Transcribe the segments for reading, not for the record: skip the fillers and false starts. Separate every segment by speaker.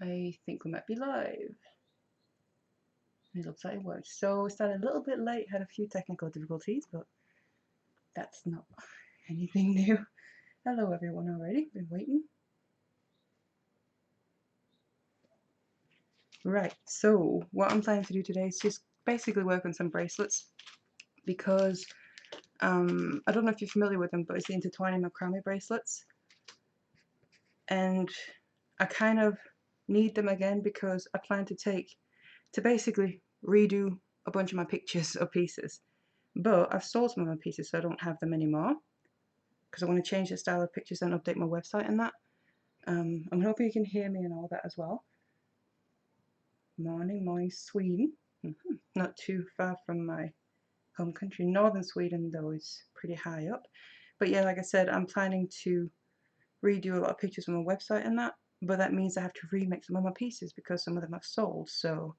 Speaker 1: I think we might be live. It looks like it worked. So we started a little bit late, had a few technical difficulties, but that's not anything new. Hello everyone already, been waiting. Right, so what I'm planning to do today is just basically work on some bracelets because I don't know if you're familiar with them, but it's the Intertwining Macrame bracelets. And I kind of need them again because I plan to basically redo a bunch of my pictures or pieces. But I've sold some of my pieces so I don't have them anymore because I want to change the style of pictures and update my website and that. I'm hoping you can hear me and all that as well. Morning, Sweden. Not too far from my home country. Northern Sweden though is pretty high up. But yeah, like I said, I'm planning to redo a lot of pictures on my website and that, but that means I have to remake some of my pieces because some of them I've sold, so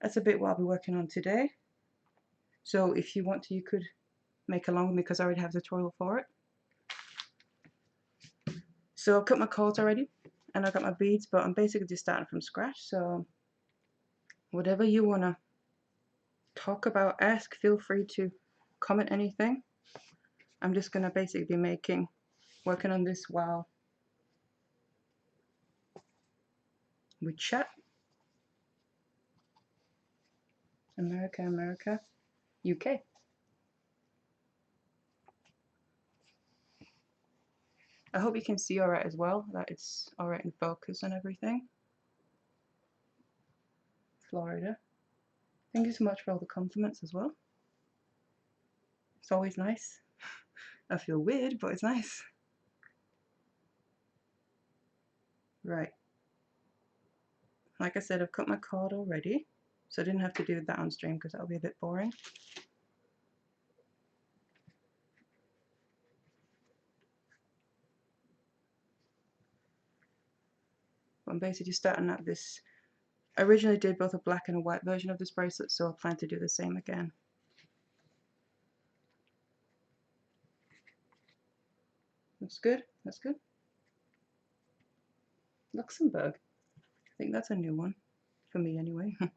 Speaker 1: that's a bit what I'll be working on today. So if you want to, you could make along with me because I already have a tutorial for it. So I've cut my cords already and I've got my beads, but I'm basically just starting from scratch, so whatever you want to talk about, ask, feel free to comment anything. I'm just going to basically be working on this while we chat. America, UK. I hope you can see alright as well, that it's alright in focus and everything. Florida. Thank you so much for all the compliments as well. It's always nice. I feel weird, but it's nice. Right. Like I said, I've cut my cord already, so I didn't have to do that on stream because that would be a bit boring. But I'm basically starting at this. I originally did both a black and a white version of this bracelet, so I plan to do the same again. That's good, that's good. Luxembourg. I think that's a new one, for me anyway. So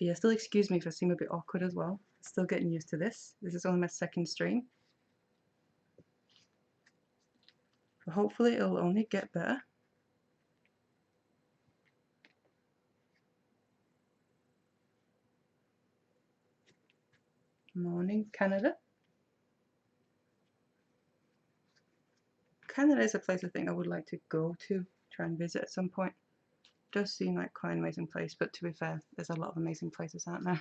Speaker 1: yeah, still excuse me if I seem a bit awkward as well. Still getting used to this. This is only my second stream. But hopefully it'll only get better. Morning, Canada. Canada is a place I think I would like to go to, try and visit at some point. It does seem like quite an amazing place, but to be fair, there's a lot of amazing places, aren't there?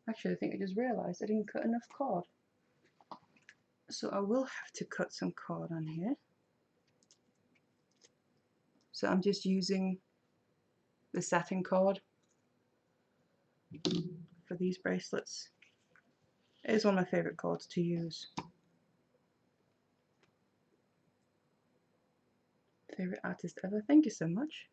Speaker 1: Actually, I think I just realised I didn't cut enough cord. So I will have to cut some cord on here. So I'm just using the satin cord for these bracelets. It is one of my favourite cords to use. Favourite artist ever. Thank you so much.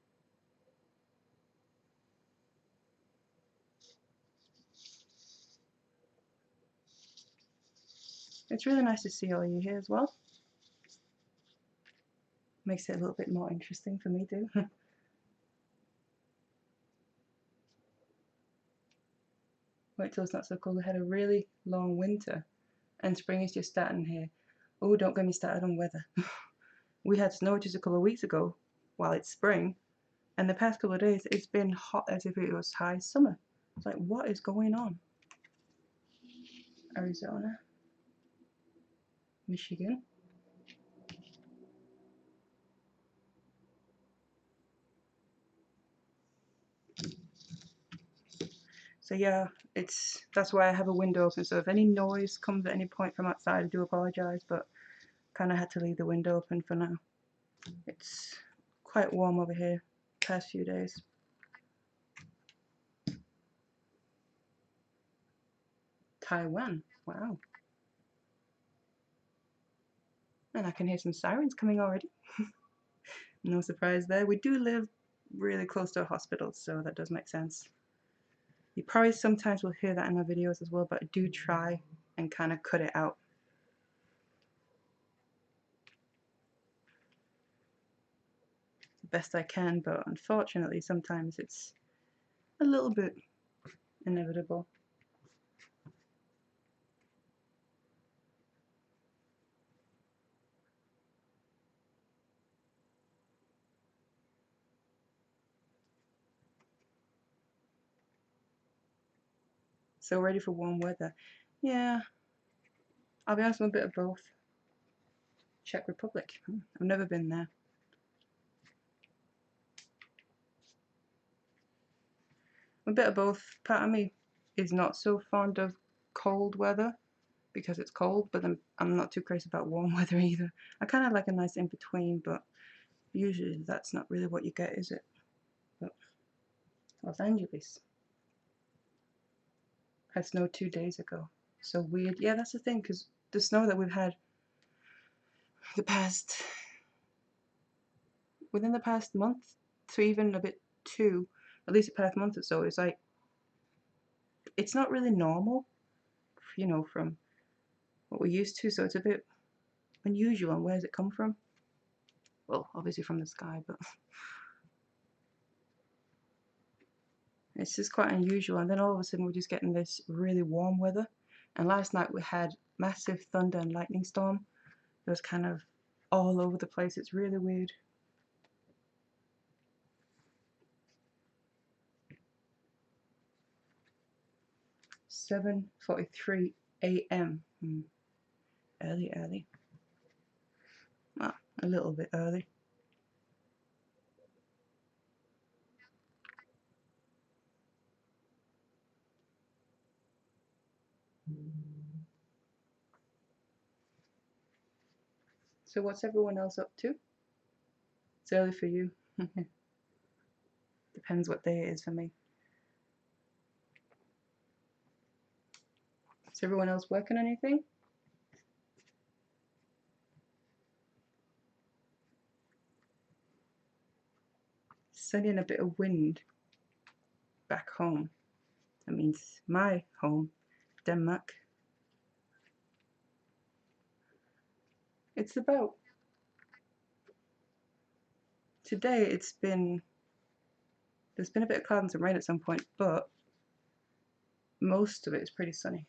Speaker 1: It's really nice to see all you here as well. Makes it a little bit more interesting for me too. Wait till it's not so cold. We had a really long winter and spring is just starting here. Oh, don't get me started on weather. We had snow just a couple of weeks ago while it's spring, and the past couple of days it's been hot as if it was high summer. It's like, what is going on? Arizona, Michigan. So yeah, that's why I have a window open. So if any noise comes at any point from outside, I do apologise, but kind of had to leave the window open for now. It's quite warm over here past few days. Taiwan, wow. And I can hear some sirens coming already. No surprise there. We do live really close to a hospital, so that does make sense. You probably sometimes will hear that in my videos as well, but I do try and kind of cut it out. The best I can, but unfortunately sometimes it's a little bit inevitable. So ready for warm weather? Yeah, I'll be honest, I'm a bit of both. Czech Republic. I've never been there. A bit of both. Part of me is not so fond of cold weather because it's cold, but I'm not too crazy about warm weather either. I kind of like a nice in between, but usually that's not really what you get, is it? But Los Angeles had snow 2 days ago. So weird. Yeah, that's the thing, because the snow that we've had within the past month to even a bit too, at least the past month or so, it's like, it's not really normal, you know, from what we're used to, so it's a bit unusual. And where does it come from? Well, obviously from the sky, but it's just quite unusual. And then all of a sudden we're just getting this really warm weather. And last night we had massive thunder and lightning storm. It was kind of all over the place. It's really weird. "7:43 a.m. Early, early. Well, a little bit early. So what's everyone else up to? It's early for you. Depends what day it is for me. Is everyone else working on anything? Sunny and a bit of wind back home. That means my home, Denmark. It's about, today there's been a bit of cloud and some rain at some point, but most of it is pretty sunny.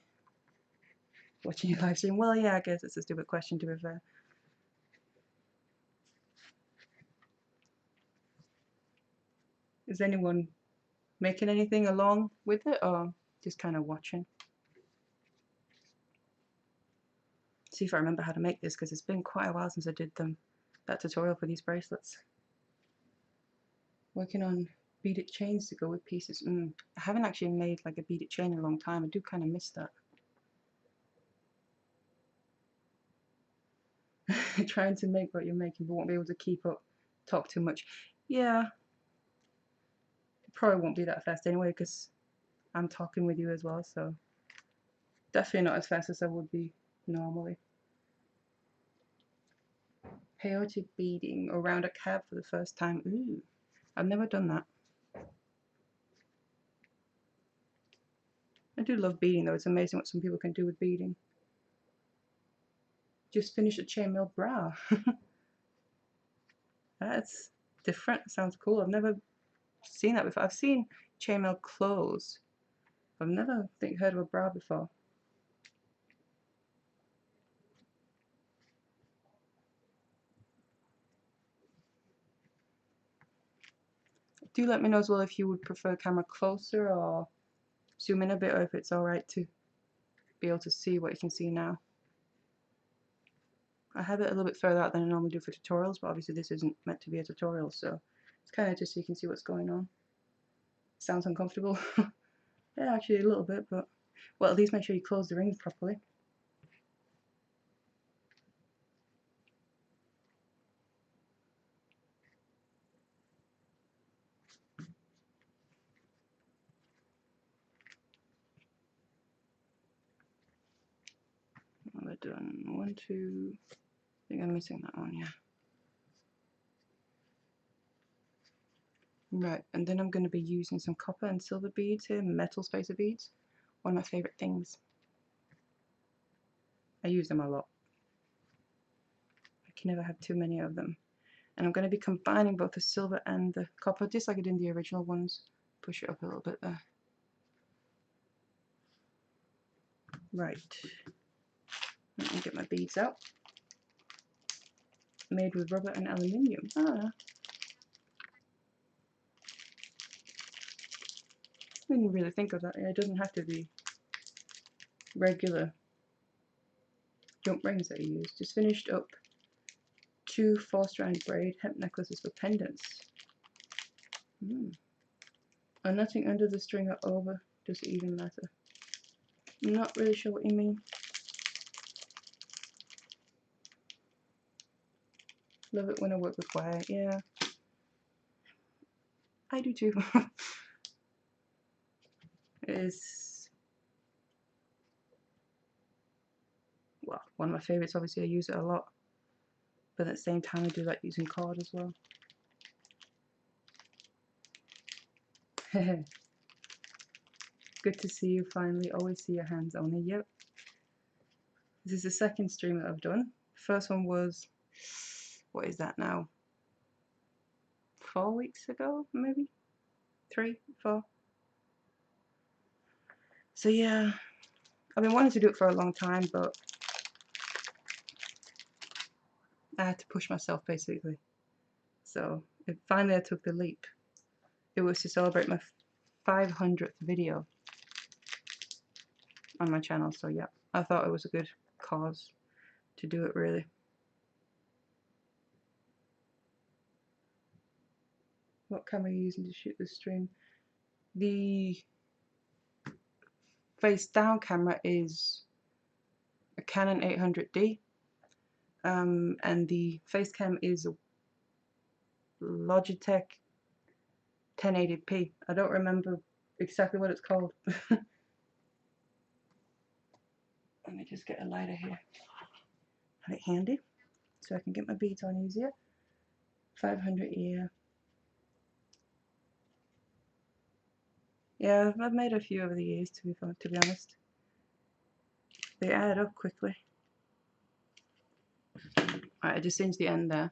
Speaker 1: Watching your live stream? Well, yeah, I guess it's a stupid question to be fair. Is anyone making anything along with it, or just kind of watching? See if I remember how to make this, because it's been quite a while since I did that tutorial for these bracelets. Working on beaded chains to go with pieces. I haven't actually made like a beaded chain in a long time. I do kind of miss that. Trying to make what you're making but won't be able to keep up, talk too much. Yeah, it probably won't be that fast anyway because I'm talking with you as well, so definitely not as fast as I would be normally. Peyote beading around a cab for the first time. Ooh, I've never done that. I do love beading though. It's amazing what some people can do with beading. Just finished a chainmail bra. That's different. Sounds cool. I've never seen that before. I've seen chainmail clothes. I've never heard of a bra before. Do let me know as well if you would prefer camera closer or zoom in a bit, or if it's alright to be able to see what you can see now. I have it a little bit further out than I normally do for tutorials, but obviously this isn't meant to be a tutorial, so it's kind of just so you can see what's going on. Sounds uncomfortable? Yeah, actually a little bit, but well, at least make sure you close the rings properly. We're done. 1, 2. I think I'm missing that one, yeah. Right, and then I'm going to be using some copper and silver beads here, metal spacer beads. One of my favourite things. I use them a lot. I can never have too many of them. And I'm going to be combining both the silver and the copper, just like I did in the original ones. Push it up a little bit there. Right. Let me get my beads out. Made with rubber and aluminium. Ah. I didn't really think of that. It doesn't have to be regular jump rings that you use. Just finished up 2 4-strand braid hemp necklaces for pendants. And nothing under the string or over. Does it even matter? I'm not really sure what you mean. Love it when I work with wire. Yeah, I do too. It is, well, one of my favourites. Obviously I use it a lot, but at the same time I do like using cord as well. Good to see you finally. Always see your hands on it. Yep. This is the second stream that I've done. First one was, what is that now? 4 weeks ago, maybe? 3, 4. So yeah, I've been wanting to do it for a long time, but I had to push myself basically. So finally I took the leap. It was to celebrate my 500th video on my channel, so yeah, I thought it was a good cause to do it really. What camera are you using to shoot this stream? The face down camera is a Canon 800D, and the face cam is a Logitech 1080p. I don't remember exactly what it's called. Let me just get a lighter here. Have it handy so I can get my beads on easier. 500 ear. Yeah, I've made a few over the years to be honest. They add up quickly. Alright, I just changed the end there.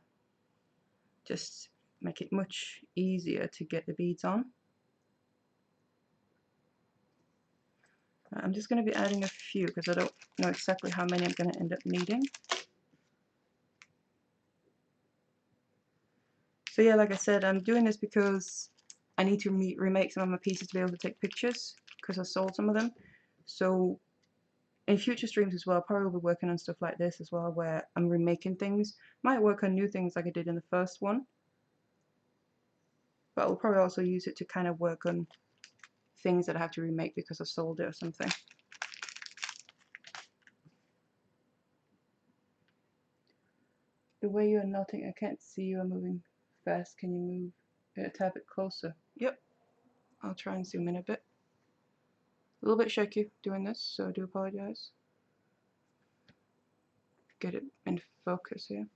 Speaker 1: Just make it much easier to get the beads on. I'm just going to be adding a few because I don't know exactly how many I'm going to end up needing. So yeah, like I said, I'm doing this because I need to remake some of my pieces to be able to take pictures because I sold some of them. So in future streams as well, I'll probably be working on stuff like this as well, where I'm remaking things. Might work on new things like I did in the first one, but I'll probably also use it to kind of work on things that I have to remake because I sold it or something. The way you're nodding, I can't see you are moving fast. Can you move it a tad bit closer? Yep, I'll try and zoom in a bit. A little bit shaky doing this, so I do apologize. Get it in focus here.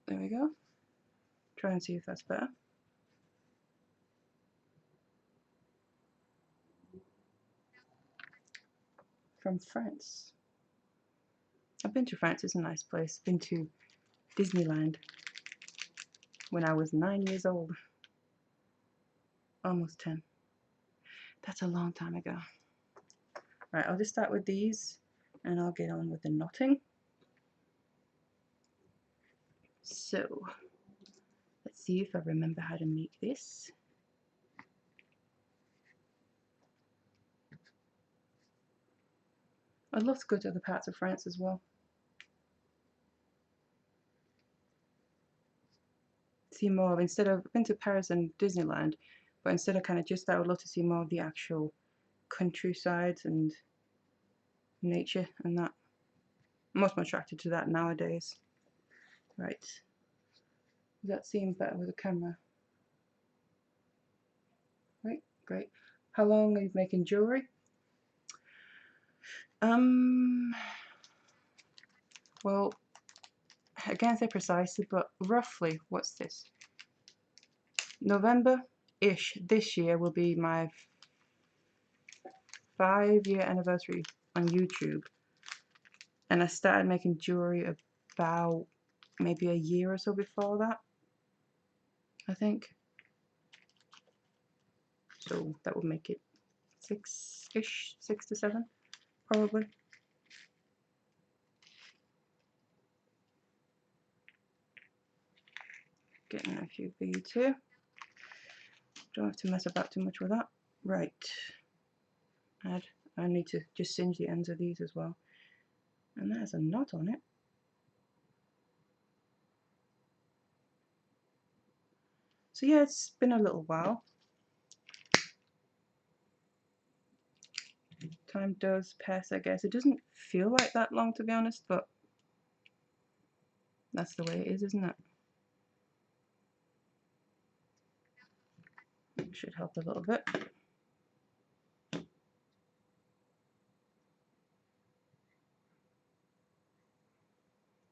Speaker 1: There we go. Try and see if that's better. From France. I've been to France. It's a nice place. Been to Disneyland when I was 9 years old. Almost 10. That's a long time ago. Right, I'll just start with these and I'll get on with the knotting. So, let's see if I remember how to make this. I'd love to go to other parts of France as well. See more of, instead of, I've been to Paris and Disneyland, but instead of kind of just that, I would love to see more of the actual countryside and nature and that. I'm much more attracted to that nowadays. Right. Does that seem better with a camera? Right, great. How long are you making jewelry? well, I can't say precisely, but roughly, what's this? November-ish this year will be my 5-year anniversary on YouTube. And I started making jewelry about maybe a year or so before that, I think. So that would make it 6-ish, 6 to 7, probably. Getting a few beads here. Don't have to mess about too much with that. Right. I need to just singe the ends of these as well. And that has a knot on it. So yeah, it's been a little while. Time does pass, I guess. It doesn't feel like that long, to be honest, but that's the way it is, isn't it? It should help a little bit.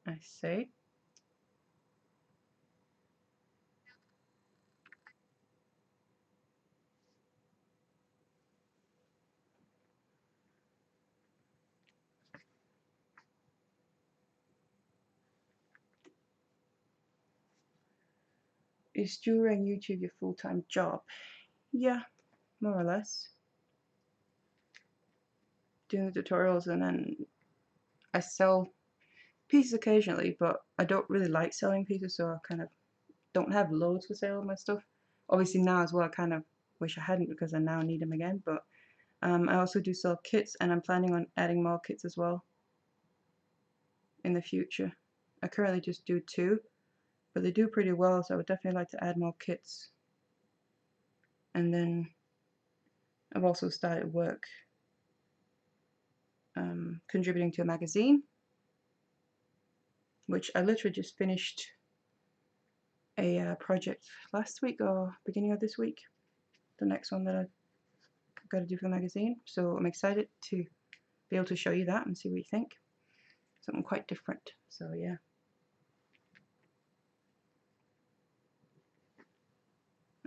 Speaker 1: I say. Is jewelry and YouTube your full-time job? Yeah, more or less. Doing the tutorials, and then I sell pieces occasionally, but I don't really like selling pieces, so I kind of don't have loads for sale of my stuff. Obviously now as well, I kind of wish I hadn't, because I now need them again, but I also do sell kits, and I'm planning on adding more kits as well in the future. I currently just do 2, but they do pretty well, so I would definitely like to add more kits. And then I've also started work contributing to a magazine, which I literally just finished a project last week or beginning of this week, the next one that I've got to do for the magazine. So I'm excited to be able to show you that and see what you think. Something quite different, so yeah.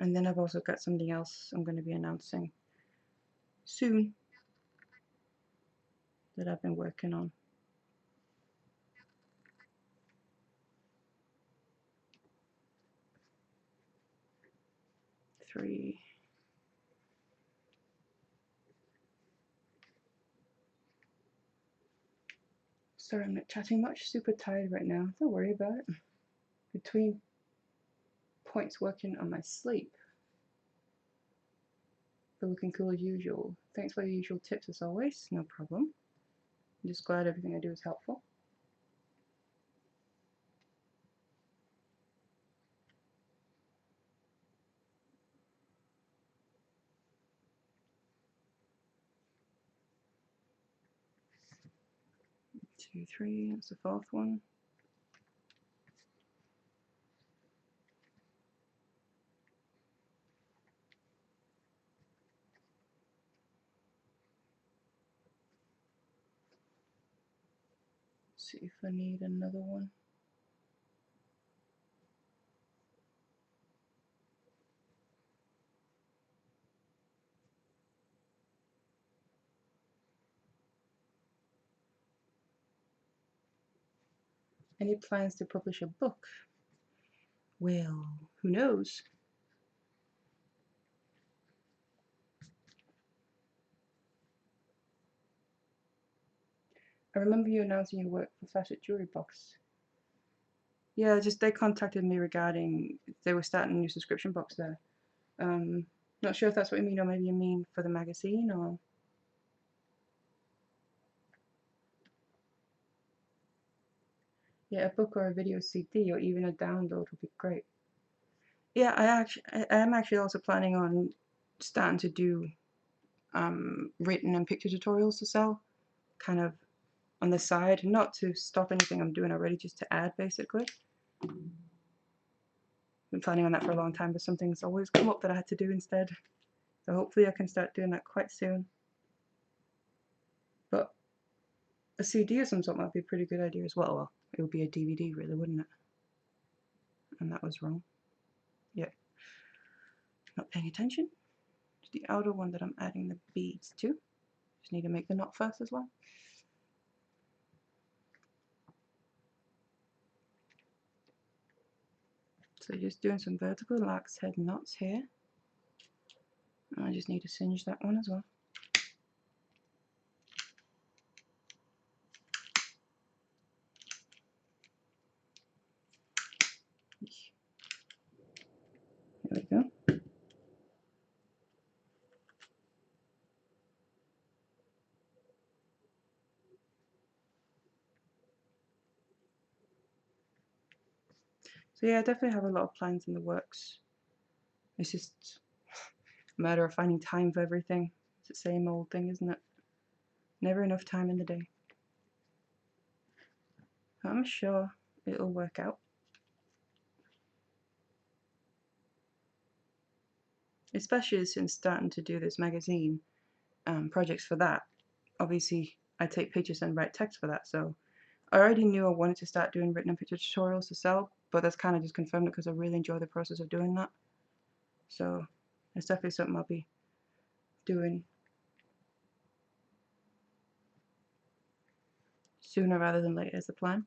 Speaker 1: And then I've also got something else I'm going to be announcing soon that I've been working on. Three. Sorry, I'm not chatting much. Super tired right now. Don't worry about it. Between points working on my sleep. But looking cool as usual. Thanks for your usual tips as always. No problem. I'm just glad everything I do is helpful. Two, three, that's the 4th one. See if I need another one. Any plans to publish a book? Well, who knows? I remember you announcing your work for Facet Jewelry Box. Yeah, just they contacted me regarding they were starting a new subscription box there. Not sure if that's what you mean, or maybe you mean for the magazine, or yeah, a book or a video CD or even a download would be great. Yeah, I am actually also planning on starting to do written and picture tutorials to sell, kind of on the side, not to stop anything I'm doing already, just to add basically. Been planning on that for a long time, but something's always come up that I had to do instead. So hopefully I can start doing that quite soon. But a CD of some sort might be a pretty good idea as well. Well, it would be a DVD really, wouldn't it? And that was wrong. Yep. Not paying attention. It's the outer one that I'm adding the beads to. Just need to make the knot first as well. So just doing some vertical lax head knots here. And I just need to singe that one as well. There we go. So yeah, I definitely have a lot of plans in the works. It's just a matter of finding time for everything. It's the same old thing, isn't it? Never enough time in the day. I'm sure it'll work out. Especially since starting to do this magazine projects for that. Obviously, I take pictures and write text for that, so I already knew I wanted to start doing written and picture tutorials to sell, but that's kind of just confirmed it because I really enjoy the process of doing that. So it's definitely something I'll be doing sooner rather than later is the plan.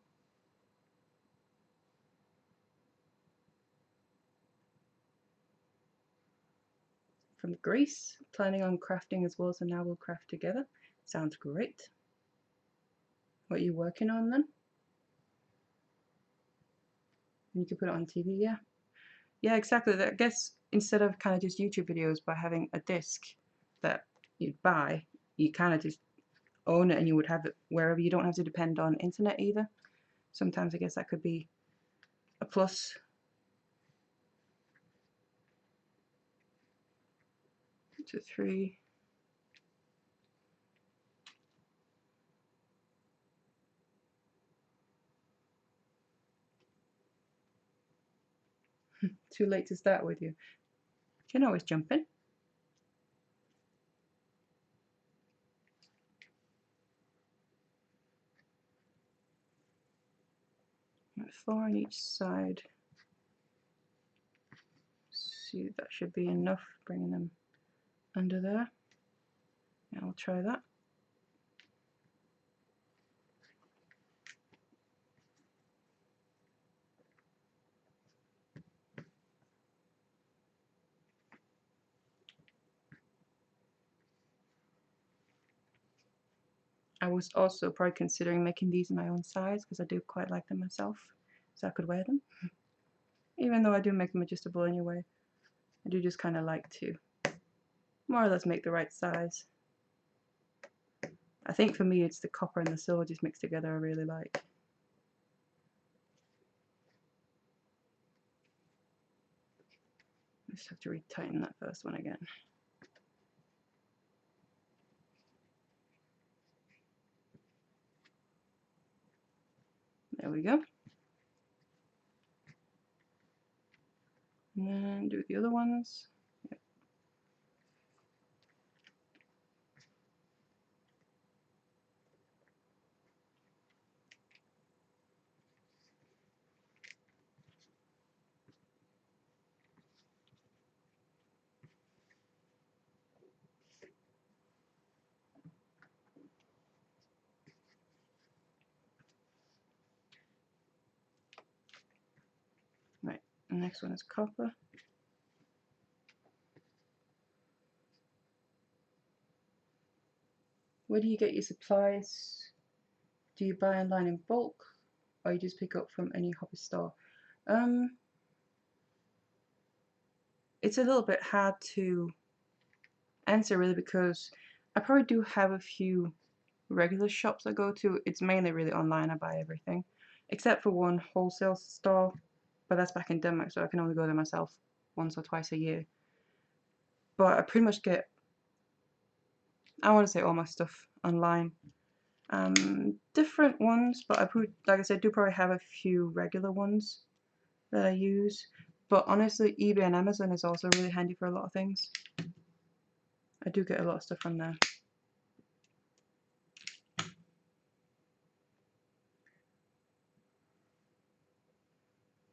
Speaker 1: From Greece, planning on crafting as well, so now we'll craft together. Sounds great. What are you working on then? You could put it on TV, yeah. Yeah, exactly. I guess instead of kind of just YouTube videos, by having a disc that you'd buy, you kind of just own it and you would have it wherever. You don't have to depend on internet either. Sometimes I guess that could be a plus. 2, 3. Too late to start with you. You can always jump in. Right, 4 on each side. See, that should be enough. Bringing them under there. Yeah, I'll try that. I was also probably considering making these my own size because I do quite like them myself, so I could wear them. Even though I do make them adjustable anyway, I do just kind of like to more or less make the right size. I think for me it's the copper and the silver just mixed together I really like. I just have to retighten that first one again. There we go. And then do the other ones. Yep. Right, the next one is copper. Where do you get your supplies? Do you buy online in bulk, or you just pick up from any hobby store? It's a little bit hard to answer really because I probably do have a few regular shops I go to. It's mainly really online. I buy everything except for one wholesale store, but that's back in Denmark, so I can only go there myself once or twice a year. But I pretty much get, I want to say, all my stuff online. Different ones, but like I said, do probably have a few regular ones that I use. But honestly, eBay and Amazon is also really handy for a lot of things. I do get a lot of stuff from there.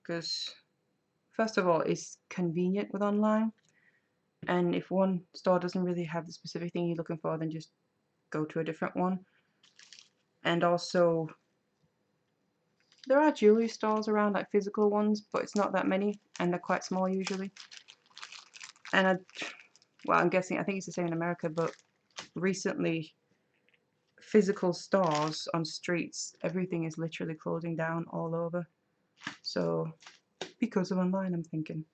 Speaker 1: because first of all, it's convenient with online, and if one store doesn't really have the specific thing you're looking for, then just go to a different one. And also, there are jewelry stores around, like physical ones, but it's not that many, and they're quite small usually. And well, I'm guessing, I think it's the same in America, but recently, physical stores on streets, everything is literally closing down all over. So, because of online, I'm thinking.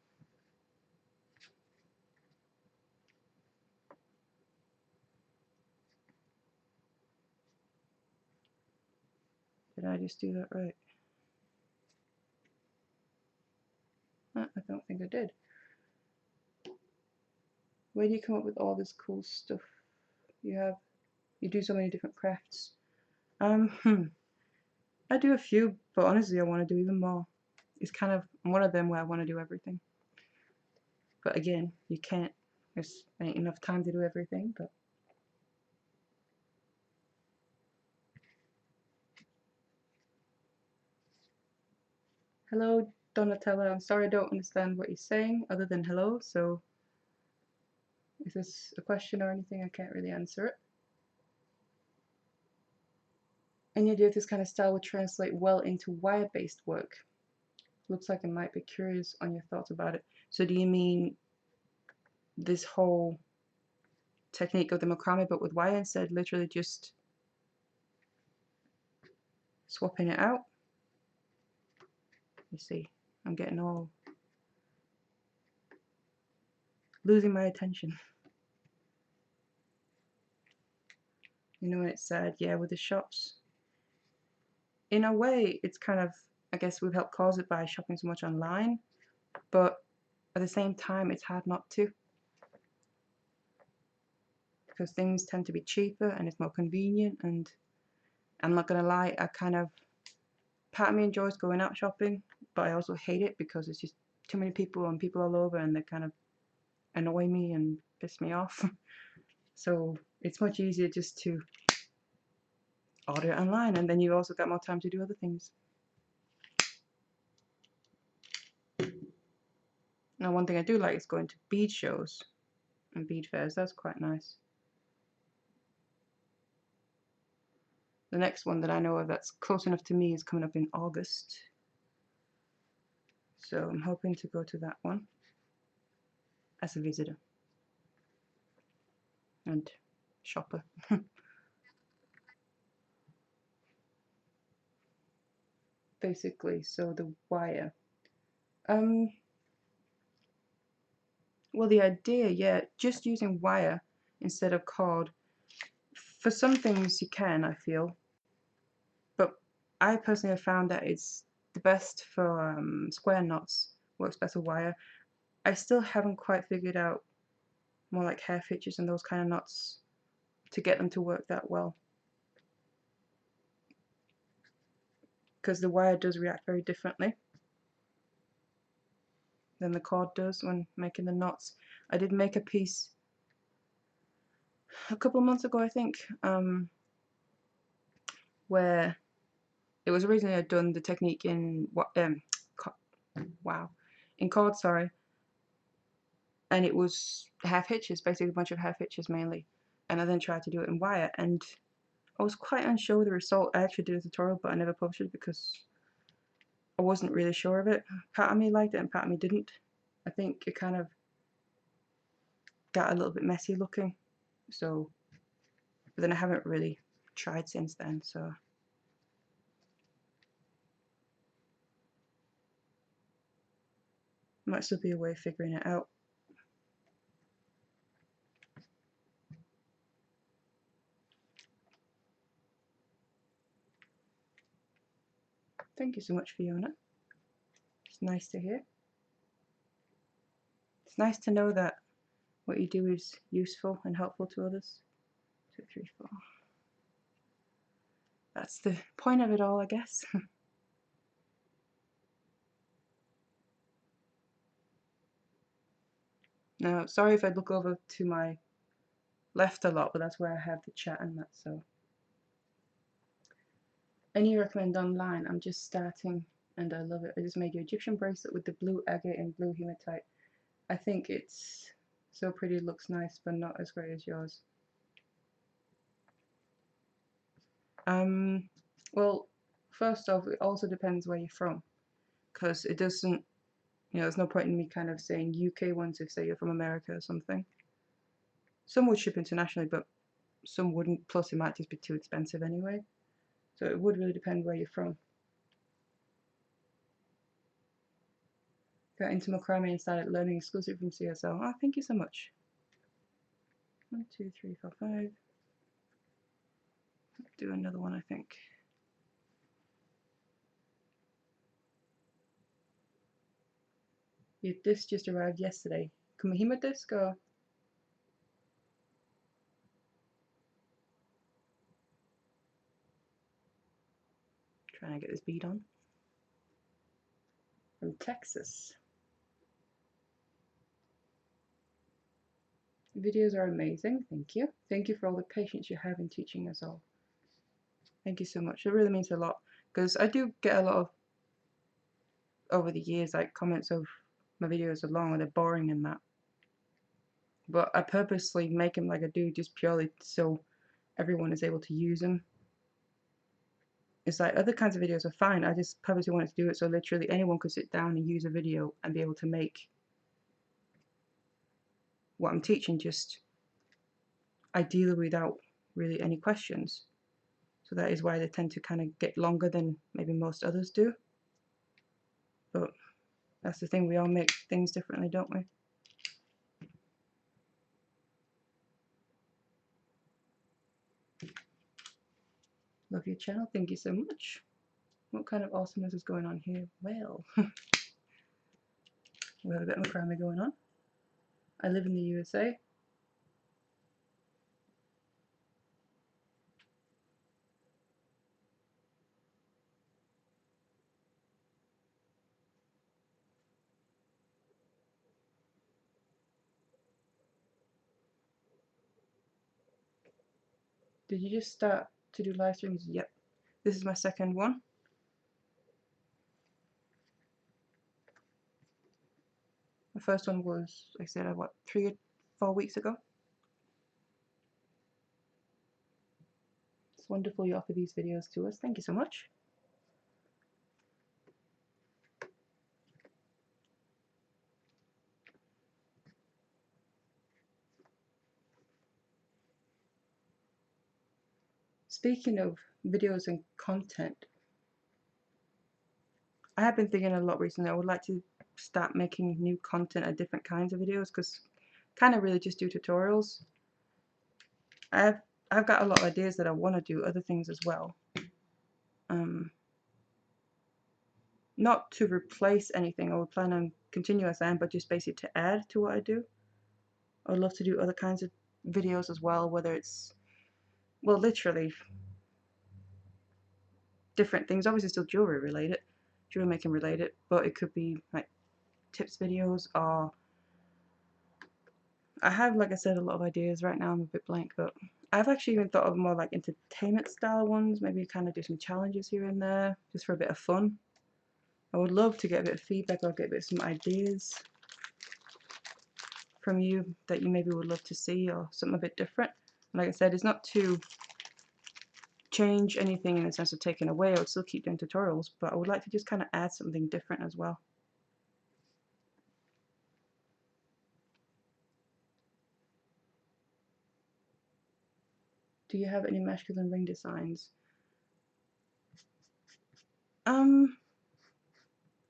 Speaker 1: Did I just do that right? I don't think I did. Where do you come up with all this cool stuff you have? You do so many different crafts. I do a few, but honestly, I want to do even more. It's kind of one of them where I want to do everything. But again, you can't. There's ain't enough time to do everything. But hello, Donatella. I'm sorry I don't understand what you're saying other than hello. So, is this a question or anything? I can't really answer it. Any idea if this kind of style would translate well into wire-based work? Looks like I might be curious on your thoughts about it. So do you mean this whole technique of the macrame but with wire instead, literally just swapping it out? You see, I'm getting all losing my attention. You know when it's sad, yeah, with the shops. In a way, it's kind of, I guess we've helped cause it by shopping so much online, but at the same time, it's hard not to. Because things tend to be cheaper and it's more convenient, and I'm not gonna lie, I kind of, part of me enjoys going out shopping, but I also hate it because it's just too many people and people all over and they kind of annoy me and piss me off. So it's much easier just to order it online, and then you've also got more time to do other things. Now one thing I do like is going to bead shows and bead fairs. That's quite nice. The next one that I know of that's close enough to me is coming up in August. So I'm hoping to go to that one as a visitor and shopper. Basically, so the wire. Well, the idea, yeah, just using wire instead of cord. For some things you can, I feel, but I personally have found that it's the best for square knots, works best with wire. I still haven't quite figured out more like hair hitches and those kind of knots to get them to work that well, because the wire does react very differently than the cord does when making the knots. I did make a piece a couple of months ago, I think, where it was originally I'd done the technique in in cord, sorry, and it was half hitches, basically a bunch of half hitches mainly, and I then tried to do it in wire, and I was quite unsure of the result. I actually did a tutorial, but I never published it because I wasn't really sure of it. Part of me liked it and part of me didn't. I think it kind of got a little bit messy looking, so, but then I haven't really tried since then, so. Might still be a way of figuring it out. Thank you so much, Fiona. It's nice to hear. It's nice to know that what you do is useful and helpful to others. 2, 3, 4. That's the point of it all, I guess. Now, sorry if I look over to my left a lot, but that's where I have the chat and that, so. Any recommend online? I'm just starting and I love it. I just made you Egyptian bracelet with the blue agate and blue hematite. I think it's so pretty, it looks nice, but not as great as yours. Well, first off, it also depends where you're from, because it doesn't, you know, there's no point in me kind of saying UK ones if, say, you're from America or something. Some would ship internationally, but some wouldn't, plus it might just be too expensive anyway. So it would really depend where you're from. Got into macrame and started learning exclusively from CSL. Oh, thank you so much. 1, 2, 3, 4, 5. Do another one, I think. Your disc just arrived yesterday. Kumihimo disc or? Trying to get this bead on. From Texas. Videos are amazing, thank you. Thank you for all the patience you have in teaching us all. Thank you so much. It really means a lot, because I do get a lot of, over the years, like comments of my videos are long or they're boring and that. But I purposely make them like I do just purely so everyone is able to use them. It's like other kinds of videos are fine, I just purposely wanted to do it so literally anyone could sit down and use a video and be able to make what I'm teaching just ideally without really any questions. So that is why they tend to kind of get longer than maybe most others do. But that's the thing, we all make things differently, don't we? Love your channel, thank you so much. What kind of awesomeness is going on here? Well, we have a bit of macrame going on. I live in the USA. Did you just start to do live streams? Yep. This is my second one. The first one was, like I said, what, 3 or 4 weeks ago? It's wonderful you offer these videos to us. Thank you so much. Speaking of videos and content, I have been thinking a lot recently. I would like to start making new content of different kinds of videos, because kind of really just do tutorials. I've got a lot of ideas that I want to do other things as well. Not to replace anything. I would plan on continue as I am, but just basically to add to what I do. I would love to do other kinds of videos as well, whether it's, well, literally different things. Obviously still jewelry related, jewelry making related, but it could be like tips videos, or I have, like I said, a lot of ideas. Right now I'm a bit blank, but I've actually even thought of more like entertainment style ones, maybe kind of do some challenges here and there, just for a bit of fun. I would love to get a bit of feedback or get a bit of some ideas from you that you maybe would love to see, or something a bit different. And like I said, it's not to change anything in the sense of taking away. I would still keep doing tutorials, but I would like to just kind of add something different as well. Do you have any masculine ring designs?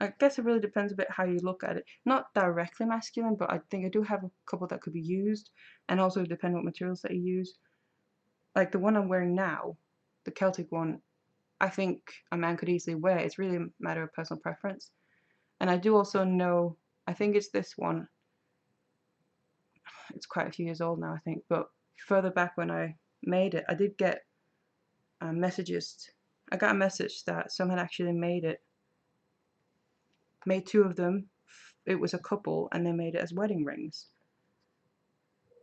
Speaker 1: I guess it really depends a bit how you look at it. Not directly masculine, but I think I do have a couple that could be used, and also depend what materials that you use. Like the one I'm wearing now, the Celtic one, I think a man could easily wear. It's really a matter of personal preference. And I do also know, I think it's this one. It's quite a few years old now, I think, but further back when I made it, I did get messages. I got a message that someone actually made it, made 2 of them. It was a couple, and they made it as wedding rings.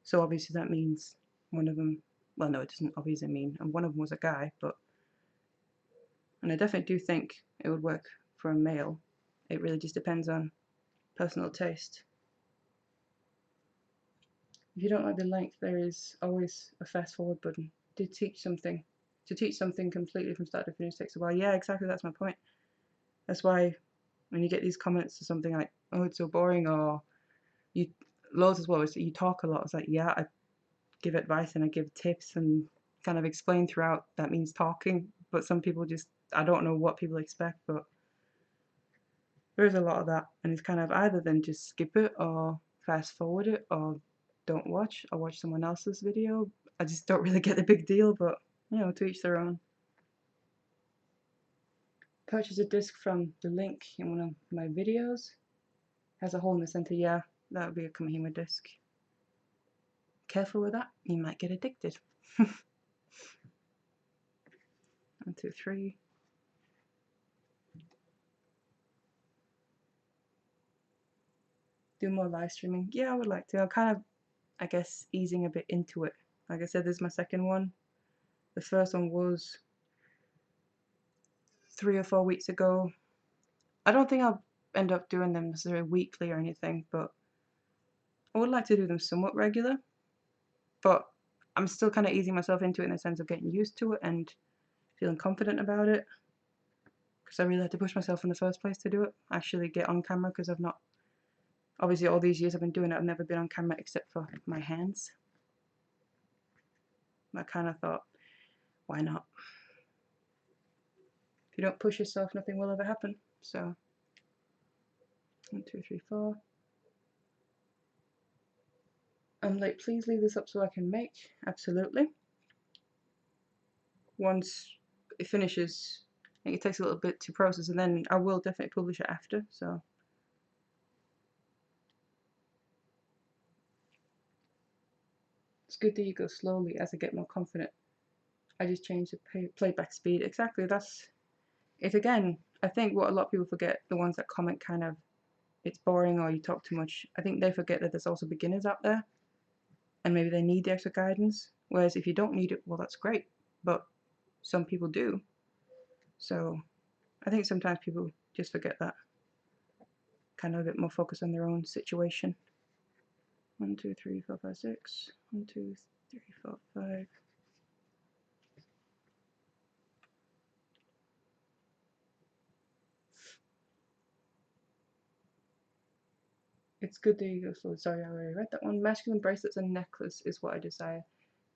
Speaker 1: So obviously that means one of them, well, no, it doesn't obviously mean, and one of them was a guy, but, and I definitely do think it would work for a male. It really just depends on personal taste. If you don't like the length, there is always a fast forward button. To teach something completely from start to finish takes a while. Yeah, exactly, that's my point. That's why when you get these comments or something like, oh, it's so boring, or you, loads as well, you talk a lot. It's like, yeah, I give advice and I give tips and kind of explain throughout. That means talking, but some people just, I don't know what people expect, but there's a lot of that, and it's kind of either then just skip it or fast forward it or don't watch or watch someone else's video. I just don't really get the big deal, but you know, to each their own. Purchase a disc from the link in one of my videos. Has a hole in the center, yeah, that would be a Kumihimo disc. Careful with that, you might get addicted. 1, 2, 3. Do more live streaming. Yeah, I would like to. I'm kind of, I guess, easing a bit into it. Like I said, this is my second one. The first one was 3 or 4 weeks ago. I don't think I'll end up doing them necessarily weekly or anything, but I would like to do them somewhat regular. But I'm still kind of easing myself into it in the sense of getting used to it and feeling confident about it. Because I really had to push myself in the first place to do it. Actually get on camera, because I've not, obviously all these years I've been doing it, I've never been on camera except for my hands. I kind of thought, why not? If you don't push yourself, nothing will ever happen. So, 1, 2, 3, 4. I'm like, please leave this up so I can make. Absolutely. Once it finishes, I think it takes a little bit to process, and then I will definitely publish it after. So, it's good that you go slowly. As I get more confident, I just change the playback speed. Exactly. That's it. Again, I think what a lot of people forget, the ones that comment kind of, it's boring or you talk too much, I think they forget that there's also beginners out there, and maybe they need the extra guidance. Whereas if you don't need it, well, that's great, but some people do. So I think sometimes people just forget that, kind of a bit more focused on their own situation. 1, 2, 3, 4, 5, 6. 1, 2, 3, 4, 5. It's good that you go slow. Sorry, I already read that one. Masculine bracelets and necklace is what I desire.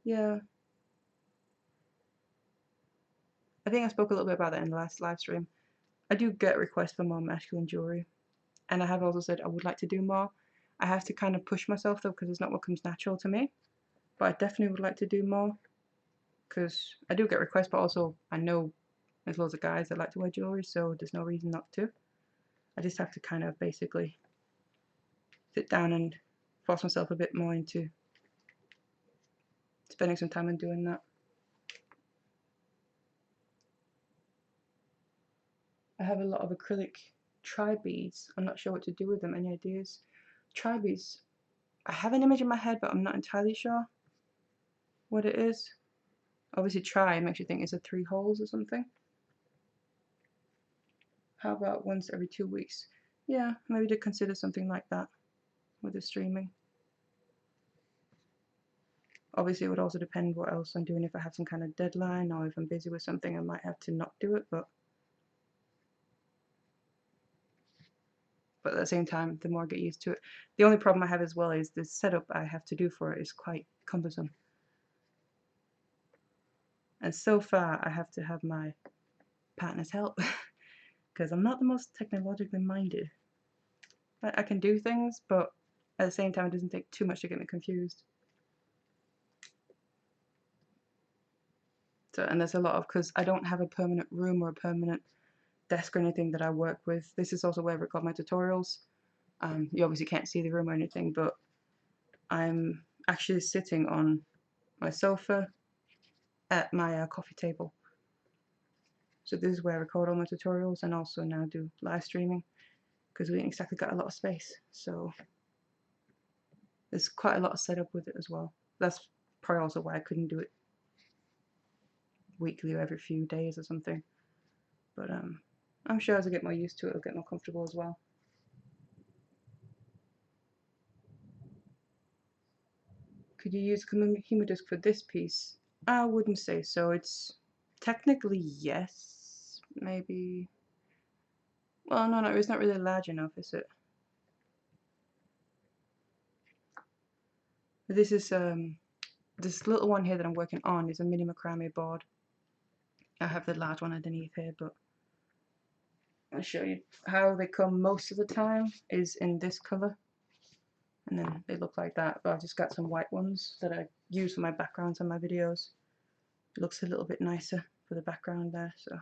Speaker 1: Yeah. I think I spoke a little bit about that in the last live stream. I do get requests for more masculine jewelry, and I have also said I would like to do more. I have to kind of push myself though, because it's not what comes natural to me. But I definitely would like to do more, because I do get requests, but also I know there's loads of guys that like to wear jewelry, so there's no reason not to. I just have to kind of basically sit down and force myself a bit more into spending some time on doing that. I have a lot of acrylic tri beads. I'm not sure what to do with them. Any ideas? Tri beads. I have an image in my head, but I'm not entirely sure what it is. Obviously, tri makes you think it's a 3 holes or something. How about once every 2 weeks? Yeah, maybe to consider something like that with the streaming. Obviously, it would also depend what else I'm doing. If I have some kind of deadline or if I'm busy with something, I might have to not do it, but at the same time, the more I get used to it. The only problem I have as well is the setup I have to do for it is quite cumbersome. And so far, I have to have my partner's help because I'm not the most technologically minded. I can do things, but at the same time, it doesn't take too much to get me confused. So, and there's a lot of, because I don't have a permanent room or a permanent desk or anything that I work with. This is also where I record my tutorials. You obviously can't see the room or anything, but I'm actually sitting on my sofa at my coffee table. So this is where I record all my tutorials and also now do live streaming, because we ain't exactly got a lot of space. So there's quite a lot of setup with it as well. That's probably also why I couldn't do it weekly or every few days or something. But I'm sure as I get more used to it, I'll get more comfortable as well. Could you use Kumihimo disc for this piece? I wouldn't say so. It's technically yes, maybe. Well, no, it's not really large enough, is it? This is this little one here that I'm working on is a mini macrame board. I have the large one underneath here, but I'll show you how they come most of the time is in this color, and then they look like that. But I've just got some white ones that I use for my backgrounds on my videos. It looks a little bit nicer for the background there. So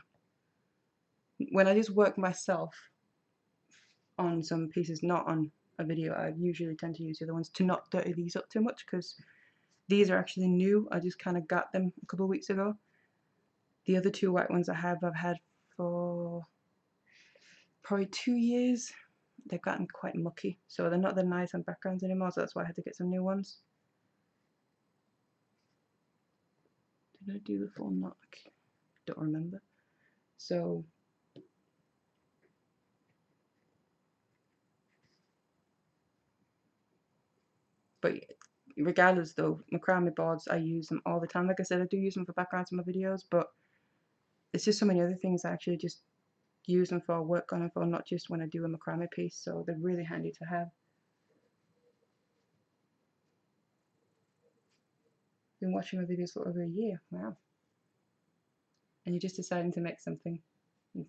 Speaker 1: when I just work myself on some pieces, not on a video, I usually tend to use the other ones to not dirty these up too much, because these are actually new. I just kind of got them a couple of weeks ago. The other two white ones I've had for probably 2 years. They've gotten quite mucky, so they're not that nice on backgrounds anymore, so that's why I had to get some new ones. Did I do the full knot? Don't remember. So but regardless though, macrame boards, I use them all the time. Like I said, I do use them for backgrounds in my videos, but it's just so many other things I actually just use them for, work on them for, not just when I do a macrame piece, so they're really handy to have. Been watching my videos for over a year. Wow. And you're just deciding to make something.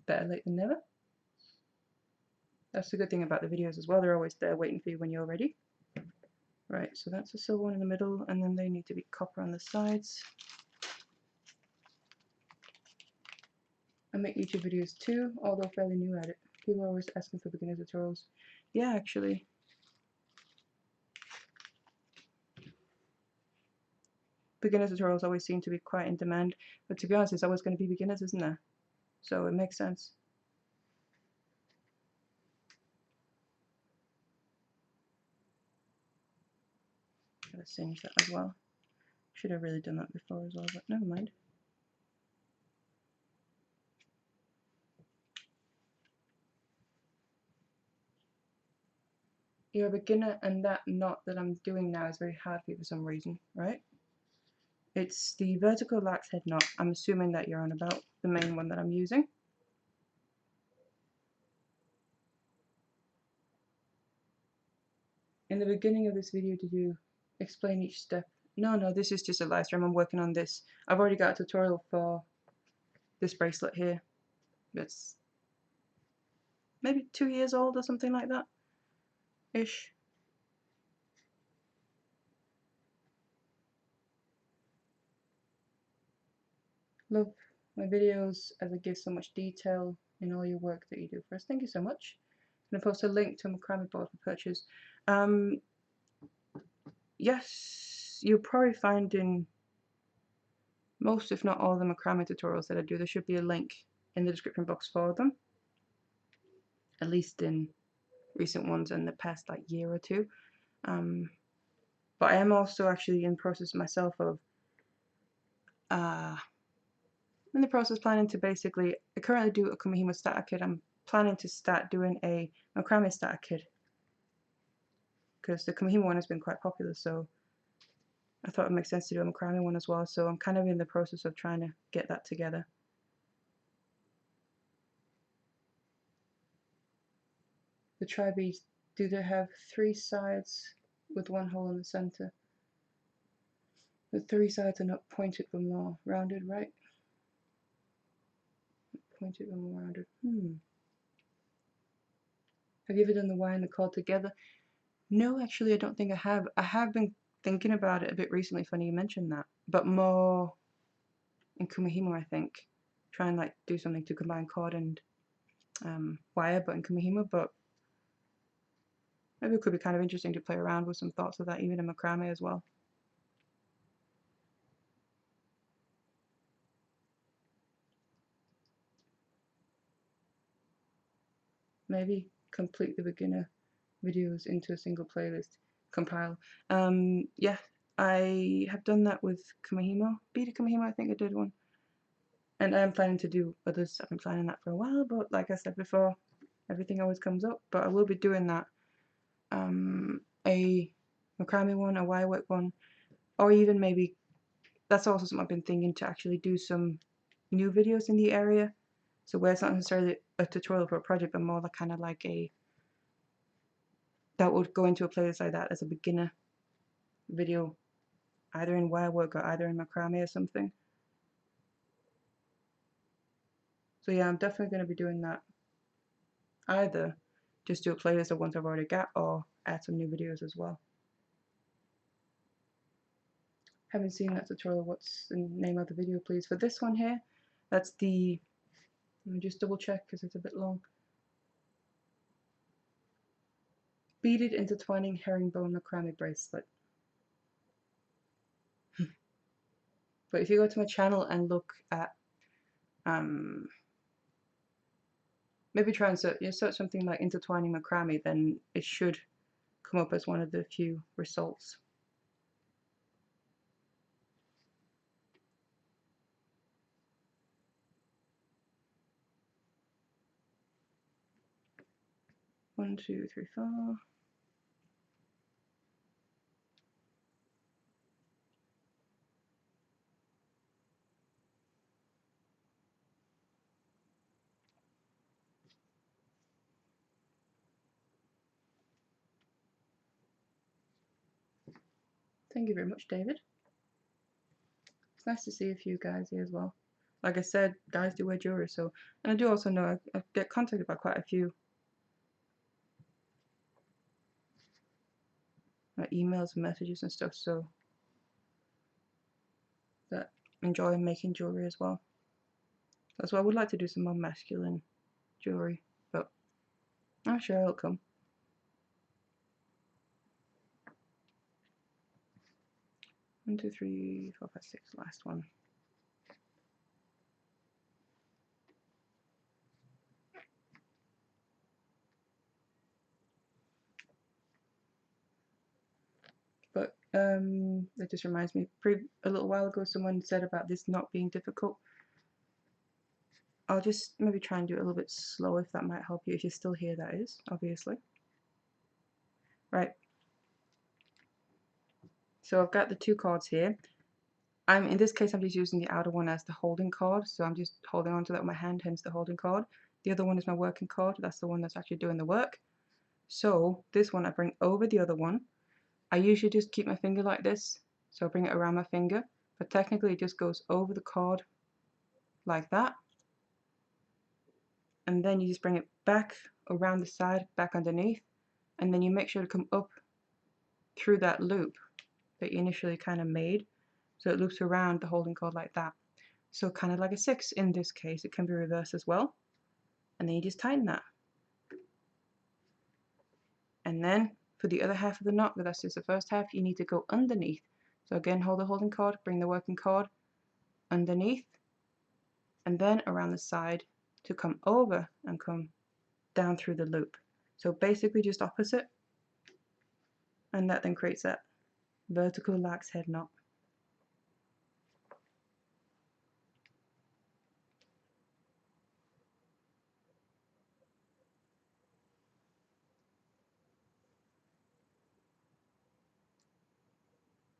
Speaker 1: Better late than never. That's the good thing about the videos as well, they're always there waiting for you when you're ready. Right, so that's a silver one in the middle, and then they need to be copper on the sides. I make YouTube videos too, although fairly new at it. People are always asking for beginner tutorials. Yeah, actually. Beginner tutorials always seem to be quite in demand, but to be honest, it's always going to be beginners, isn't there? So it makes sense. Gotta singe that as well. Should have really done that before as well, but never mind. You're a beginner, and that knot that I'm doing now is very hard for you for some reason, right? It's the vertical lax head knot. I'm assuming that you're on about the main one that I'm using. In the beginning of this video, did you explain each step? No, this is just a live stream. I'm working on this. I've already got a tutorial for this bracelet here. It's maybe 2 years old or something like that ish. Love my videos as I give so much detail in all your work that you do for us. Thank you so much. I'm going to post a link to a macrame board for purchase. Yes, you'll probably find in most, if not all, the macrame tutorials that I do, there should be a link in the description box for them, at least in recent ones in the past like year or two. But I am also actually in the process myself of in the process planning to basically, I currently do a Kumihimo starter kit. I'm planning to start doing a macrame starter kit because the Kumihimo one has been quite popular, so I thought it would make sense to do a macrame one as well. So I'm kind of in the process of trying to get that together. The tri-beads, do they have 3 sides with 1 hole in the center? The 3 sides are not pointed but more rounded, right? Pointed but more rounded. Have you ever done the Y and the cord together? No, actually, I don't think I have. I have been thinking about it a bit recently. Funny you mentioned that, but more in Kumihimo, I think. Try and like do something to combine cord and wire, but in Kumihimo. But maybe it could be kind of interesting to play around with some thoughts of that, even in macrame as well. Maybe complete the beginner videos into a single playlist. Compile. Yeah, I have done that with Kumihimo. Beaded Kumihimo, I think I did one. And I am planning to do others. I've been planning that for a while, but like I said before, everything always comes up. But I will be doing that. A macrame one, a wirework one, or even maybe that's also something I've been thinking to actually do some new videos in the area. So where it's not necessarily a tutorial for a project, but more like kind of like a that would go into a playlist like that as a beginner video, either in wirework or either in macrame or something. So yeah, I'm definitely going to be doing that. Either just do a playlist of ones I've already got, or add some new videos as well. Haven't seen that tutorial. What's the name of the video, please? For this one here, that's the, let me just double check because it's a bit long. Beaded Intertwining Herringbone Macrame Bracelet. But if you go to my channel and look at, maybe try and search something like Intertwining Macrame, then it should come up as one of the few results. One, two, three, four. Thank you very much, David. It's nice to see a few guys here as well. Like I said, guys do wear jewelry, so, and I do also know I get contacted by quite a few emails and messages and stuff, so that enjoy making jewelry as well. That's why I would like to do some more masculine jewelry, but I'm sure it'll come. 1, 2, 3, 4, 5, 6, last one. But that just reminds me, a little while ago someone said about this not being difficult. I'll just maybe try and do it a little bit slow if that might help you, if you're still here, that is, obviously. Right. So I've got the two cards here. In this case I'm just using the outer one as the holding card, so I'm just holding on to that with my hand, hence the holding card. The other one is my working card, that's the one that's actually doing the work. So this one I bring over the other one. I usually just keep my finger like this, so I bring it around my finger, but technically it just goes over the card like that, and then you just bring it back around the side, back underneath, and then you make sure to come up through that loop that you initially kind of made, so it loops around the holding card like that. So kind of like a 6 in this case. It can be reversed as well, and then you just tighten that. And then for the other half of the knot, but that's just the first half, you need to go underneath. So again, hold the holding card, bring the working card underneath, and then around the side to come over and come down through the loop. So basically just opposite, and that then creates that vertical lark's head knot.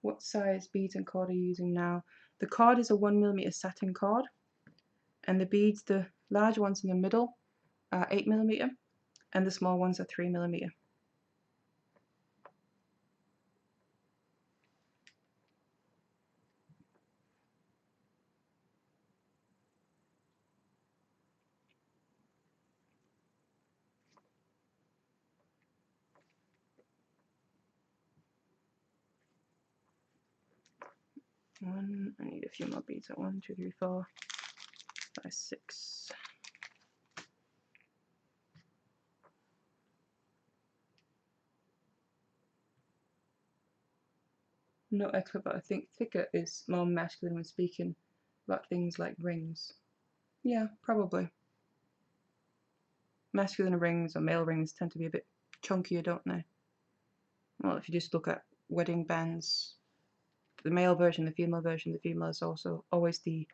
Speaker 1: What size beads and cord are you using now? The card is a 1mm satin card, and the beads, the large ones in the middle, are 8mm, and the small ones are 3mm. I need a few more beads at 1, 2, 3, 4, 5, 6. I'm not expert, but I think thicker is more masculine when speaking about things like rings. Yeah, probably. Masculine rings or male rings tend to be a bit chunkier, don't they? Well, if you just look at wedding bands, the male version, the female version, the female is also always the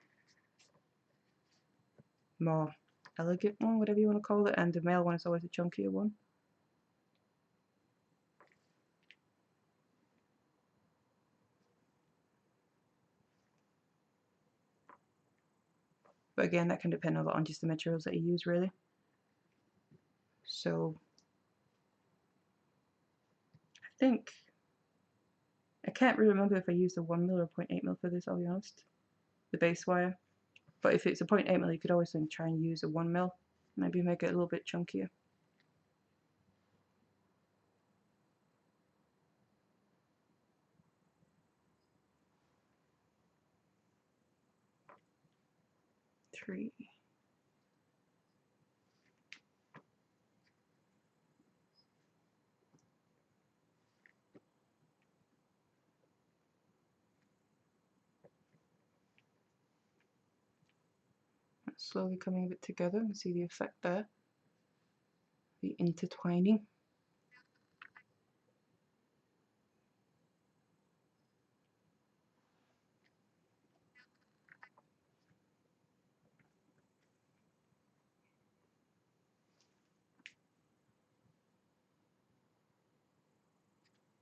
Speaker 1: more elegant one, whatever you want to call it, and the male one is always a chunkier one. But again, that can depend a lot on just the materials that you use, really. So I think, I can't really remember if I used a 1mm or 0.8mm for this, I'll be honest, the base wire. But if it's a 0.8mm, you could always then try and use a 1mm, maybe make it a little bit chunkier. Three. Slowly coming a bit together and see the effect there, the intertwining.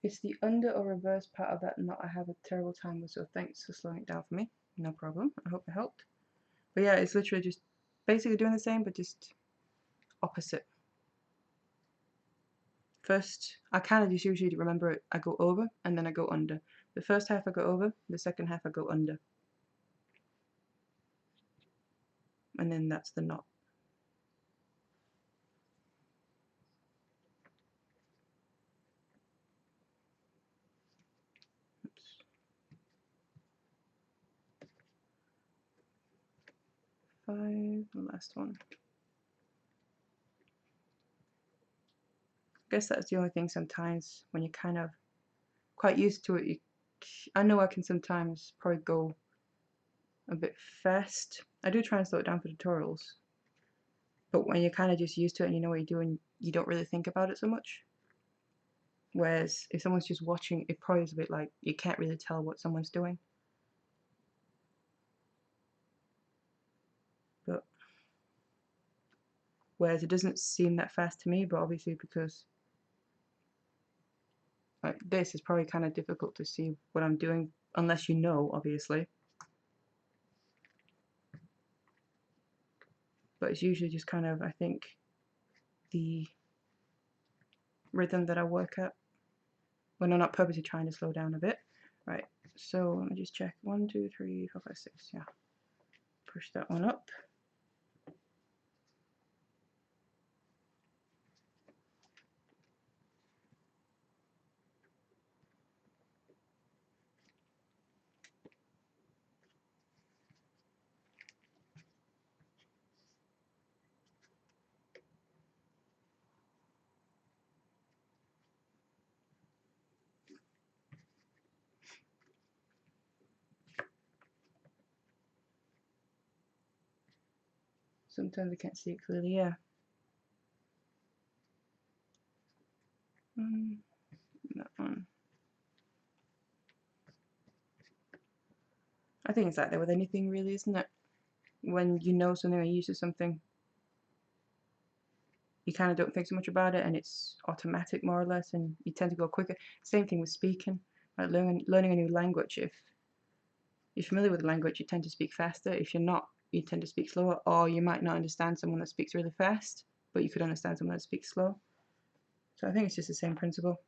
Speaker 1: It's the under or reverse part of that knot I have a terrible time with, so thanks for slowing it down for me. No problem, I hope it helped. But yeah, it's literally just basically doing the same, but just opposite. First, I kind of just usually remember it, I go over and then I go under. The first half I go over, the second half I go under. And then that's the knot. Oops. 5, the last one. I guess that's the only thing sometimes when you're kind of quite used to it. I know I can sometimes probably go a bit fast. I do try and slow it down for tutorials, but when you're kind of just used to it and you know what you're doing, you don't really think about it so much. Whereas if someone's just watching, it probably is a bit like you can't really tell what someone's doing. But whereas it doesn't seem that fast to me, but obviously because like this is probably kind of difficult to see what I'm doing unless you know, obviously. But it's usually just kind of, I think, the rhythm that I work at when I'm not purposely trying to slow down a bit. Right, so let me just check. 1, 2, 3, 4, 5, 6. Yeah, push that one up. Sometimes I can't see it clearly. Yeah. That one. I think it's like that with anything, really, isn't it? When you know something or you use something, you kind of don't think so much about it, and it's automatic more or less, and you tend to go quicker. Same thing with speaking. Like learning a new language. If you're familiar with the language, you tend to speak faster. If you're not, you tend to speak slower, or you might not understand someone that speaks really fast, but you could understand someone that speaks slow. So I think it's just the same principle.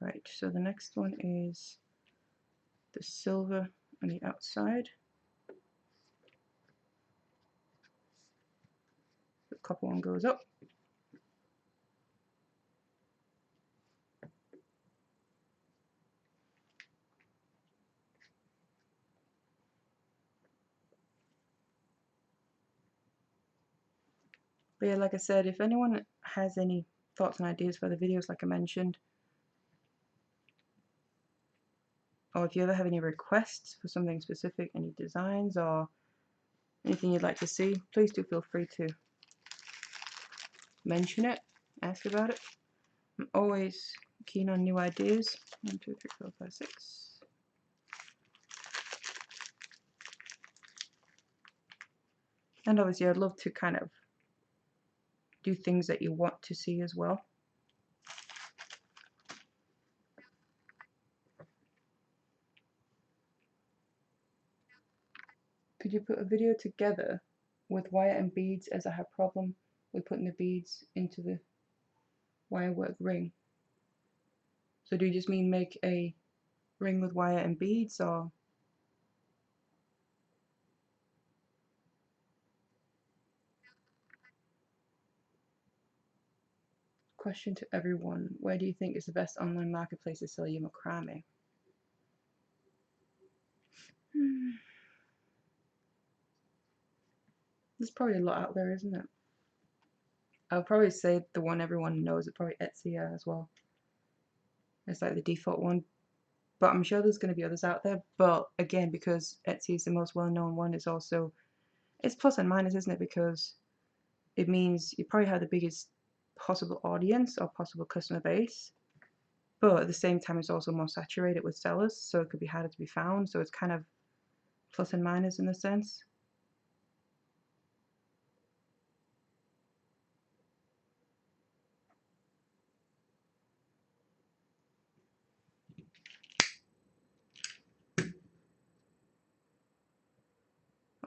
Speaker 1: Right, so the next one is the silver on the outside. The copper one goes up. But yeah, like I said, if anyone has any thoughts and ideas for the videos like I mentioned, or if you ever have any requests for something specific, any designs or anything you'd like to see, please do feel free to mention it, ask about it. I'm always keen on new ideas. 1, 2, 3, 4, 5, 6. And obviously I'd love to kind of do things that you want to see as well. Could you put a video together with wire and beads, as I have problem with putting the beads into the wire work ring? So do you just mean make a ring with wire and beads, or? Question to everyone, where do you think is the best online marketplace to sell your macrame? There's probably a lot out there, isn't it? I would probably say the one everyone knows is probably Etsy as well. It's like the default one, but I'm sure there's going to be others out there. But again, because Etsy is the most well-known one, it's plus and minus, isn't it? Because it means you probably have the biggest possible audience or possible customer base, but at the same time it's also more saturated with sellers, so it could be harder to be found. So it's kind of plus and minus in a sense.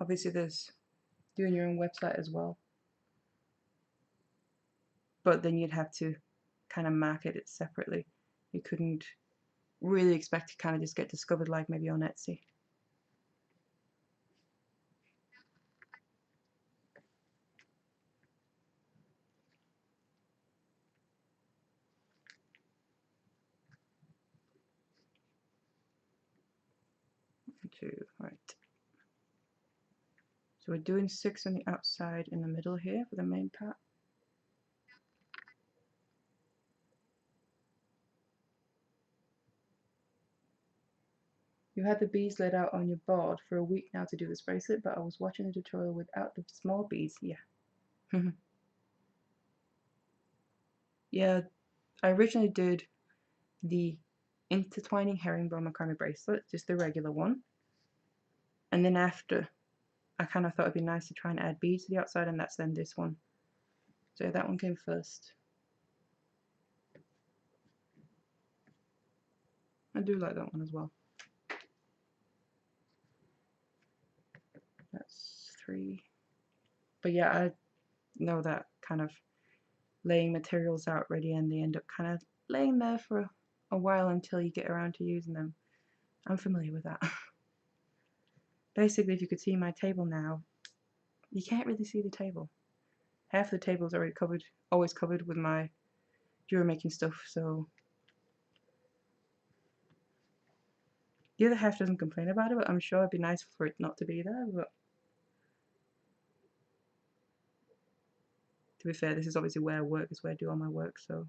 Speaker 1: Obviously there's doing your own website as well, but then you'd have to kind of market it separately. You couldn't really expect to kind of just get discovered like maybe on Etsy. Right. So we're doing 6 on the outside in the middle here for the main part. You had the beads laid out on your board for a week now to do this bracelet, but I was watching the tutorial without the small beads. Yeah. Yeah, I originally did the intertwining herringbone macrame bracelet, just the regular one. And then after, I kind of thought it'd be nice to try and add beads to the outside, and that's then this one. So that one came first. I do like that one as well. That's 3. But yeah, I know that kind of laying materials out ready and they end up kind of laying there for a while until you get around to using them. I'm familiar with that. Basically, if you could see my table now, you can't really see the table. Half the table is already covered, always covered with my jewelry making stuff, so the other half doesn't complain about it, but I'm sure it'd be nice for it not to be there. But to be fair, this is obviously where I work, is where I do all my work, so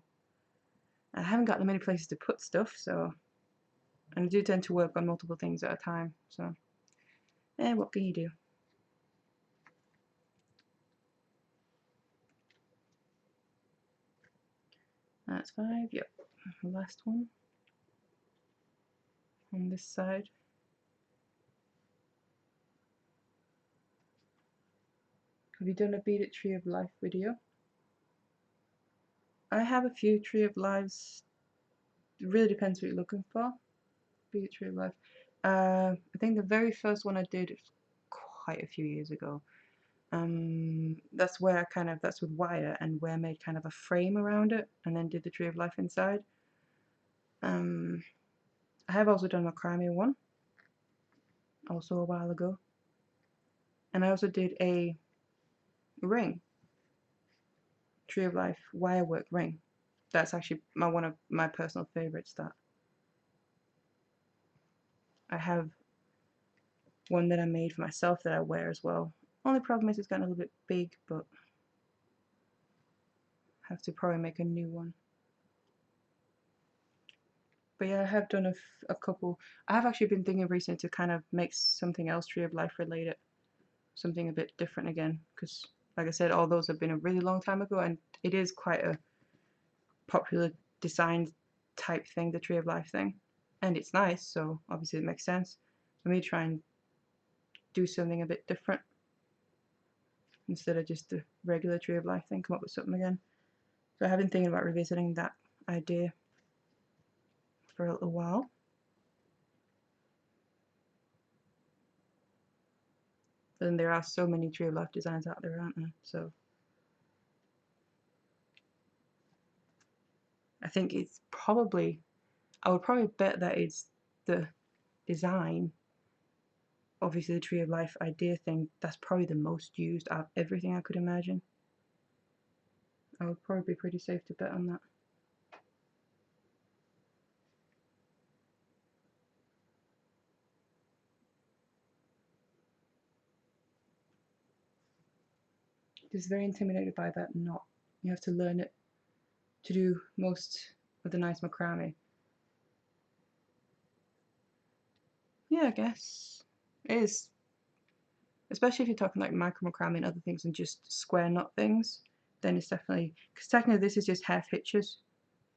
Speaker 1: I haven't got that many places to put stuff, so, and I do tend to work on multiple things at a time, so what can you do? That's 5, yep. The last one on this side. Have you done a Beaded Tree of Life video? I have a few Tree of Lives. It really depends what you're looking for. Beaded Tree of Life. I think the very first one I did quite a few years ago. That's where that's with wire, and where I made kind of a frame around it and then did the Tree of Life inside. I have also done a Macrame one, also a while ago. And I also did a ring, Tree of Life wire work ring. That's actually one of my personal favorites. That I have one that I made for myself that I wear as well. Only problem is it's gotten a little bit big, but have to probably make a new one. But yeah, I have done a couple. I have actually been thinking recently to kind of make something else Tree of Life related, something a bit different again, because like I said, all those have been a really long time ago, and it is quite a popular design type thing, the Tree of Life thing, and it's nice, so obviously it makes sense for me to try and do something a bit different. instead of just the regular tree of life thing, come up with something again. So I have been thinking about revisiting that idea for a little while. But then there are so many tree of life designs out there, aren't there? So I think it's probably, I would probably bet that it's the design, obviously the tree of life idea thing, that's probably the most used out of everything I could imagine. I would probably be pretty safe to bet on that. Just very intimidated by that knot. You have to learn it to do most of the nice macrame. Yeah, I guess it is, especially if you're talking like micro macrame and other things and just square knot things, then it's definitely, because technically this is just half hitches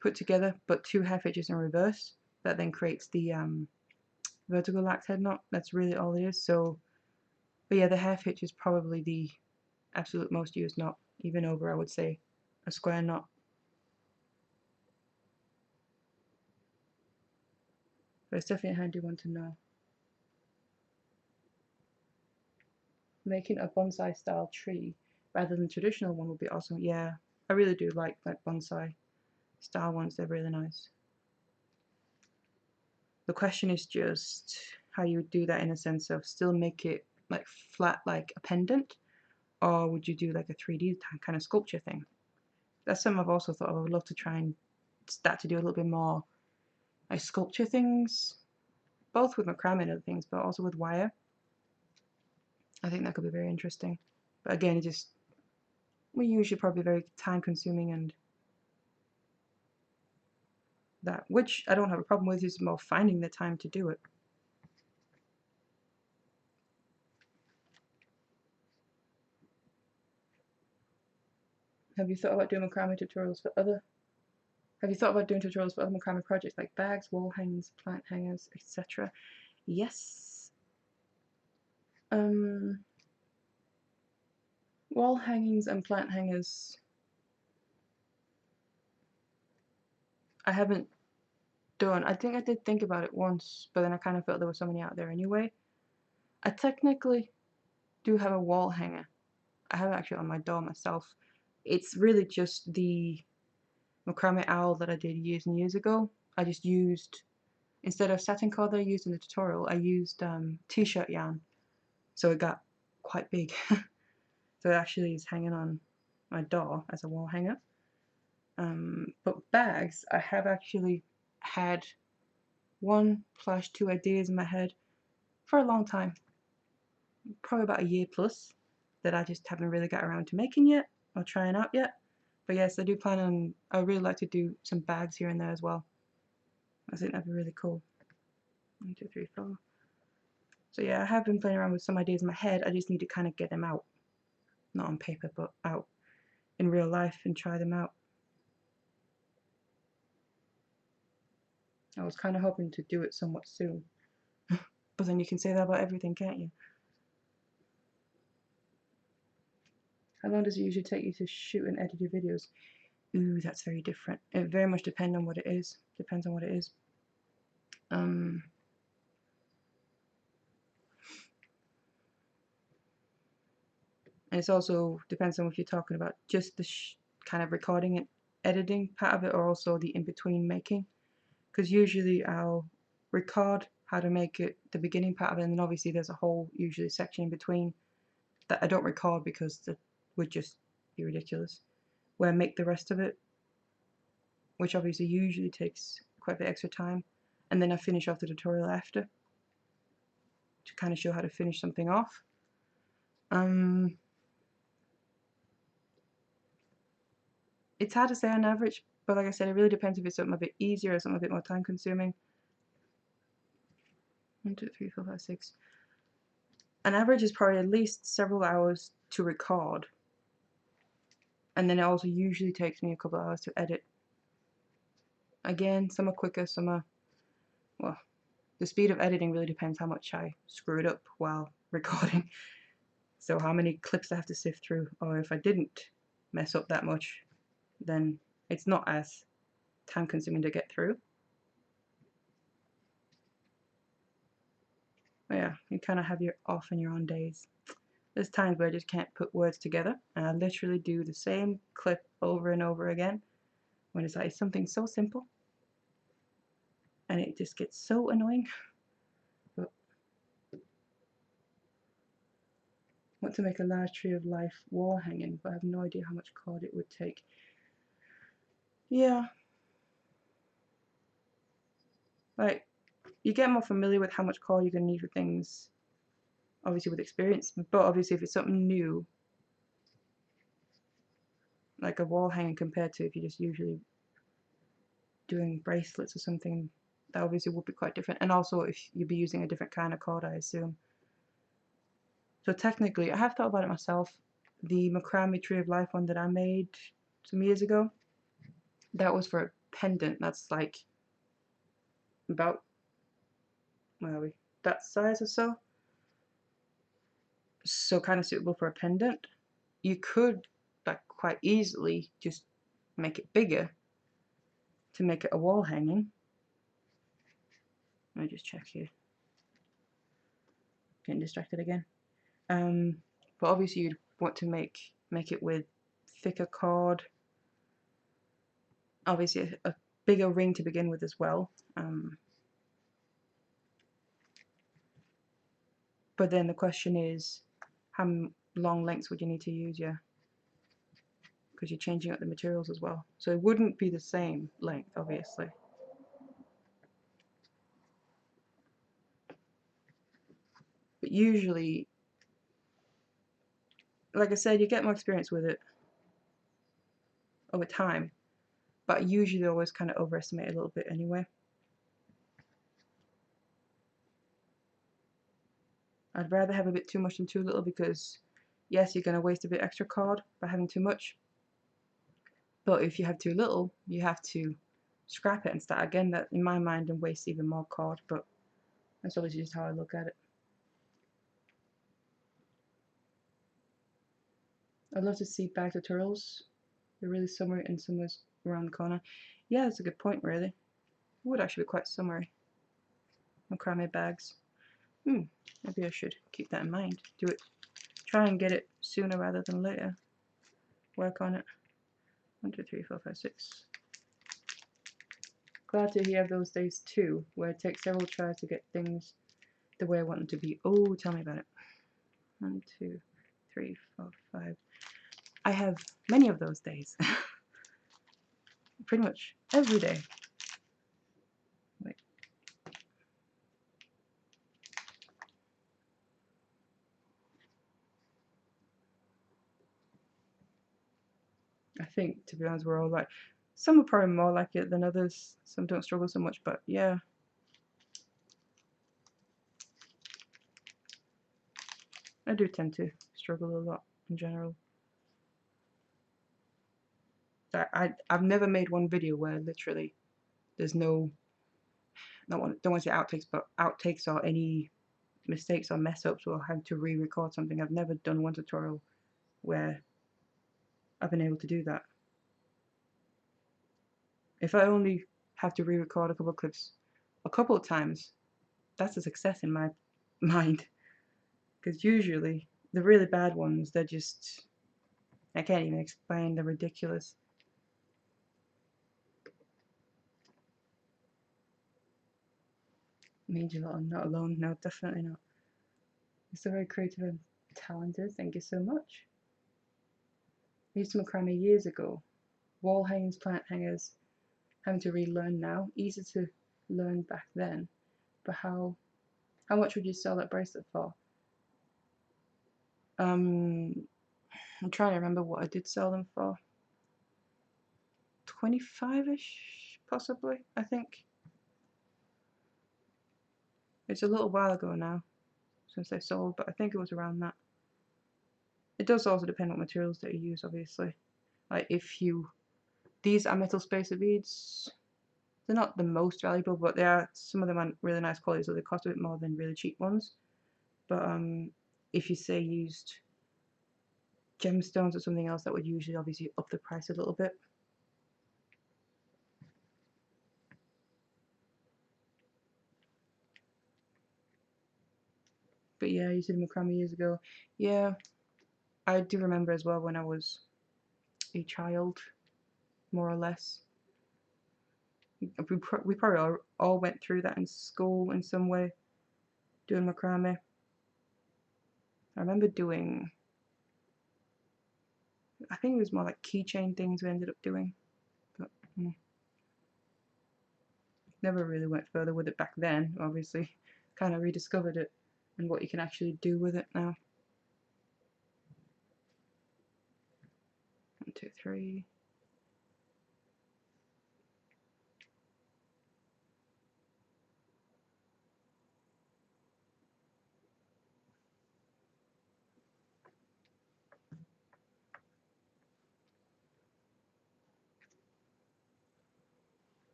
Speaker 1: put together, but 2 half hitches in reverse that then creates the vertical lax head knot. That's really all it is. So, but yeah, the half hitch is probably the absolute most used knot, even over, I would say, a square knot. But it's definitely a handy one to know. Making a bonsai style tree rather than traditional one would be awesome. Yeah, I really do like bonsai style ones. They're really nice. The question is just how you would do that, in a sense of still make it like flat like a pendant, or would you do like a 3D kind of sculpture thing? That's something I've also thought I would love to try and start to do a little bit more like sculpture things, both with macrame and other things, but also with wire. I think that could be very interesting. But again, it just, we usually probably very time consuming, and that, which I don't have a problem with, is more finding the time to do it. Have you thought about doing macrame tutorials for other? Have you thought about doing tutorials for other macrame projects like bags, wall hangings, plant hangers, etc.? Yes. Wall hangings and plant hangers, I haven't done. I think I did think about it once, but then I kind of felt there were so many out there anyway. I technically do have a wall hanger. I have it actually on my door myself. It's really just the macrame owl that I did years and years ago. I just used, instead of satin cord that I used in the tutorial, I used t-shirt yarn, so it got quite big. So it actually is hanging on my door as a wall hanger. But bags, I have actually had 1/2 ideas in my head for a long time, probably about a year plus, that I just haven't really got around to making yet or trying out yet. But yes, I do plan on, I would really like to do some bags here and there as well. I think that'd be really cool. 1, 2, 3, 4. So yeah, I have been playing around with some ideas in my head. I just need to kind of get them out, not on paper, but out in real life and try them out. I was kind of hoping to do it somewhat soon, but then you can say that about everything, can't you? How long does it usually take you to shoot and edit your videos? Ooh, that's very different. It very much depends on what it is. Depends on what it is. And it's also depends on if you're talking about just the kind of recording and editing part of it, or also the in-between making. Because usually I'll record how to make it, the beginning part of it, and then obviously there's a whole usually section in between that I don't record because that would just be ridiculous, where I make the rest of it, which obviously usually takes quite a bit extra time, and then I finish off the tutorial after to kind of show how to finish something off. It's hard to say on average, but like I said, it really depends if it's something a bit easier or something a bit more time consuming. 1, 2, 3, 4, 5, 6. An average is probably at least several hours to record, and then it also usually takes me a couple of hours to edit. Again, some are quicker, some are, well, the speed of editing really depends how much I screw it up while recording. So how many clips I have to sift through, or if I didn't mess up that much, then it's not as time consuming to get through. But yeah, you kind of have your off and your on days. There's times where I just can't put words together, and I literally do the same clip over and over again when it's like something so simple, and it just gets so annoying. But I want to make a large tree of life wall hanging, but I have no idea how much cord it would take. Yeah, like you get more familiar with how much cord you're gonna need for things, obviously with experience. But obviously, if it's something new, like a wall hanging, compared to if you're just usually doing bracelets or something, that obviously would be quite different. And also, if you'd be using a different kind of cord, I assume. So technically, I have thought about it myself. The Macrame Tree of Life one that I made some years ago, that was for a pendant that's like about, where are we, that size or so. So kind of suitable for a pendant. You could like quite easily just make it bigger to make it a wall hanging. Let me just check here. Getting distracted again. But obviously you'd want to make it with thicker cord. Obviously a bigger ring to begin with as well. But then the question is, how long lengths would you need to use? Yeah, because you're changing up the materials as well. So it wouldn't be the same length, obviously. But usually, like I said, you get more experience with it over time. But I usually always kind of overestimate a little bit anyway. I'd rather have a bit too much than too little, because yes, you're going to waste a bit extra cord by having too much. But if you have too little, you have to scrap it and start again. That, in my mind, and waste even more cord. But that's obviously just how I look at it. I'd love to see bag tutorials. They're really summery, and summer's around the corner. Yeah, that's a good point, really. It would actually be quite summery. Macrame bags. Maybe I should keep that in mind. Do it. Try and get it sooner rather than later. Work on it. 1, 2, 3, 4, 5, 6. Glad to hear those days too, where it takes several tries to get things the way I want them to be. Oh, tell me about it. 1, 2, 3, 4, 5. I have many of those days. Pretty much every day. Wait. I think, to be honest, we're all like, some are probably more like it than others. Some don't struggle so much, but yeah. I do tend to struggle a lot in general. I've never made one video where literally there's no, don't want to say outtakes, but outtakes or any mistakes or mess ups or having to re-record something. I've never done one tutorial where I've been able to do that. If I only have to re-record a couple of clips a couple of times, that's a success in my mind. Because usually the really bad ones, they're just, I can't even explain, they're ridiculous. Angel, I'm not alone. No, definitely not. You're so very creative and talented. Thank you so much. I used to macrame years ago. Wall hangings, plant hangers, having to relearn now. Easy to learn back then. But how much would you sell that bracelet for? I'm trying to remember what I did sell them for. 25-ish, possibly, I think. It's a little while ago now since they sold, but I think it was around that. It does also depend on what materials that you use, obviously. Like if you, these are metal spacer beads. They're not the most valuable, but they are, some of them are really nice quality, so they cost a bit more than really cheap ones. But if you say used gemstones or something else that would usually obviously up the price a little bit. But yeah, I used to do macrame years ago. Yeah, I do remember as well when I was a child, more or less. We probably all went through that in school in some way, doing macrame. I remember doing, I think it was more like keychain things we ended up doing, but never really went further with it back then, obviously. Kind of rediscovered it and what you can actually do with it now. 1, 2, 3.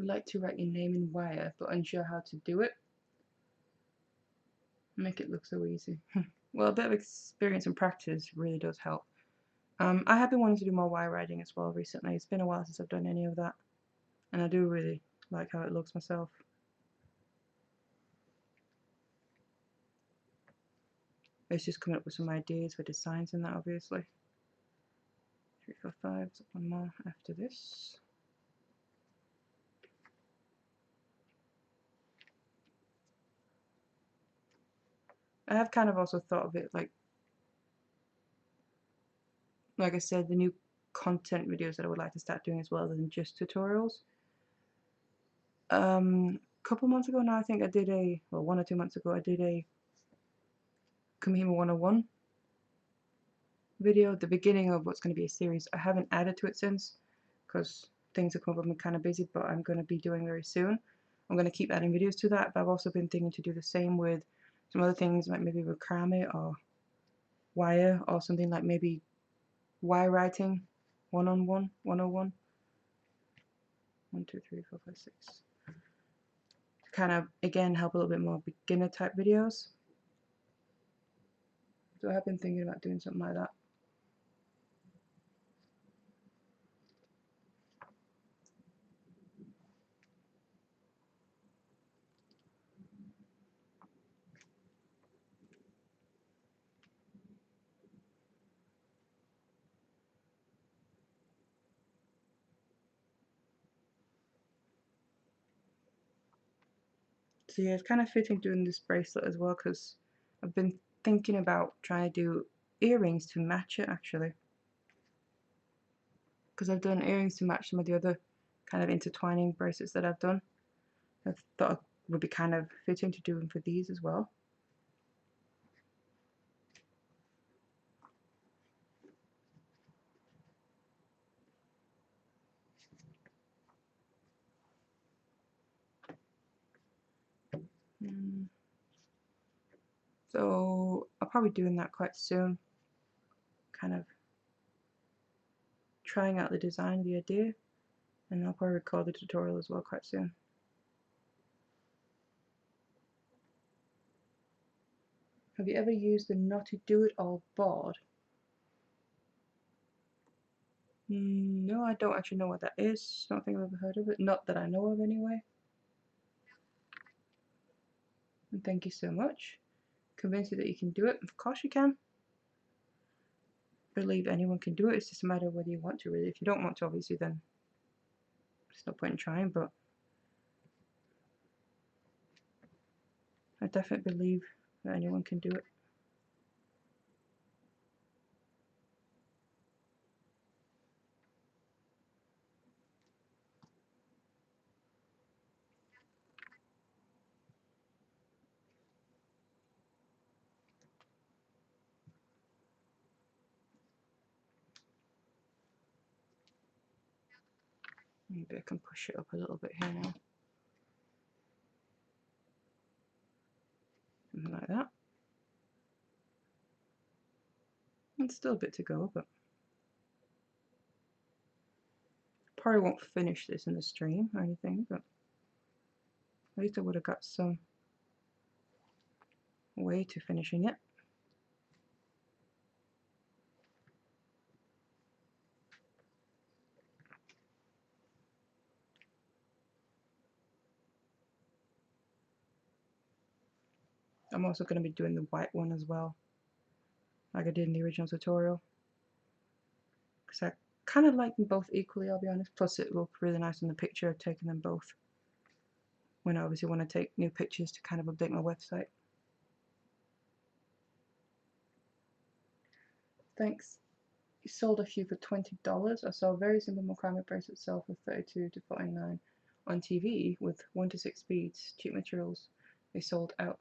Speaker 1: I'd like to write your name in wire, but unsure how to do it. Make it look so easy. Well, a bit of experience and practice really does help. I have been wanting to do more wire writing as well recently. It's been a while since I've done any of that, and I do really like how it looks myself. It's just coming up with some ideas for designs and that, obviously. 3, 4, 5. So one more after this. I have kind of also thought of it like I said, the new content videos that I would like to start doing as well than just tutorials. A couple months ago now, I think I did a, well, 1 or 2 months ago, I did a Kumihimo 101 video, the beginning of what's going to be a series. I haven't added to it since because things have come up and I'm kind of busy, but I'm going to be doing very soon. I'm going to keep adding videos to that, but I've also been thinking to do the same with some other things like maybe Macrame or wire or something like maybe wire writing 101, 101. 1, 2, 3, 4, 5, 6. Kind of again help a little bit more beginner type videos. So I have been thinking about doing something like that. So yeah, it's kind of fitting doing this bracelet as well because I've been thinking about trying to do earrings to match it actually. Because I've done earrings to match some of the other kind of intertwining bracelets that I've done. I thought it would be kind of fitting to do them for these as well. So I'll probably be doing that quite soon. Kind of trying out the design, the idea, and I'll probably record the tutorial as well quite soon. Have you ever used the Knotty Do-It-All board? No, I don't actually know what that is. Don't think I've ever heard of it. Not that I know of anyway. And thank you so much. Convince you that you can do it. Of course you can. Believe anyone can do it. It's just a matter of whether you want to really. If you don't want to, obviously, then there's no point in trying, but I definitely believe that anyone can do it. Maybe I can push it up a little bit here now. Something like that. It's still a bit to go, but probably won't finish this in the stream or anything, but At least I would have got some way to finishing it. I'm also going to be doing the white one as well, like I did in the original tutorial, because I kind of like them both equally, I'll be honest. Plus it looked really nice in the picture of taking them both when I obviously want to take new pictures to kind of update my website. Thanks. You sold a few for $20. I saw a very simple macrame bracelet sell for $32 to $49 on TV with 1 to 6 beads, cheap materials. They sold out.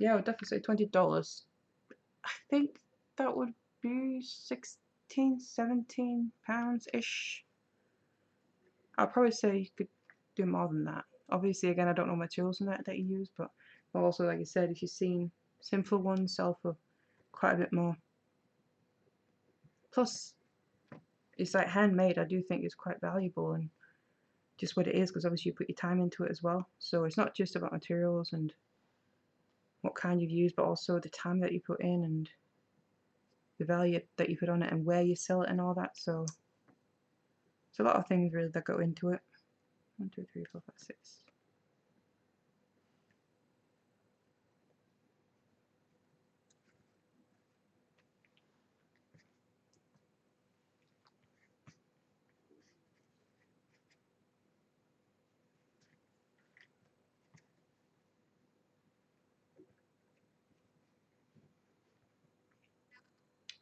Speaker 1: Yeah, I would definitely say $20. I think that would be 16, 17 pounds ish. I'll probably say you could do more than that. Obviously, again, I don't know materials in that you use, but also, like I said, if you've seen simple ones sell for quite a bit more. Plus, it's like handmade. I do think it's quite valuable and just what it is, because obviously you put your time into it as well. So it's not just about materials and what kind you've used, but also the time that you put in and the value that you put on it and where you sell it and all that. So it's a lot of things really that go into it. 1, 2, 3, 4, 5, 6.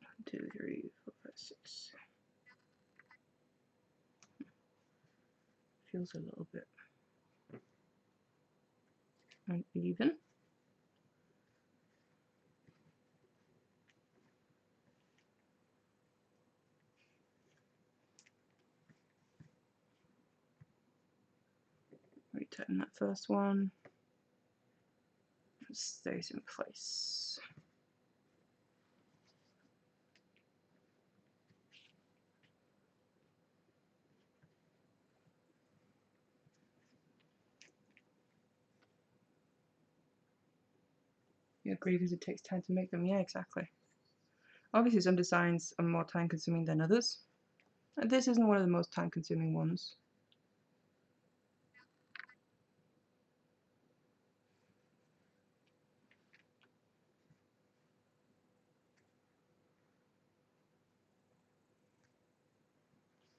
Speaker 1: One, 2, 3, 4, 5, 6. Feels a little bit uneven. Retighten that first one. It stays in place. You agree because it takes time to make them? Yeah, exactly. Obviously some designs are more time consuming than others. And this isn't one of the most time consuming ones.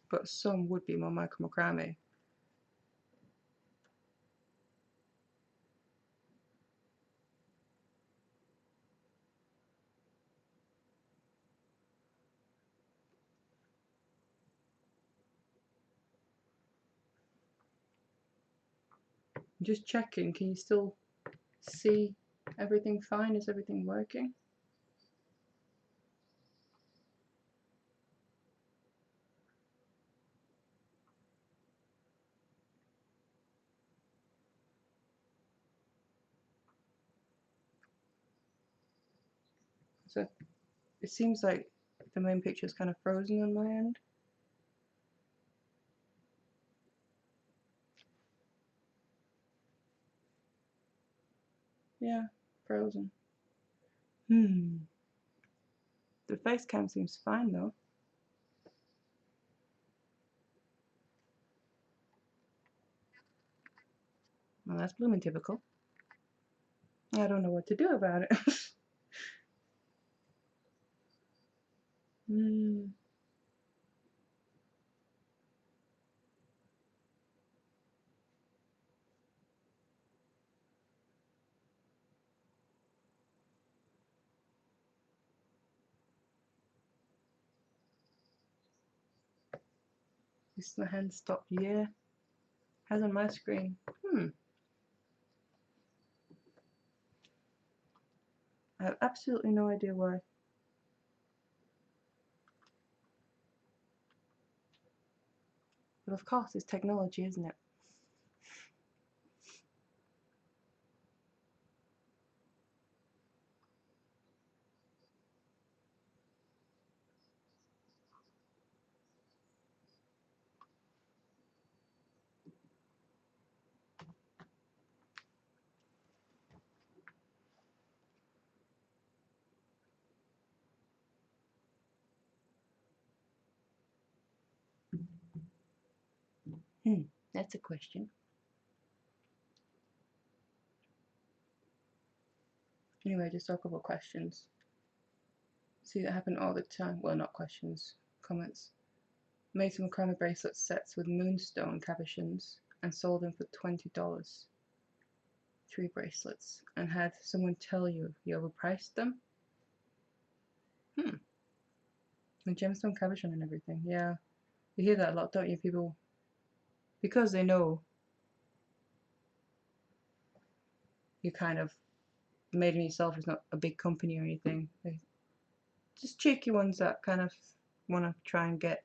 Speaker 1: But some would be more micro macrame. Just checking, can you still see everything fine? Is everything working? So it seems like the main picture is kind of frozen on my end. Yeah, frozen. The face cam seems fine though. Well, that's blooming typical. I don't know what to do about it. Is my hand stopped? Yeah. Has on my screen. I have absolutely no idea why. But of course, it's technology, isn't it? That's a question. Anyway, just a couple of questions. See, that happen all the time. Well, not questions, comments. Made some Macrame bracelet sets with moonstone cabochons and sold them for $20. 3 bracelets. And had someone tell you overpriced them? The gemstone cabochon and everything. Yeah. You hear that a lot, don't you? People, because they know you kind of made it yourself, it's not a big company or anything. They just cheeky ones that kind of want to try and get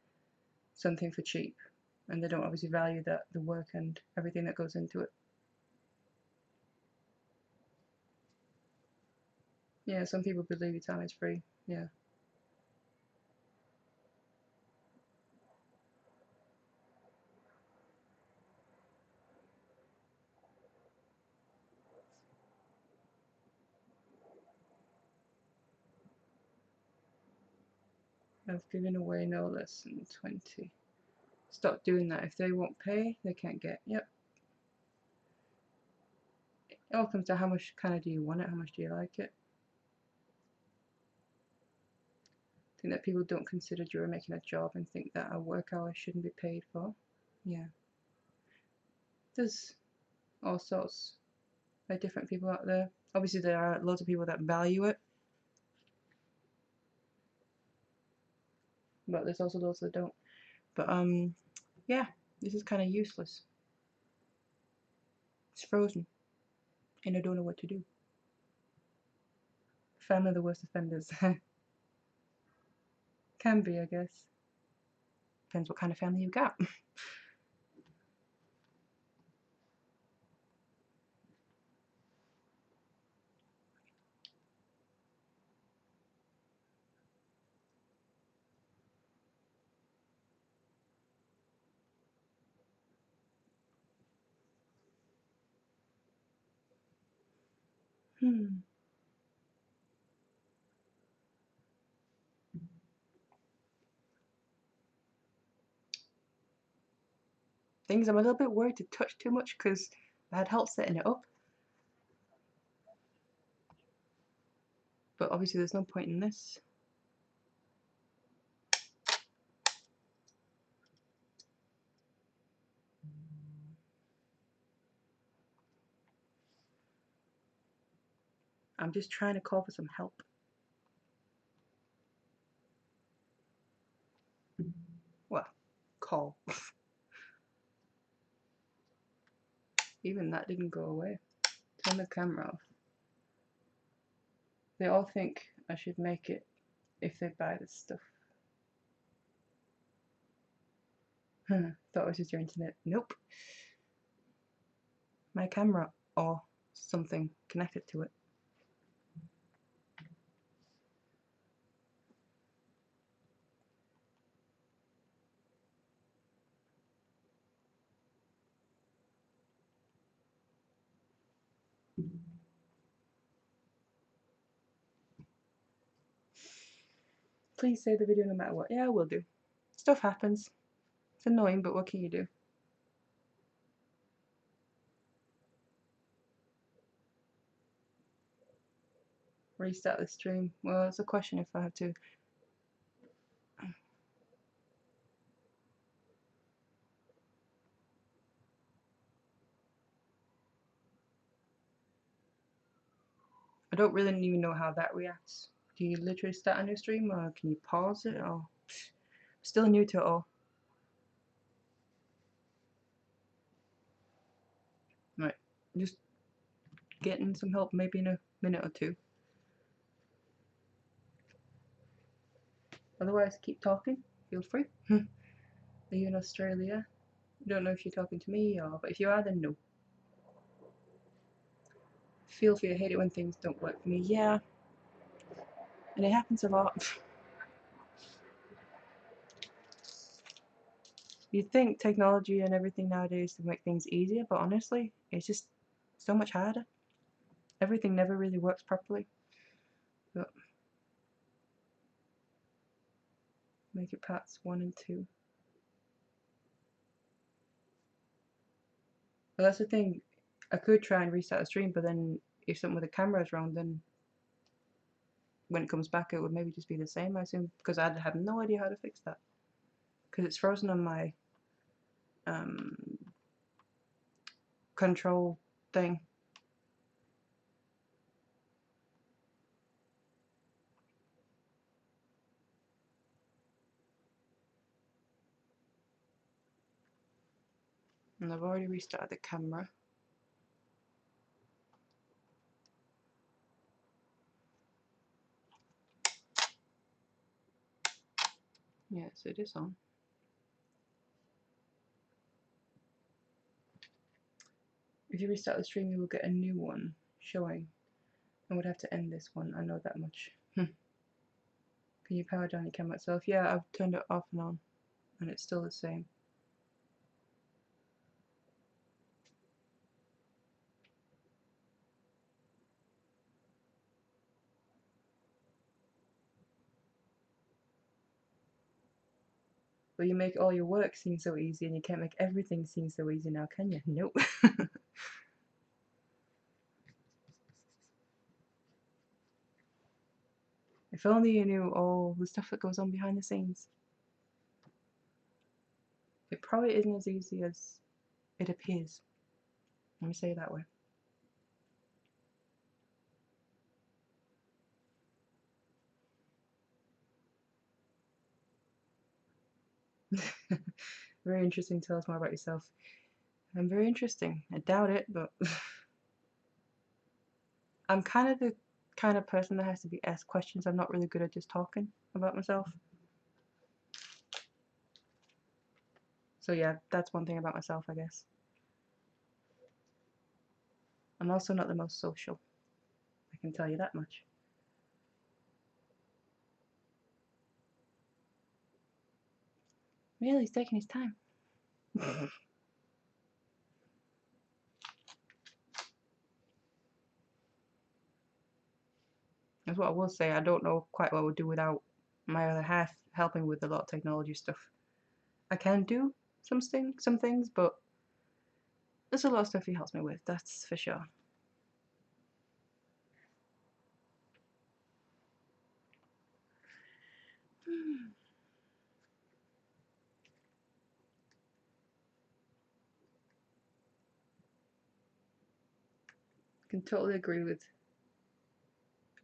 Speaker 1: something for cheap, and they don't obviously value that the work and everything that goes into it. Yeah, some people believe your time is free. Yeah. I've given away no less than 20. Stop doing that. If they won't pay, they can't get. Yep. It all comes to how much kind of do you want it, how much do you like it. I think that people don't consider jewelry making a job and think that a work hour shouldn't be paid for. Yeah. There's all sorts of different people out there. Obviously there are loads of people that value it, but there's also those that don't. But yeah, this is kind of useless. It's frozen and I don't know what to do. Family are the worst offenders. Can be, I guess. Depends what kind of family you've got. Things I'm a little bit worried to touch too much because I had help setting it up. But obviously there's no point in this. I'm just trying to call for some help. Well, call. Even that didn't go away. Turn the camera off. They all think I should make it if they buy this stuff. Thought it was just your internet. Nope. My camera or something connected to it. Please save the video no matter what. Yeah, I will do. Stuff happens. It's annoying, but what can you do? Restart the stream. Well, it's a question if I have to. I don't really even know how that reacts. Do you literally start a new stream or can you pause it or still new to it all? Right, just getting some help maybe in a minute or two. Otherwise keep talking, feel free. Are you in Australia? Don't know if you're talking to me or, but if you are then no. Feel free, I hate it when things don't work for me. Yeah, and it happens a lot. You'd think technology and everything nowadays to make things easier, but honestly, it's just so much harder. Everything never really works properly. But make it parts 1 and 2. Well, that's the thing. I could try and restart the stream, but then if something with the camera is wrong, then when it comes back, it would maybe just be the same, I assume, because I'd have no idea how to fix that. Because it's frozen on my control thing. And I've already restarted the camera. Yes, it is on. If you restart the stream, you will get a new one showing. I would have to end this one, I know that much. Can you power down your camera itself? Yeah, I've turned it off and on, and it's still the same. But you make all your work seem so easy, and you can't make everything seem so easy now, can you? Nope. If only you knew all the stuff that goes on behind the scenes. It probably isn't as easy as it appears. Let me say it that way. Very interesting. Tell us more about yourself. I'm very interesting. I doubt it, but I'm kind of the kind of person that has to be asked questions. I'm not really good at just talking about myself. So yeah, that's one thing about myself, I guess. I'm also not the most social. I can tell you that much. Really, he's taking his time. That's what I will say. I don't know quite what I would do without my other half helping with a lot of technology stuff. I can do some things, but there's a lot of stuff he helps me with, that's for sure. Can totally agree with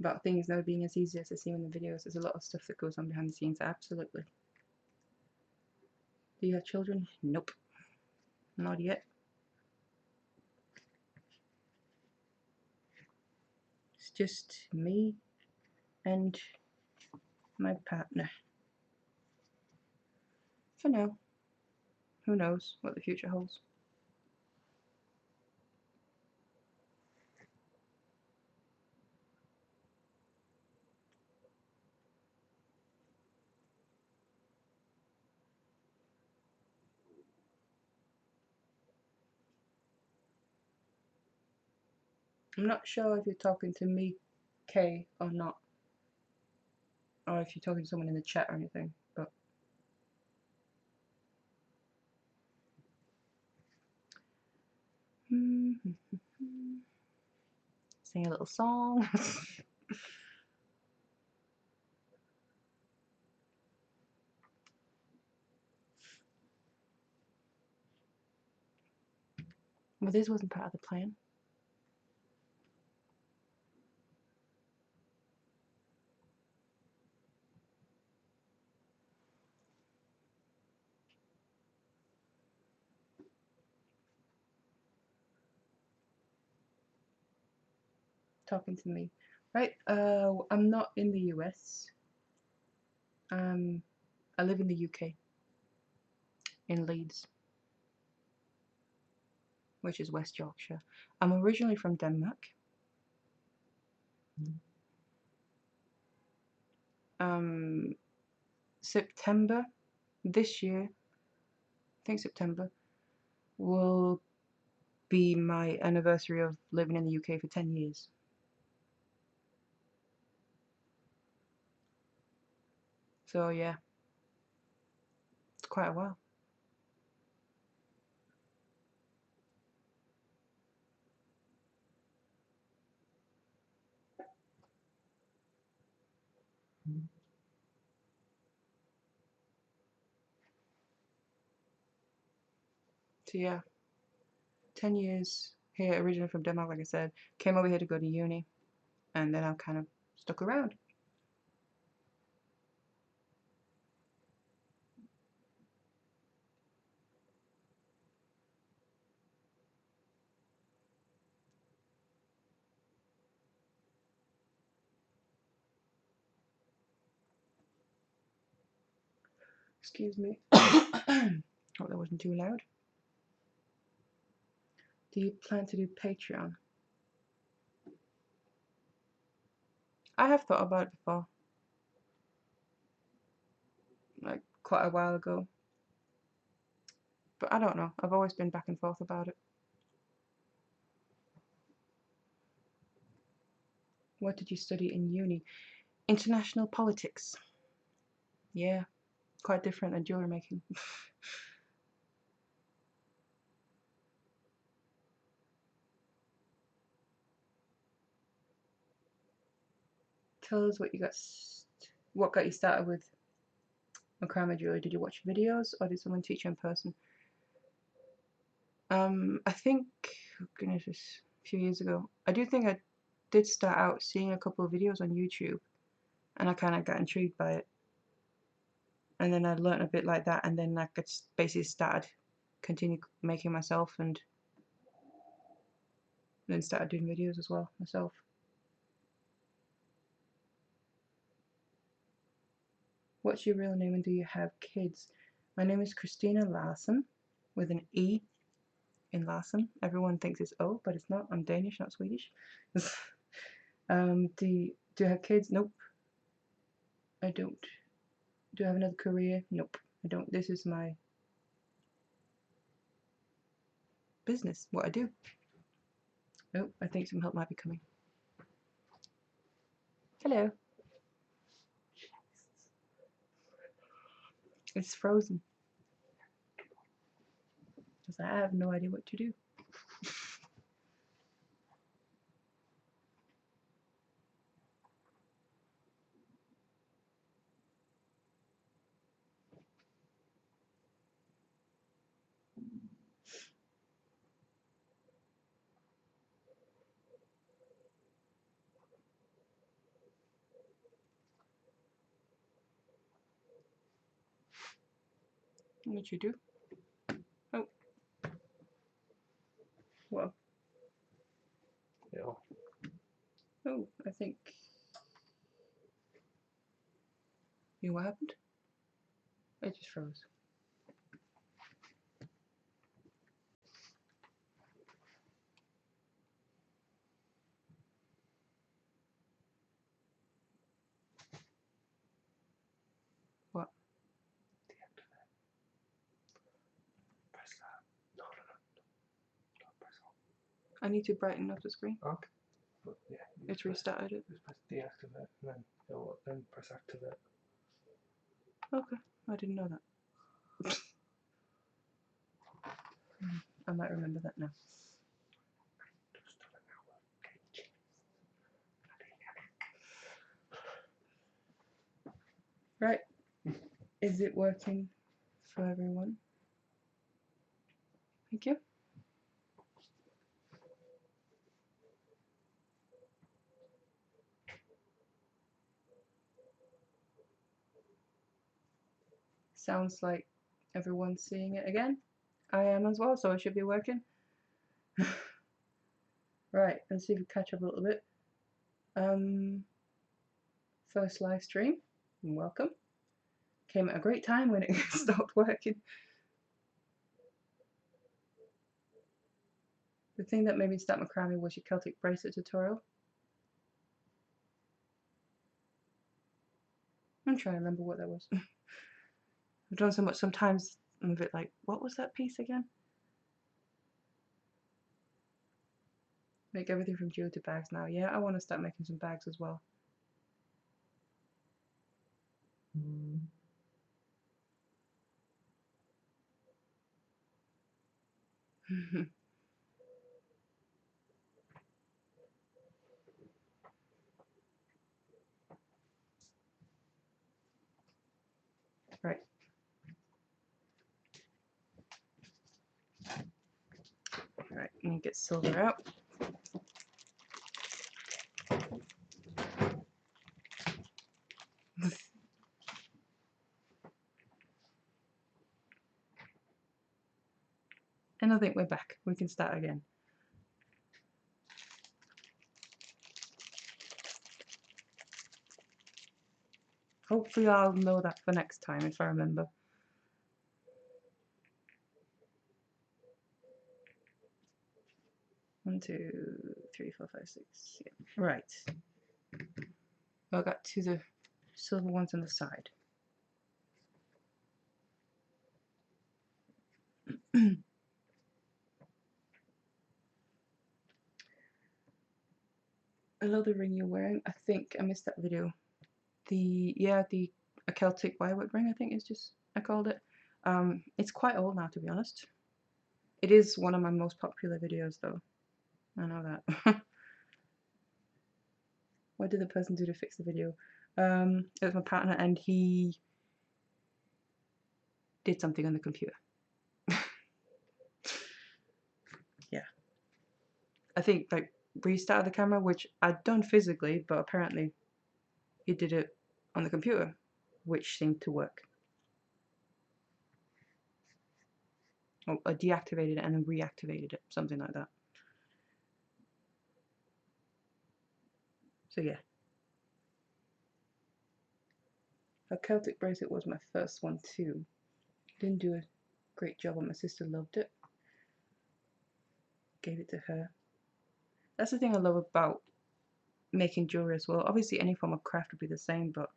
Speaker 1: about things never being as easy as they seem in the videos. There's a lot of stuff that goes on behind the scenes, absolutely. Do you have children? Nope. Not yet. It's just me and my partner. For now. Who knows what the future holds. I'm not sure if you're talking to me, Kay, or not. Or if you're talking to someone in the chat or anything, but sing a little song. Well, this wasn't part of the plan. Talking to me. Right, I'm not in the US. I live in the UK, in Leeds, which is West Yorkshire. I'm originally from Denmark. September this year, I think September, will be my anniversary of living in the UK for 10 years. So yeah, it's quite a while. So yeah, 10 years here, originally from Denmark, like I said. Came over here to go to uni, and then I've kind of stuck around. Excuse me. Hope that wasn't too loud. Do you plan to do Patreon? I have thought about it before, like quite a while ago, but I don't know. I've always been back and forth about it. What did you study in uni? International politics. Yeah, quite different than jewelry making. Tell us what got you started with macrame jewelry. Did you watch videos or did someone teach you in person? I think, oh goodness, a few years ago. I do think I did start out seeing a couple of videos on YouTube, and I kind of got intrigued by it. And then I learned a bit like that, and then I basically started continue making myself, and then started doing videos as well myself. What's your real name and do you have kids? My name is Christina Larsen with an E in Larsen. Everyone thinks it's O, but it's not. I'm Danish, not Swedish. Do you have kids? Nope. I don't. Do I have another career? Nope. I don't. This is my business, what I do. Oh, I think some help might be coming. Hello. It's frozen. Because I have no idea what to do. What you do? Oh. Whoa.
Speaker 2: Yeah.
Speaker 1: Oh, I think. You know what happened? It just froze. What?
Speaker 2: Press that. No. Don't press on.
Speaker 1: I need to brighten up the screen.
Speaker 2: Okay. But yeah.
Speaker 1: It's restarted it.
Speaker 2: Just press deactivate and then press activate.
Speaker 1: Okay. I didn't know that. I might remember that now. Right. Is it working for everyone? Thank you. Sounds like everyone's seeing it again. I am as well, so it should be working. Right, let's see if we catch up a little bit. First live stream, welcome. Came at a great time when it stopped working. The thing that made me start macrame was your Celtic bracelet tutorial. I'm trying to remember what that was. I've done so much, sometimes I'm a bit like, what was that piece again? Make everything from jewelry to bags now. Yeah, I want to start making some bags as well. Right. Alright, I'm gonna get silver out. And I think we're back. We can start again. Hopefully I'll know that for next time if I remember. One, 2, 3, 4, 5, 6. Yeah. Right. I got to the silver ones on the side. I love the ring you're wearing. I think I missed that video. A Celtic wirework ring, I think is just I called it. It's quite old now, to be honest. It is one of my most popular videos, though. I know that. What did the person do to fix the video? It was my partner, and he did something on the computer. Yeah. I think like restarted the camera, which I'd done physically, but apparently he did it on the computer, which seemed to work. Or deactivated it and then reactivated it, something like that. So yeah. A Celtic bracelet was my first one too. Didn't do a great job, but my sister loved it. Gave it to her. That's the thing I love about making jewelry as well. Obviously any form of craft would be the same, but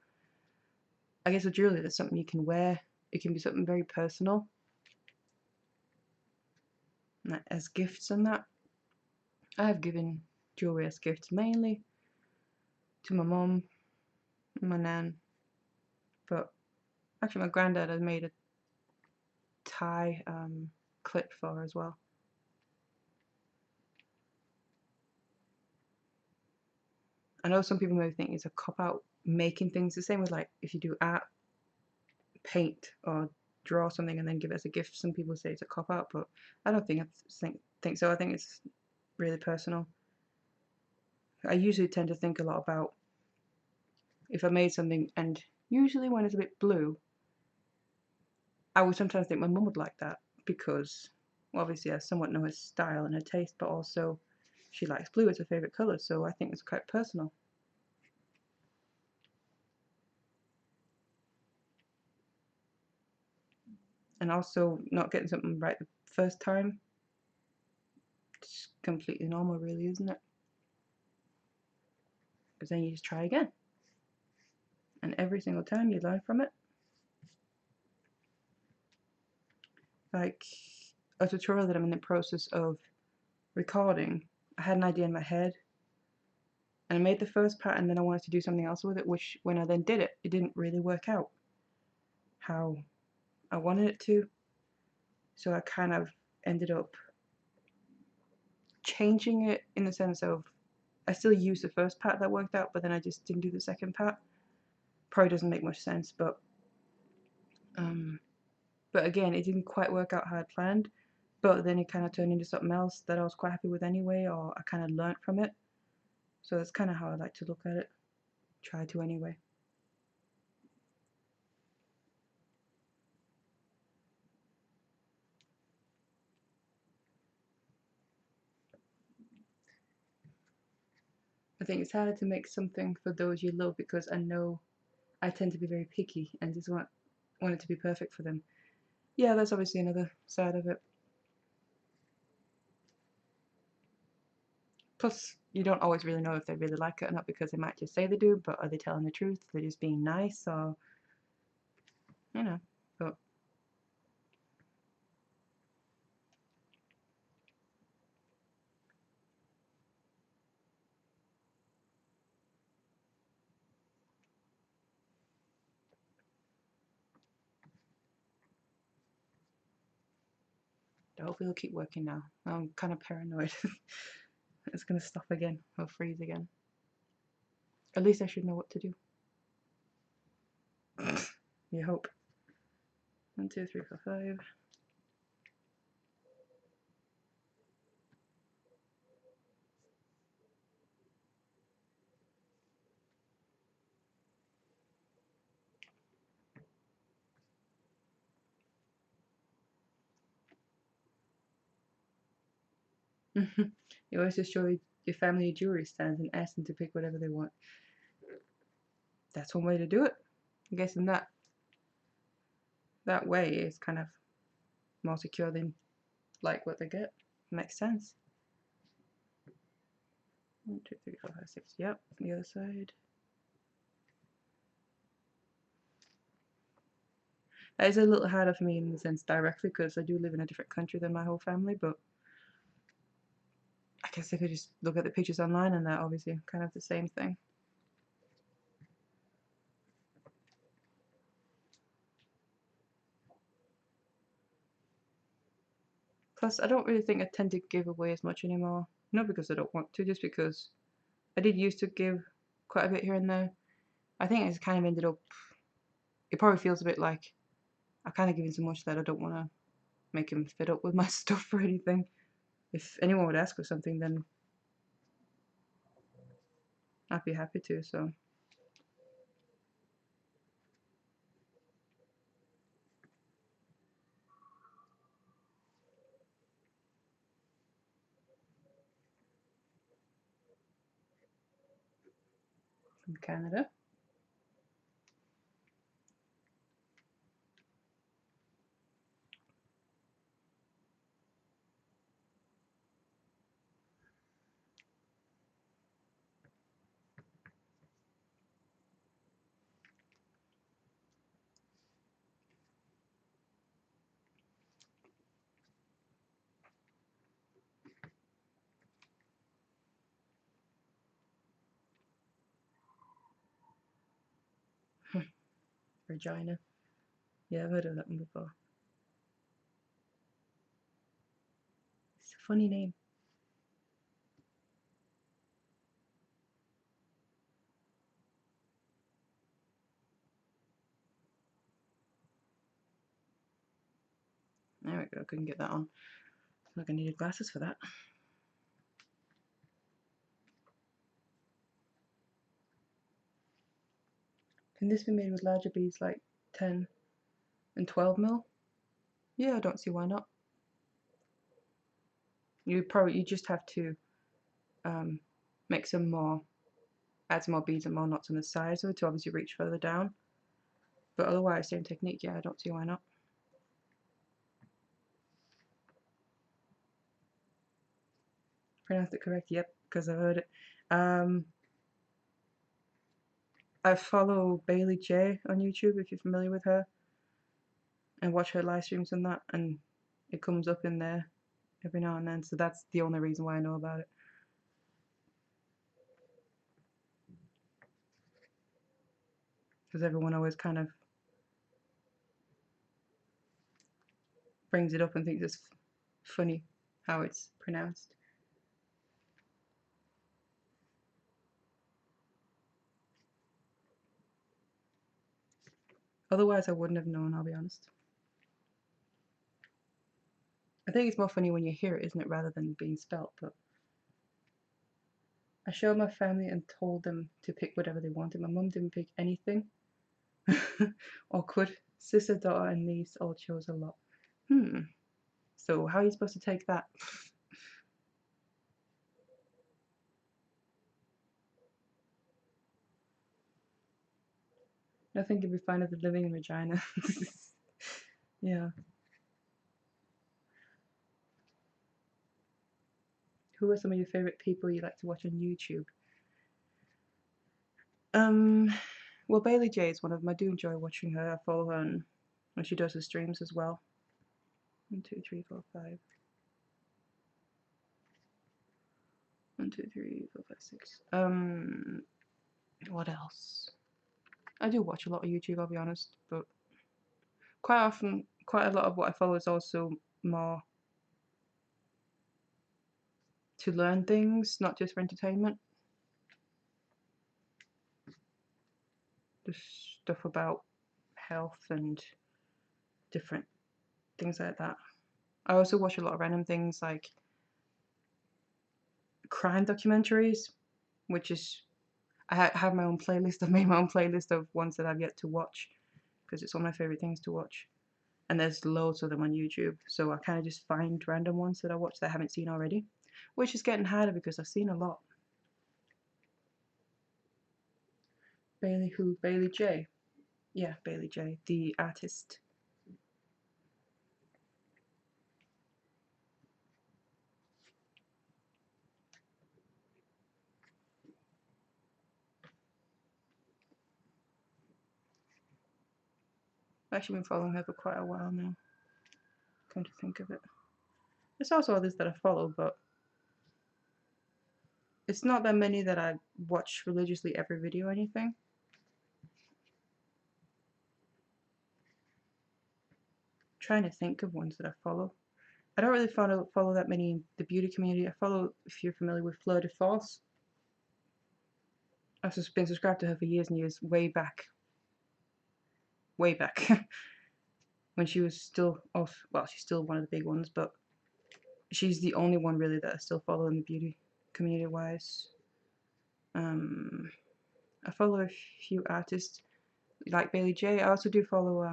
Speaker 1: I guess with jewelry that's something you can wear. It can be something very personal. As gifts and that. I have given jewelry as gifts mainly to my mom and my nan. But actually my granddad has made a tie clip for her as well. I know some people may think it's a cop-out making things the same with like if you do art, paint or draw something and then give it as a gift. Some people say it's a cop-out, but I don't think so. I think it's really personal. I usually tend to think a lot about if I made something, and usually when it's a bit blue, I would sometimes think my mum would like that because well, obviously I somewhat know her style and her taste, but also she likes blue as her favourite colour, so I think it's quite personal. And also not getting something right the first time, it's completely normal really, isn't it? Because then you just try again. And every single time you learn from it. Like a tutorial that I'm in the process of recording, I had an idea in my head and I made the first part and then I wanted to do something else with it, which when I then did it, it didn't really work out how I wanted it to. So I kind of ended up changing it in the sense of I still used the first part that worked out, but then I just didn't do the second part. Probably doesn't make much sense, but again, it didn't quite work out how I planned. But then it kind of turned into something else that I was quite happy with anyway, or I kind of learnt from it. So that's kind of how I like to look at it. Try to anyway. I think it's harder to make something for those you love because I know I tend to be very picky and just want it to be perfect for them. Yeah, that's obviously another side of it. Plus, you don't always really know if they really like it or not because they might just say they do, but are they telling the truth? They're just being nice, or you know. But hopefully it'll keep working now. I'm kind of paranoid. It's gonna stop again or freeze again. At least I should know what to do. You hope. 1, 2, 3, 4, 5. You always just show your family jewelry stands and ask them to pick whatever they want. That's one way to do it. I guess in that way it's kind of more secure than like what they get. Makes sense. 1, 2, 3, 4, 5, 6. Yep, the other side. That is a little harder for me in the sense directly because I do live in a different country than my whole family, but I guess I could just look at the pictures online and they're obviously kind of the same thing. Plus, I don't really think I tend to give away as much anymore. Not because I don't want to, just because I did used to give quite a bit here and there. I think it's kind of ended up, it probably feels a bit like I've kind of given so much that I don't want to make him fed up with my stuff or anything. If anyone would ask for something, then I'd be happy to, so. From Canada. Regina. Yeah, I've heard of that one before. It's a funny name. There we go, couldn't get that on. Like I needed glasses for that. Can this be made with larger beads like 10 and 12 mil? Yeah, I don't see why not. You just have to make some more, add some more beads and more knots on the sides of it to obviously reach further down. But otherwise, same technique, yeah, I don't see why not. Pronounced it correct, yep, because I heard it. I follow Bailey J on YouTube if you're familiar with her, and watch her live streams and that, and it comes up in there every now and then, so that's the only reason why I know about it. Because everyone always kind of brings it up and thinks it's funny how it's pronounced. Otherwise, I wouldn't have known, I'll be honest. I think it's more funny when you hear it, isn't it, rather than being spelt, but I showed my family and told them to pick whatever they wanted. My mum didn't pick anything. Awkward. Sister, daughter, and niece all chose a lot. So how are you supposed to take that? Nothing can be finer than living in Regina. Yeah. Who are some of your favorite people you like to watch on YouTube? Well, Bailey J is one of them. I do enjoy watching her. I follow her when she does her streams as well. 1, 2, 3, 4, 5. 1, 2, 3, 4, 5, 6. What else? I do watch a lot of YouTube, I'll be honest, but quite often, quite a lot of what I follow is also more to learn things, not just for entertainment. Just stuff about health and different things like that. I also watch a lot of random things like crime documentaries, which is I have my own playlist. I've made my own playlist of ones that I've yet to watch because it's one of my favorite things to watch. And there's loads of them on YouTube, so I kind of just find random ones that I watch that I haven't seen already, which is getting harder because I've seen a lot. Bailey who? Bailey J. Yeah, Bailey J, the artist. I've actually been following her for quite a while now, come to think of it. There's also others that I follow, but it's not that many that I watch religiously every video or anything. I'm trying to think of ones that I follow. I don't really follow that many in the beauty community. I follow, if you're familiar with Fleur de Force. I've just been subscribed to her for years and years, way back, when she was still off. Well, she's still one of the big ones, but she's the only one really that I still follow in the beauty community wise. I follow a few artists like Bailey J. I also do follow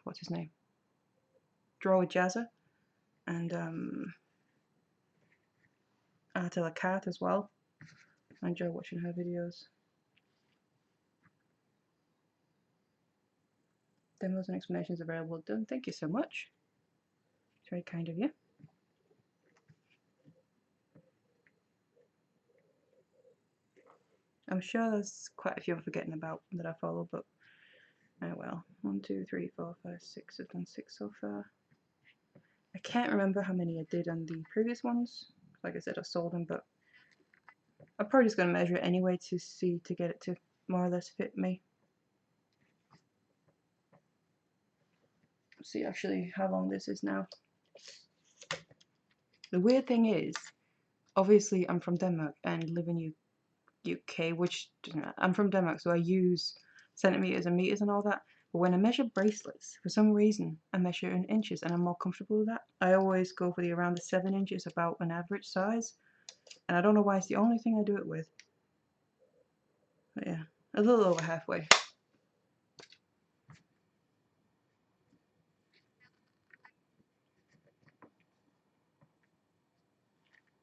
Speaker 1: what's his name? Draw with Jazza and Artella Cat as well. I enjoy watching her videos. Demos and explanations available. Done. Thank you so much. It's very kind of you. I'm sure there's quite a few I'm forgetting about that I follow, but oh well. 1, 2, 3, 4, 5, 6. I've done 6 so far. I can't remember how many I did on the previous ones. Like I said, I sold them, but I'm probably just going to measure it anyway to get it to more or less fit me. See actually how long this is now. The weird thing is, obviously I'm from Denmark and live in UK, which I'm from Denmark, so I use centimeters and meters and all that. But when I measure bracelets, for some reason, I measure in inches and I'm more comfortable with that. I always go for around the 7 inches, about an average size. And I don't know why, it's the only thing I do it with. But yeah, a little over halfway.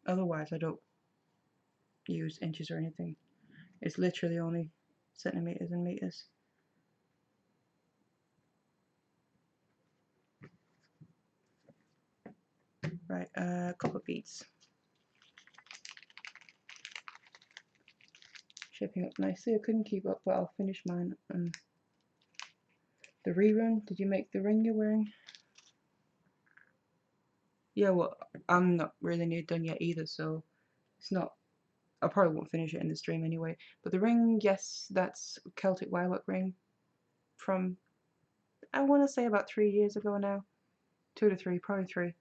Speaker 1: Otherwise, I don't use inches or anything. It's literally only centimeters and meters. Right, copper beads. Shaping up nicely. I couldn't keep up, but I'll finish mine. The rerun. Did you make the ring you're wearing? Yeah, well, I'm not really near done yet either, so it's not. I probably won't finish it in the stream anyway. But the ring, yes, that's Celtic Wirework ring from, I want to say about 3 years ago now. 2 to 3, probably 3.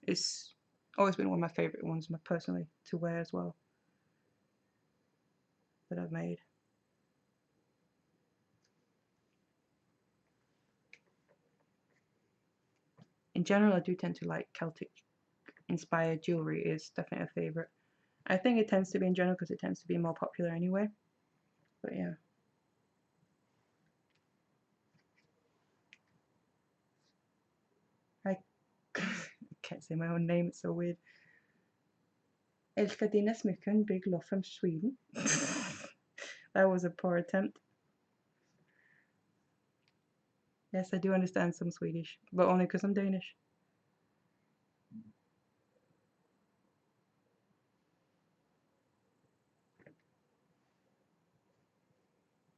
Speaker 1: It's always been one of my favourite ones, personally, to wear as well, that I've made. In general, I do tend to like Celtic inspired jewellery. Is definitely a favourite. I think it tends to be in general because it tends to be more popular anyway. But yeah. I can't say my own name, it's so weird. Älskar dina smycken, big love from Sweden. That was a poor attempt. Yes, I do understand some Swedish, but only because I'm Danish.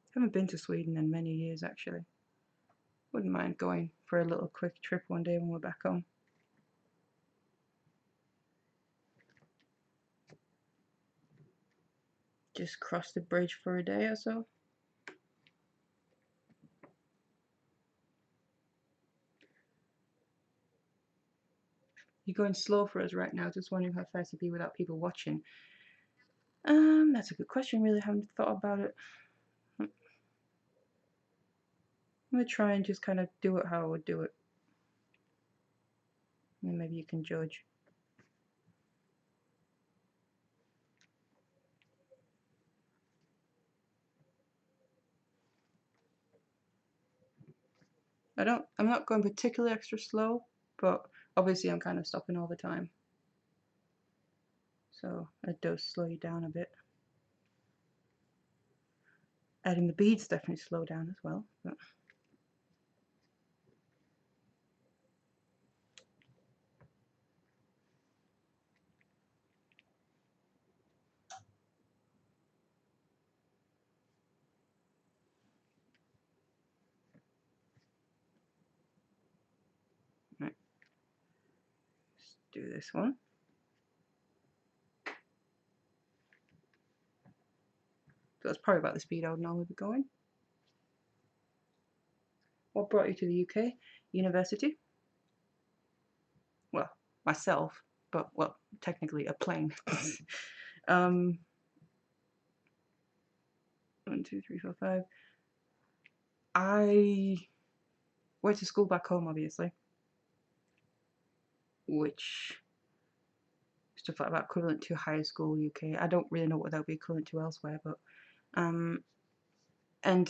Speaker 1: I haven't been to Sweden in many years, actually. Wouldn't mind going for a little quick trip one day when we're back home. Just cross the bridge for a day or so. You're going slow for us right now, just wondering how fast you'd be without people watching. That's a good question. Really haven't thought about it. I'm gonna try and just kind of do it how I would do it. And maybe you can judge. I'm not going particularly extra slow, but obviously I'm kind of stopping all the time. So it does slow you down a bit. Adding the beads definitely slow down as well. But right. Let's do this one. So that's probably about the speed I would normally be going. What brought you to the UK? University? Well, myself, but well, technically a plane. 1, 2, 3, 4, 5. I went to school back home, obviously, which stuff like that equivalent to high school UK. I don't really know what that would be equivalent to elsewhere, but and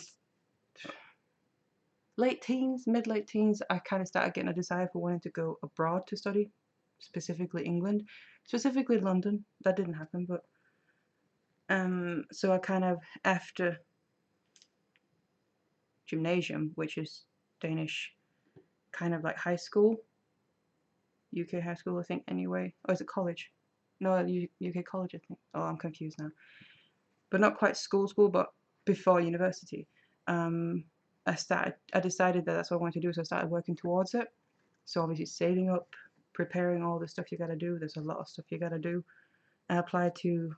Speaker 1: late teens, mid-late teens, I kind of started getting a desire for wanting to go abroad to study, specifically England, specifically London. That didn't happen, but so I kind of, after gymnasium, which is Danish, kind of like high school, UK high school, I think, anyway. Or is it college? No, UK college, I think. Oh, I'm confused now. But not quite school, but before university. I decided that that's what I wanted to do, so I started working towards it. So obviously saving up, preparing all the stuff you gotta do. There's a lot of stuff you gotta do. I applied to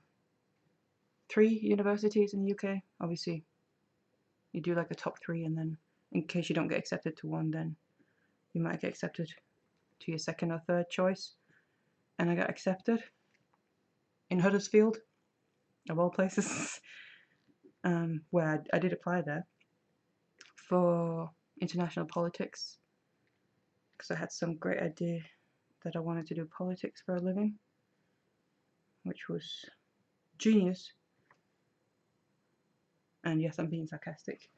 Speaker 1: 3 universities in the UK. Obviously, you do like the top 3, and then in case you don't get accepted to one, then you might get accepted to your second or third choice. And I got accepted in Huddersfield, of all places, where I did apply there for international politics, because I had some great idea that I wanted to do politics for a living, which was genius. And yes, I'm being sarcastic.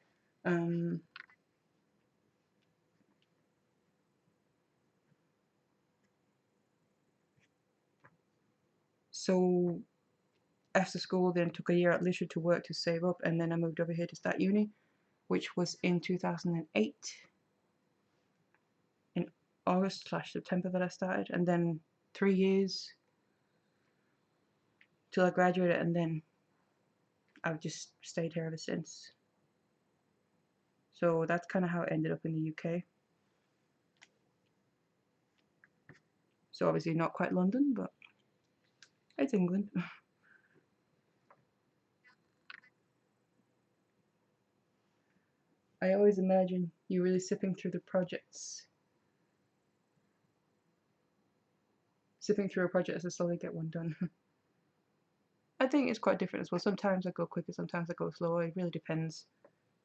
Speaker 1: So after school, then took a year at leisure to work to save up, and then I moved over here to start uni, which was in 2008, in August/September that I started, and then 3 years till I graduated, and then I've just stayed here ever since. So that's kind of how it ended up in the UK. So obviously not quite London, but it's England. I always imagine you really sipping through the projects. Sipping through a project to slowly get one done. I think it's quite different as well. Sometimes I go quicker, sometimes I go slower. It really depends.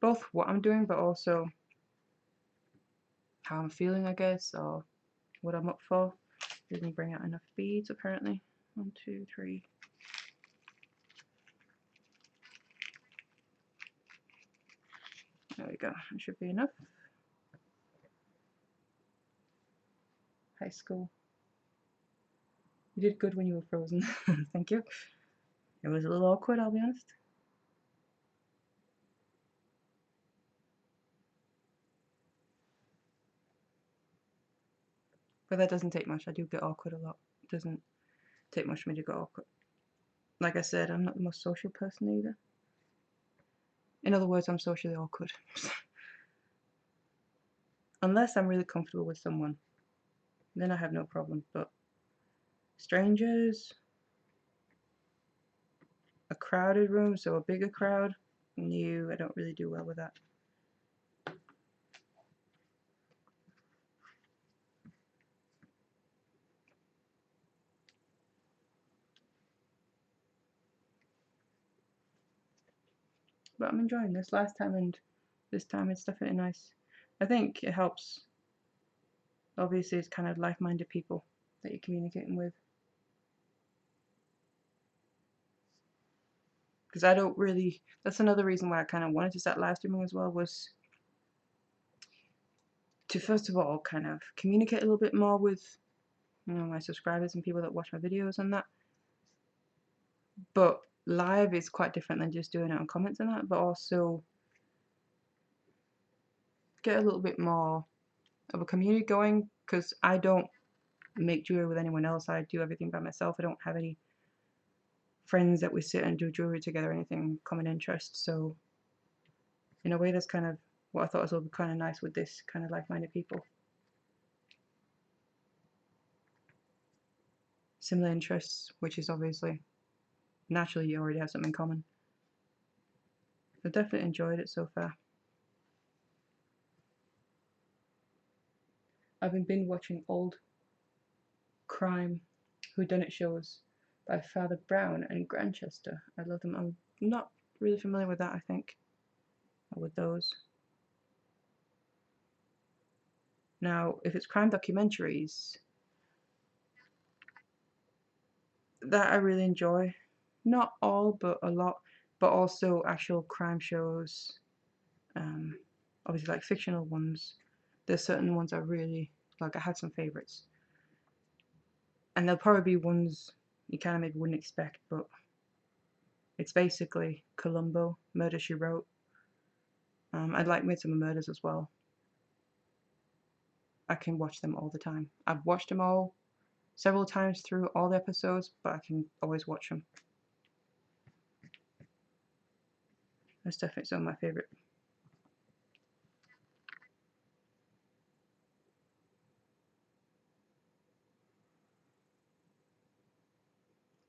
Speaker 1: Both what I'm doing, but also how I'm feeling, I guess, or what I'm up for. Didn't bring out enough beads, apparently. 1, 2, 3. There we go. That should be enough. High school. You did good when you were frozen. Thank you. It was a little awkward, I'll be honest. But that doesn't take much. I do get awkward a lot. It doesn't take much for me to get awkward. Like I said, I'm not the most social person either. In other words, I'm socially awkward. Unless I'm really comfortable with someone, then I have no problem. But strangers, a crowded room, so a bigger crowd, no, I don't really do well with that. But I'm enjoying this. Last time and this time it's definitely nice. I think it helps. Obviously, it's kind of like-minded people that you're communicating with. Because I don't really. That's another reason why I kind of wanted to start live streaming as well, was to first of all kind of communicate a little bit more with, you know, my subscribers and people that watch my videos and that. But live is quite different than just doing it on comments and that, but also get a little bit more of a community going, because I don't make jewelry with anyone else. I do everything by myself. I don't have any friends that we sit and do jewelry together or anything common interest. So in a way, that's kind of what I thought was kind of nice with this kind of like-minded people. Similar interests, which is obviously naturally you already have something in common. I've definitely enjoyed it so far. I've been binge watching old crime whodunit shows by Father Brown and Grantchester. I love them. I'm not really familiar with that, I think, or with those. Now, if it's crime documentaries, that I really enjoy. Not all, but a lot. But also actual crime shows. Obviously, like fictional ones. There's certain ones I really like. I had some favorites, and there'll probably be ones you kind of maybe wouldn't expect, but it's basically Columbo, Murder She Wrote. I'd like Midsummer Murders as well. I can watch them all the time. I've watched them all several times through all the episodes, but I can always watch them. That's definitely some of my favorite.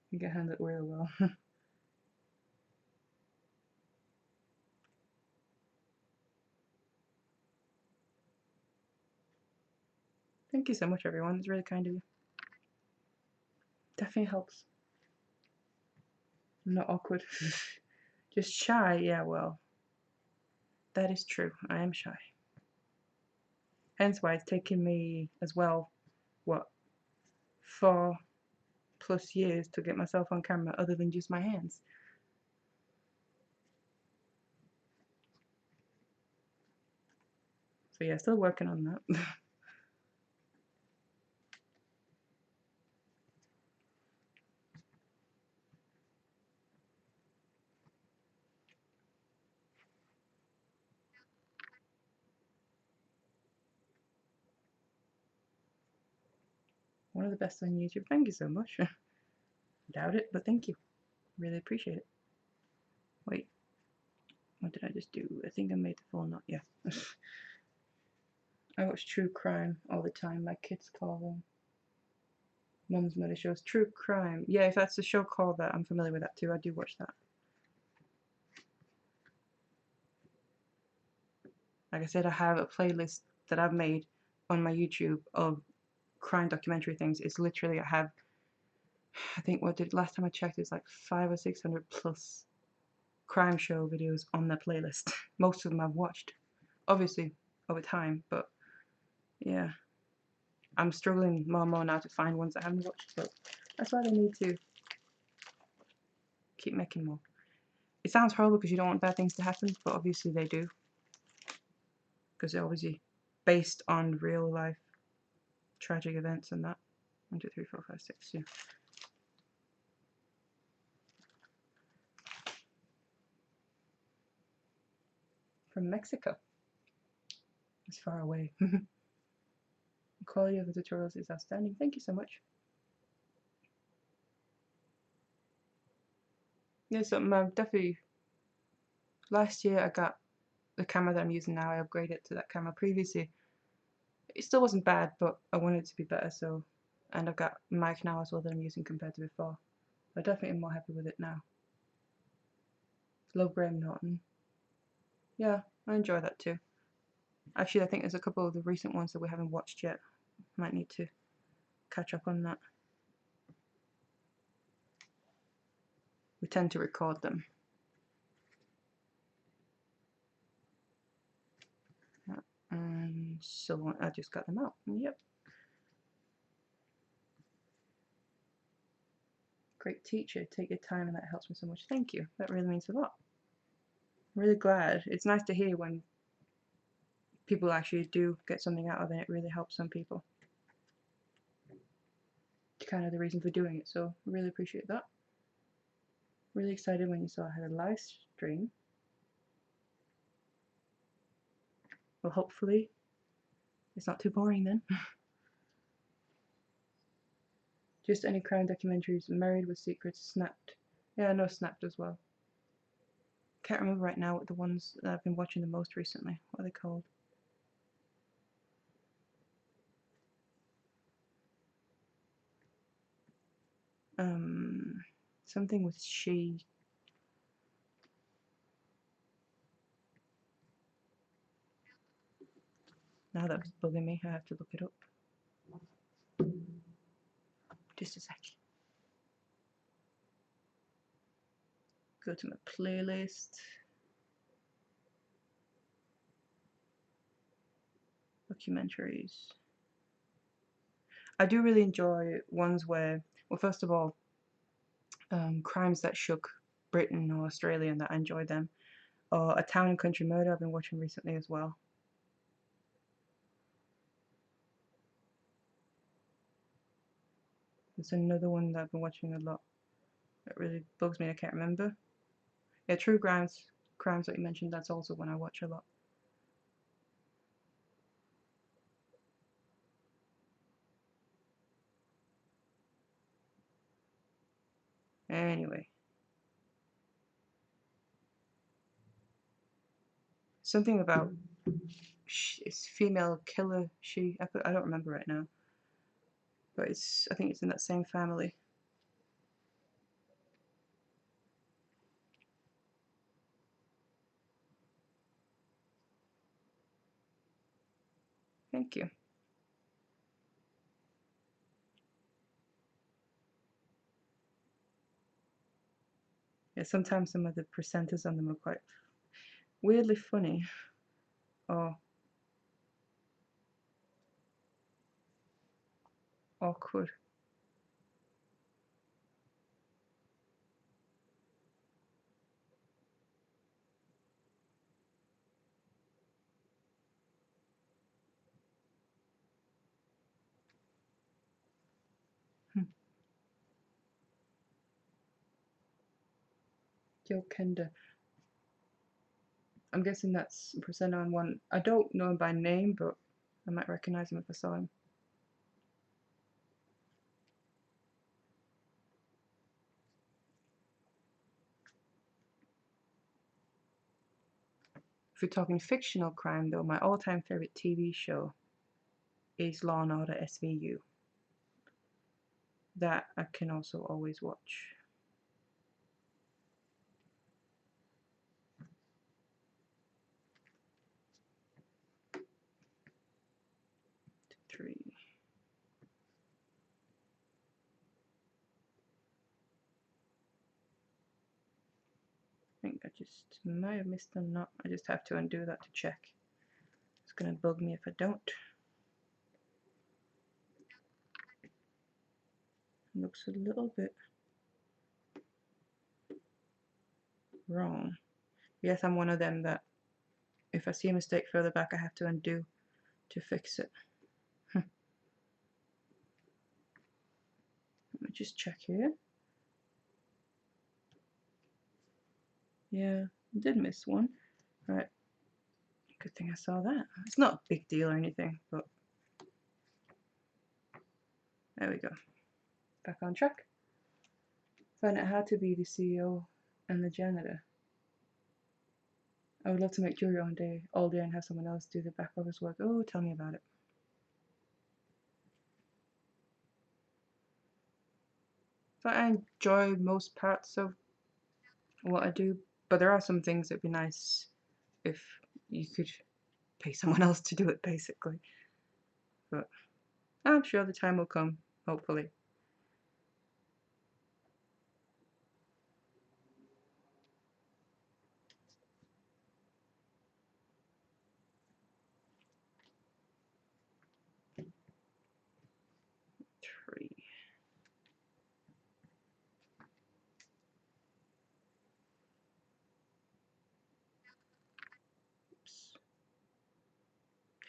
Speaker 1: You can handle it really well. Thank you so much, everyone. It's really kind of you. Definitely helps. I'm not awkward. Just shy, yeah, well, that is true. I am shy. Hence why it's taken me as well, what, 4+ years to get myself on camera other than just my hands. So yeah, still working on that. One of the best on YouTube. Thank you so much. Doubt it, but thank you. Really appreciate it. Wait, what did I just do? I think I made the full knot. Yeah. I watch true crime all the time. My kids call them Mum's Murder Shows. True crime. Yeah, if that's a show called that, I'm familiar with that too. I do watch that. Like I said, I have a playlist that I've made on my YouTube of crime documentary things. It's literally, I have, I think what did last time I checked, it's like 500 or 600 plus crime show videos on the playlist. Most of them I've watched, obviously over time, but yeah, I'm struggling more and more now to find ones I haven't watched, but that's why they need to keep making more. It sounds horrible because you don't want bad things to happen, but obviously they do, because they're obviously based on real life tragic events and that. 1, 2, 3, 4, 5, 6, yeah. From Mexico. It's far away. The quality of the tutorials is outstanding. Thank you so much. Yeah, so definitely, last year I got the camera that I'm using now. I upgraded to that camera previously. It still wasn't bad, but I wanted it to be better, so, and I've got a mic now as well that I'm using compared to before. I definitely am more happy with it now. Love Graham Norton. Yeah, I enjoy that too. Actually, I think there's a couple of the recent ones that we haven't watched yet. Might need to catch up on that. We tend to record them. and so on. I just got them out. Yep. Great teacher. Take your time, and that helps me so much. Thank you. That really means a lot. I'm really glad. It's nice to hear when people actually do get something out of it. It really helps some people. It's kind of the reason for doing it, so I really appreciate that. Really excited when you saw I had a live stream. Well, hopefully it's not too boring then. Just any crime documentaries. Married with Secrets, Snapped. Yeah, I know Snapped as well. Can't remember right now what the ones that I've been watching the most recently. What are they called? Something with she. Now that's bugging me. I have to look it up. Just a sec. Go to my playlist. Documentaries. I do really enjoy ones where, well, first of all, crimes that shook Britain or Australia, and that I enjoyed them. Or A Town and Country Murder I've been watching recently as well. There's another one that I've been watching a lot that really bugs me. I can't remember. Yeah, True Crimes that you mentioned. That's also one I watch a lot. Anyway, something about it's female killer. I don't remember right now, but I think it's in that same family. Thank you. Yeah, sometimes some of the presenters on them are quite weirdly funny or awkward. Joe Kenda. I'm guessing that's a presenter on one. I don't know him by name, but I might recognize him if I saw him. If you're talking fictional crime, though, my all-time favorite TV show is Law and Order SVU. That I can also always watch. Three. I think I just might have missed a knot. I just have to undo that to check. It's gonna bug me if I don't. It looks a little bit wrong. Yes, I'm one of them that if I see a mistake further back, I have to undo to fix it. Let me just check here. Yeah, I did miss one. Right. Good thing I saw that. It's not a big deal or anything, but there we go. Back on track. Find out how to be the CEO and the janitor. I would love to make jewelry all day and have someone else do the back office work. Oh, tell me about it. So I enjoy most parts of what I do, but there are some things that'd be nice if you could pay someone else to do it, basically. But I'm sure the time will come, hopefully.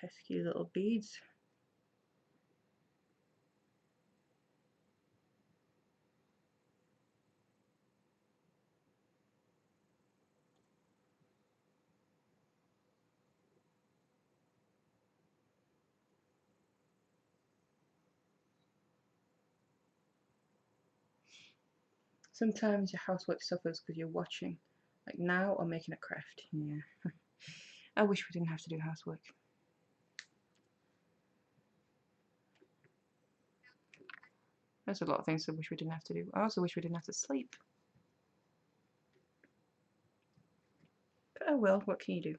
Speaker 1: Pesky little beads. Sometimes your housework suffers because you're watching, like now, or making a craft. Yeah. I wish we didn't have to do housework. There's a lot of things I wish we didn't have to do. I also wish we didn't have to sleep. But oh well, what can you do?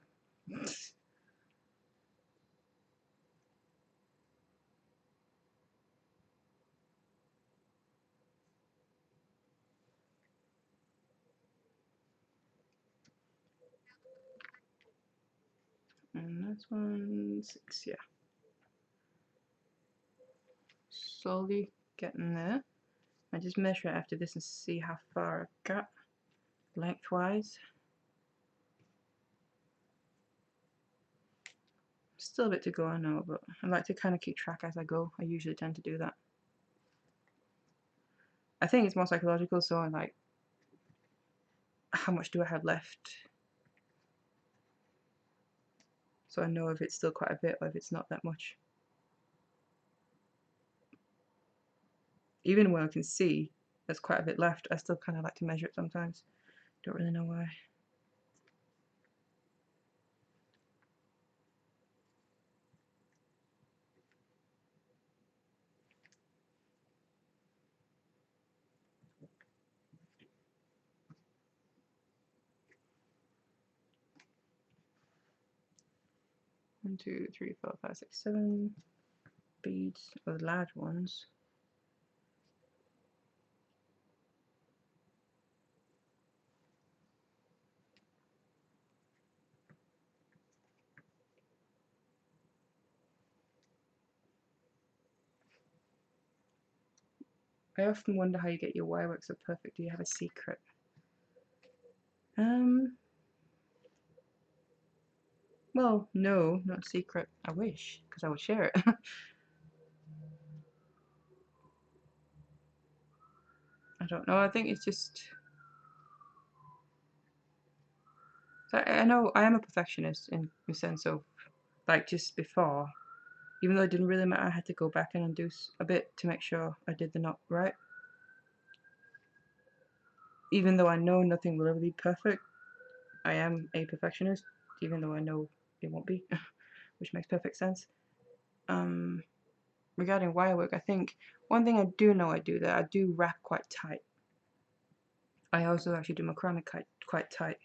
Speaker 1: And this one, 6, yeah. Slowly getting there. I just measure it after this and see how far I've got lengthwise. Still a bit to go, I know, but I like to kind of keep track as I go. I usually tend to do that. I think it's more psychological, so I'm like, how much do I have left? So I know if it's still quite a bit or if it's not that much. Even when I can see there's quite a bit left, I still kind of like to measure it sometimes. Don't really know why. One, two, three, four, five, six, 7 beads of large ones. I often wonder how you get your wirework so perfect. Do you have a secret? Well, no, not a secret. I wish, because I would share it. I don't know. I think it's just. I know I am a perfectionist in the sense of, like, just before, even though it didn't really matter, I had to go back and undo a bit to make sure I did the knot right. Even though I know nothing will ever be perfect, I am a perfectionist, even though I know it won't be, which makes perfect sense. Regarding wirework, I think one thing I do know I do that I do wrap quite tight. I also actually do macrame quite tight.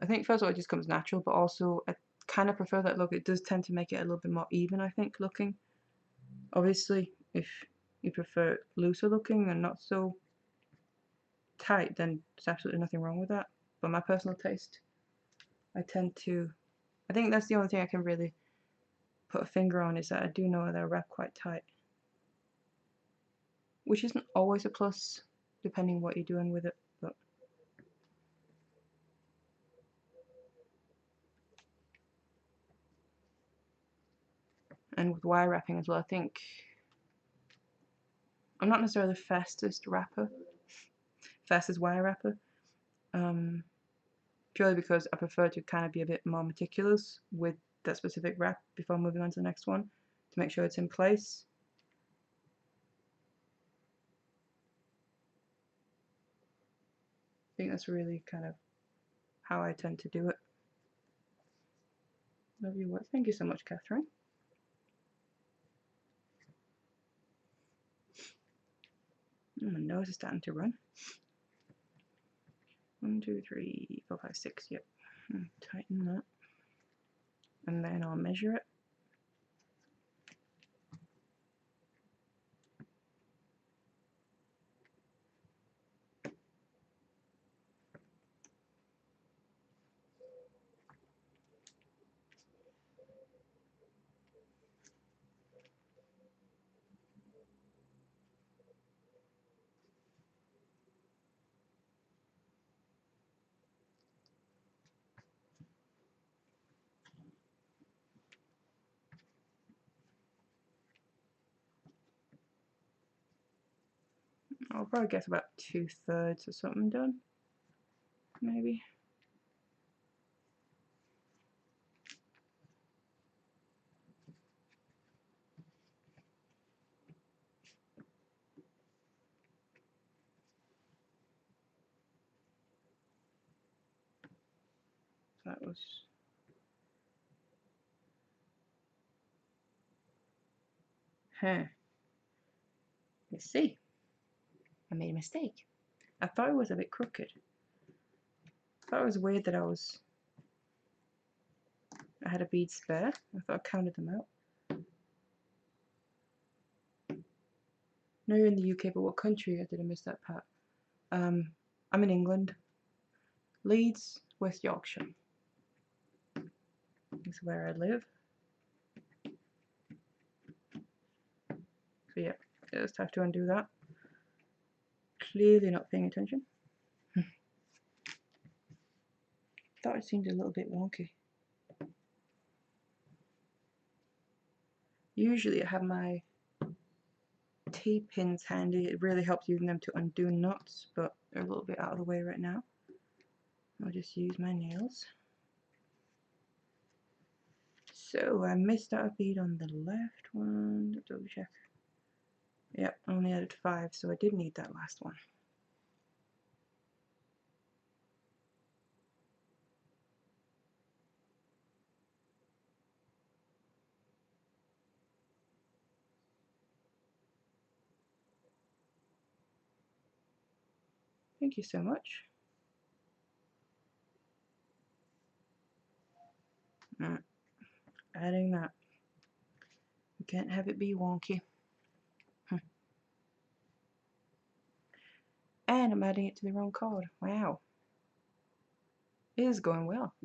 Speaker 1: I think first of all it just comes natural, but also I kind of prefer that look. It does tend to make it a little bit more even, I think, looking. Obviously, if you prefer looser looking and not so tight, then there's absolutely nothing wrong with that. But my personal taste, I think that's the only thing I can really put a finger on, is that I do know that I wrap quite tight. Which isn't always a plus, depending what you're doing with it, but and with wire wrapping as well, I think I'm not necessarily the fastest wire wrapper, purely because I prefer to kind of be a bit more meticulous with that specific wrap before moving on to the next one to make sure it's in place. I think that's really kind of how I tend to do it. Love your work. Thank you so much, Catherine. Oh, my nose is starting to run. 1, 2, 3, 4, 5, 6. Yep. Tighten that. And then I'll measure it. I'll probably guess about 2/3 or something done, maybe. That was You see, I made a mistake. I thought it was a bit crooked. I thought it was weird that I had a bead spare. I thought I counted them out. No, you're in the UK, but what country? I didn't miss that part. I'm in England. Leeds, West Yorkshire. Is where I live. So yeah, just have to undo that. Clearly not paying attention. Thought it seemed a little bit wonky. Usually I have my T-pins handy. It really helps using them to undo knots, but they're a little bit out of the way right now. I'll just use my nails. So I missed out a bead on the left one. Double check. Yep, I only added 5, so I did need that last one. Thank you so much. Adding that. We can't have it be wonky. And I'm adding it to the wrong card. Wow. It is going well.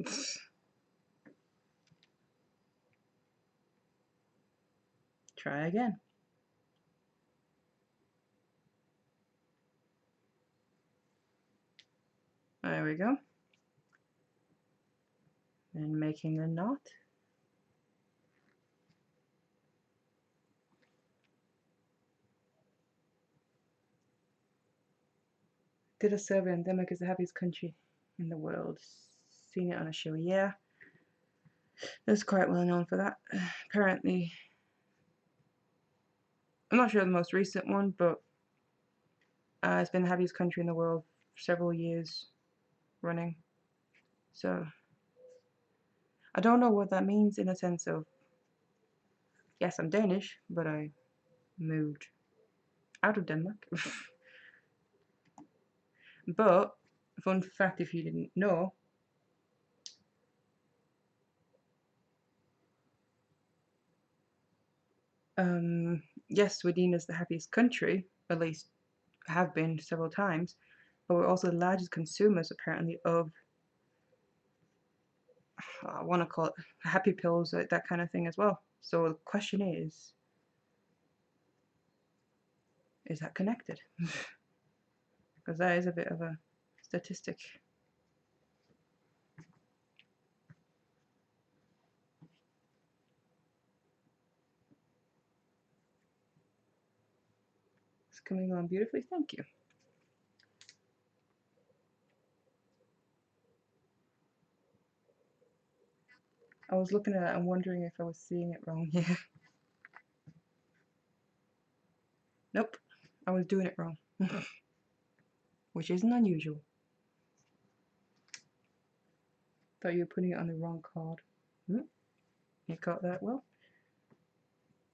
Speaker 1: Try again. There we go. And making a knot. Did a survey on Denmark is the happiest country in the world. Seen it on a show. Yeah. It's quite well known for that. Apparently, I'm not sure the most recent one, but it's been the happiest country in the world for several years running. So I don't know what that means in a sense of, yes, I'm Danish, but I moved out of Denmark. But fun fact, if you didn't know, yes, Sweden is the happiest country, at least have been several times, but we're also the largest consumers apparently of, I want to call it happy pills, like that kind of thing as well. So the question is that connected? Because that is a bit of a statistic. It's coming along beautifully, thank you. I was looking at it and wondering if I was seeing it wrong here. Nope, I was doing it wrong. Which isn't unusual. Thought you were putting it on the wrong card. You caught that well.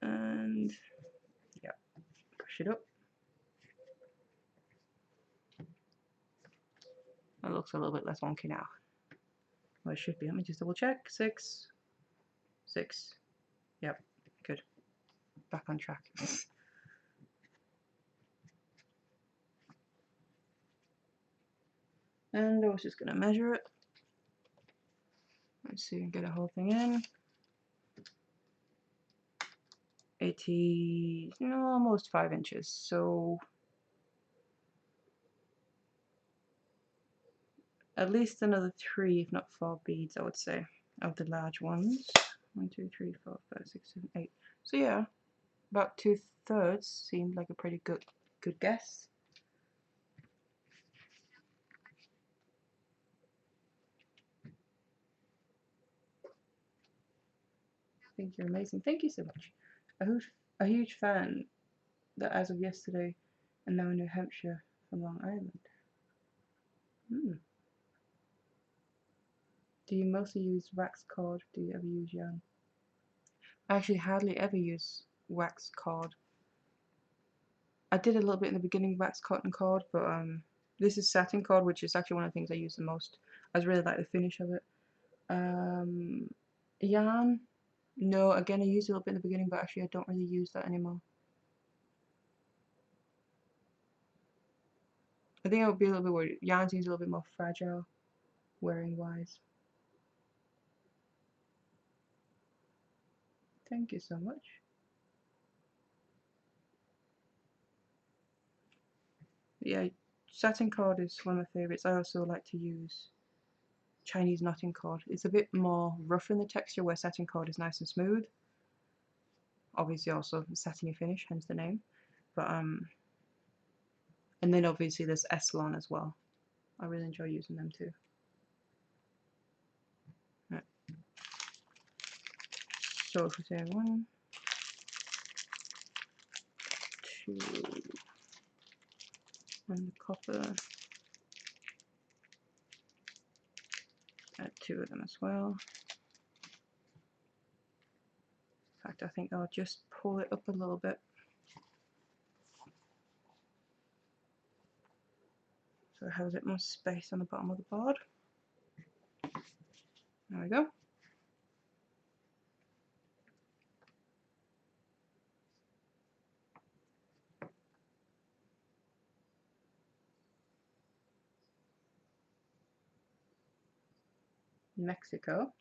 Speaker 1: And yeah, push it up. That looks a little bit less wonky now. Well, it should be. Let me just double check. 6, 6. Yep, good. Back on track. And I was just going to measure it. Let's see and get the whole thing in. 80, almost 5 inches. So at least another 3, if not 4 beads, I would say, of the large ones. 1, 2, 3, 4, 5, 6, 7, 8. So yeah, about 2/3 seemed like a pretty good guess. think you're amazing. Thank you so much. A huge fan that as of yesterday and now in New Hampshire from Long Island. Do you mostly use wax cord? Do you ever use yarn? I actually hardly ever use wax cord. I did a little bit in the beginning, wax cotton cord, but this is satin cord, which is actually one of the things I use the most. I really like the finish of it. Yarn, no, again I used a little bit in the beginning, but actually I don't really use that anymore. I think I would be a little bit worried. Yarn seems a little bit more fragile, wearing wise. Thank you so much. Yeah, satin cord is one of my favourites. I also like to use Chinese knotting cord. It's a bit more rough in the texture, where satin cord is nice and smooth. Obviously also satiny finish, hence the name. But and then obviously there's Eslon as well. I really enjoy using them too. Right. So if we say 1, 2, and the copper, add 2 of them as well. In fact, I think I'll just pull it up a little bit. So I have a bit more space on the bottom of the board. There we go. Mexico.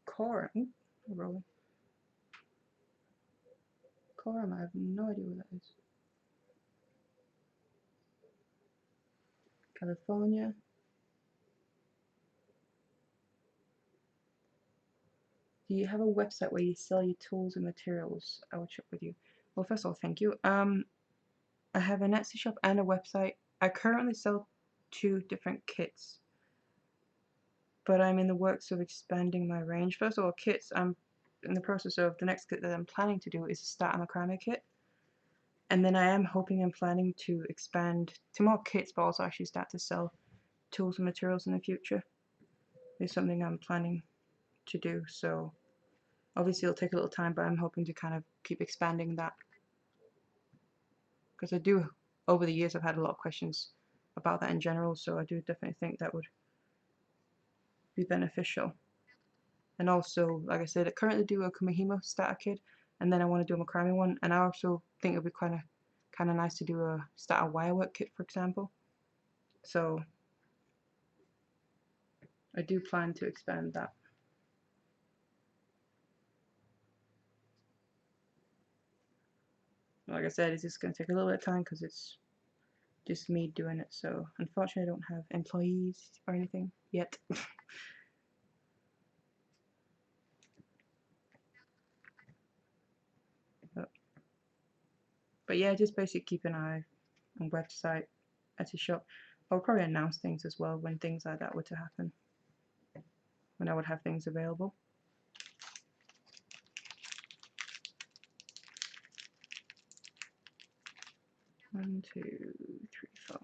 Speaker 1: Coram. Rolling. Coram, I have no idea what that is. California. Do you have a website where you sell your tools and materials? I will check with you. Well, first of all, thank you. I have an Etsy shop and a website. I currently sell 2 different kits, but I'm in the works of expanding my range. First of all, kits, I'm in the process of, the next kit that I'm planning to do is start a macrame kit. And then I am hoping and planning to expand to more kits, but also actually start to sell tools and materials in the future. It's something I'm planning to do, so obviously it'll take a little time, but I'm hoping to kind of keep expanding that. Because I do, over the years, I've had a lot of questions about that in general, so I do definitely think that would be beneficial. And also, like I said, I currently do a Kumihimo starter kit, and then I want to do a macrame one, and I also think it would be kind of nice to do a starter wirework kit, for example. So I do plan to expand that. Like I said, it's just going to take a little bit of time because it's just me doing it, so unfortunately I don't have employees or anything yet. But yeah, just basically keep an eye on website, Etsy shop. I'll probably announce things as well when things like that were to happen, when I would have things available. One, 2, 3, 4,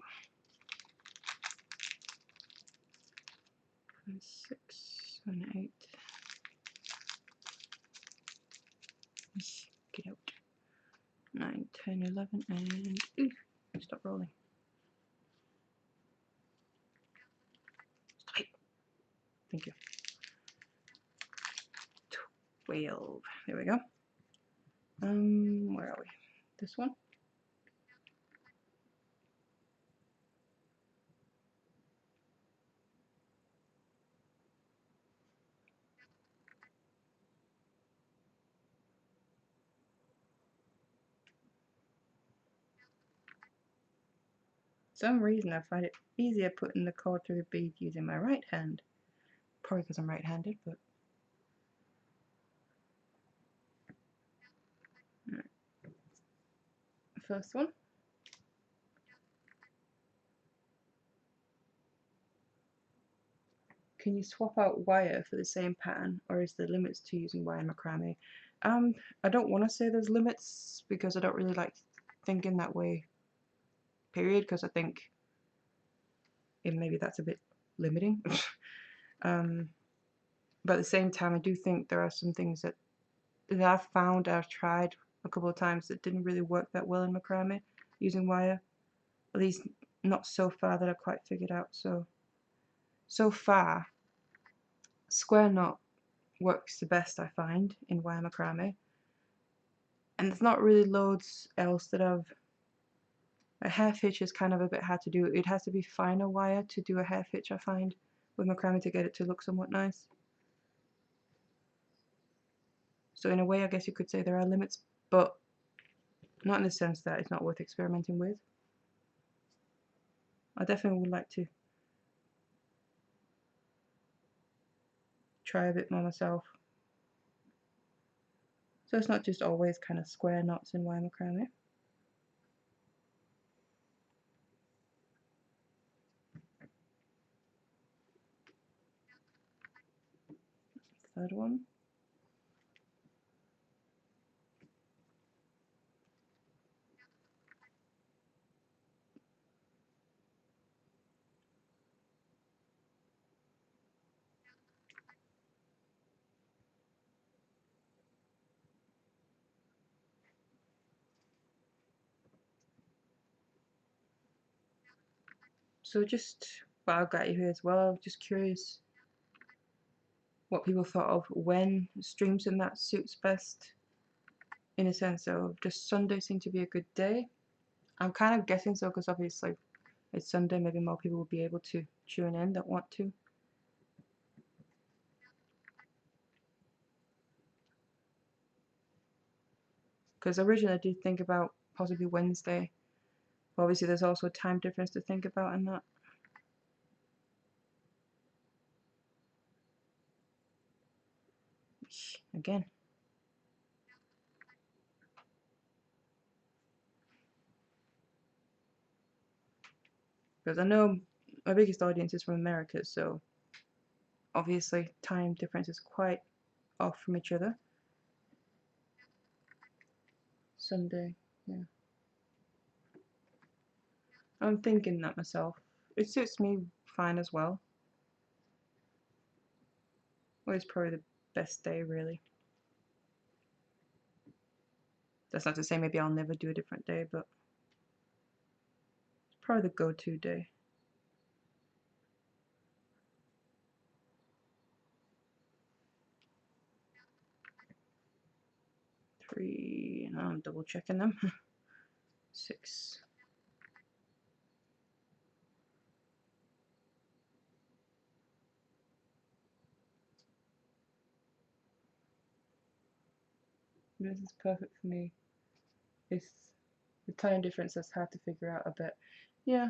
Speaker 1: 5, 6, 7, 8. Let's get out. 9, 10, 11, and ooh, stop rolling. Stop it. Thank you. 12. There we go. Where are we? This one? For some reason I find it easier putting the cord through the bead using my right hand. Probably because I'm right-handed, but right. First one. can you swap out wire for the same pattern, or is there limits to using wire macrame? I don't want to say there's limits because I don't really like thinking that way, period, because I think maybe that's a bit limiting. But at the same time, I do think there are some things that I've found, I've tried a couple of times that didn't really work that well in macrame using wire. At least not so far that I've quite figured out. So far, square knot works the best I find in wire macrame, and there's not really loads else that I've. A hair hitch is kind of a bit hard to do. It has to be finer wire to do a hair hitch, I find, with macrame to get it to look somewhat nice. So in a way, I guess you could say there are limits, but not in the sense that it's not worth experimenting with. I definitely would like to try a bit more myself. So it's not just always kind of square knots in wire macrame. Third one. So just, well, I've got you here as well, I'm just curious what people thought of when streams and that suits best, in a sense of does Sunday seem to be a good day? I'm kind of guessing so because obviously it's Sunday, maybe more people will be able to tune in that want to. Because originally I did think about possibly Wednesday, but obviously there's also a time difference to think about in that. Again. Because I know my biggest audience is from America, so obviously time difference is quite off from each other. Sunday, yeah. I'm thinking that myself. It suits me fine as well. Well, it's probably the best day, really. That's not to say maybe I'll never do a different day, but it's probably the go-to day. 3, I'm double checking them. 6. This is perfect for me. It's the time difference that's hard to figure out a bit. Yeah,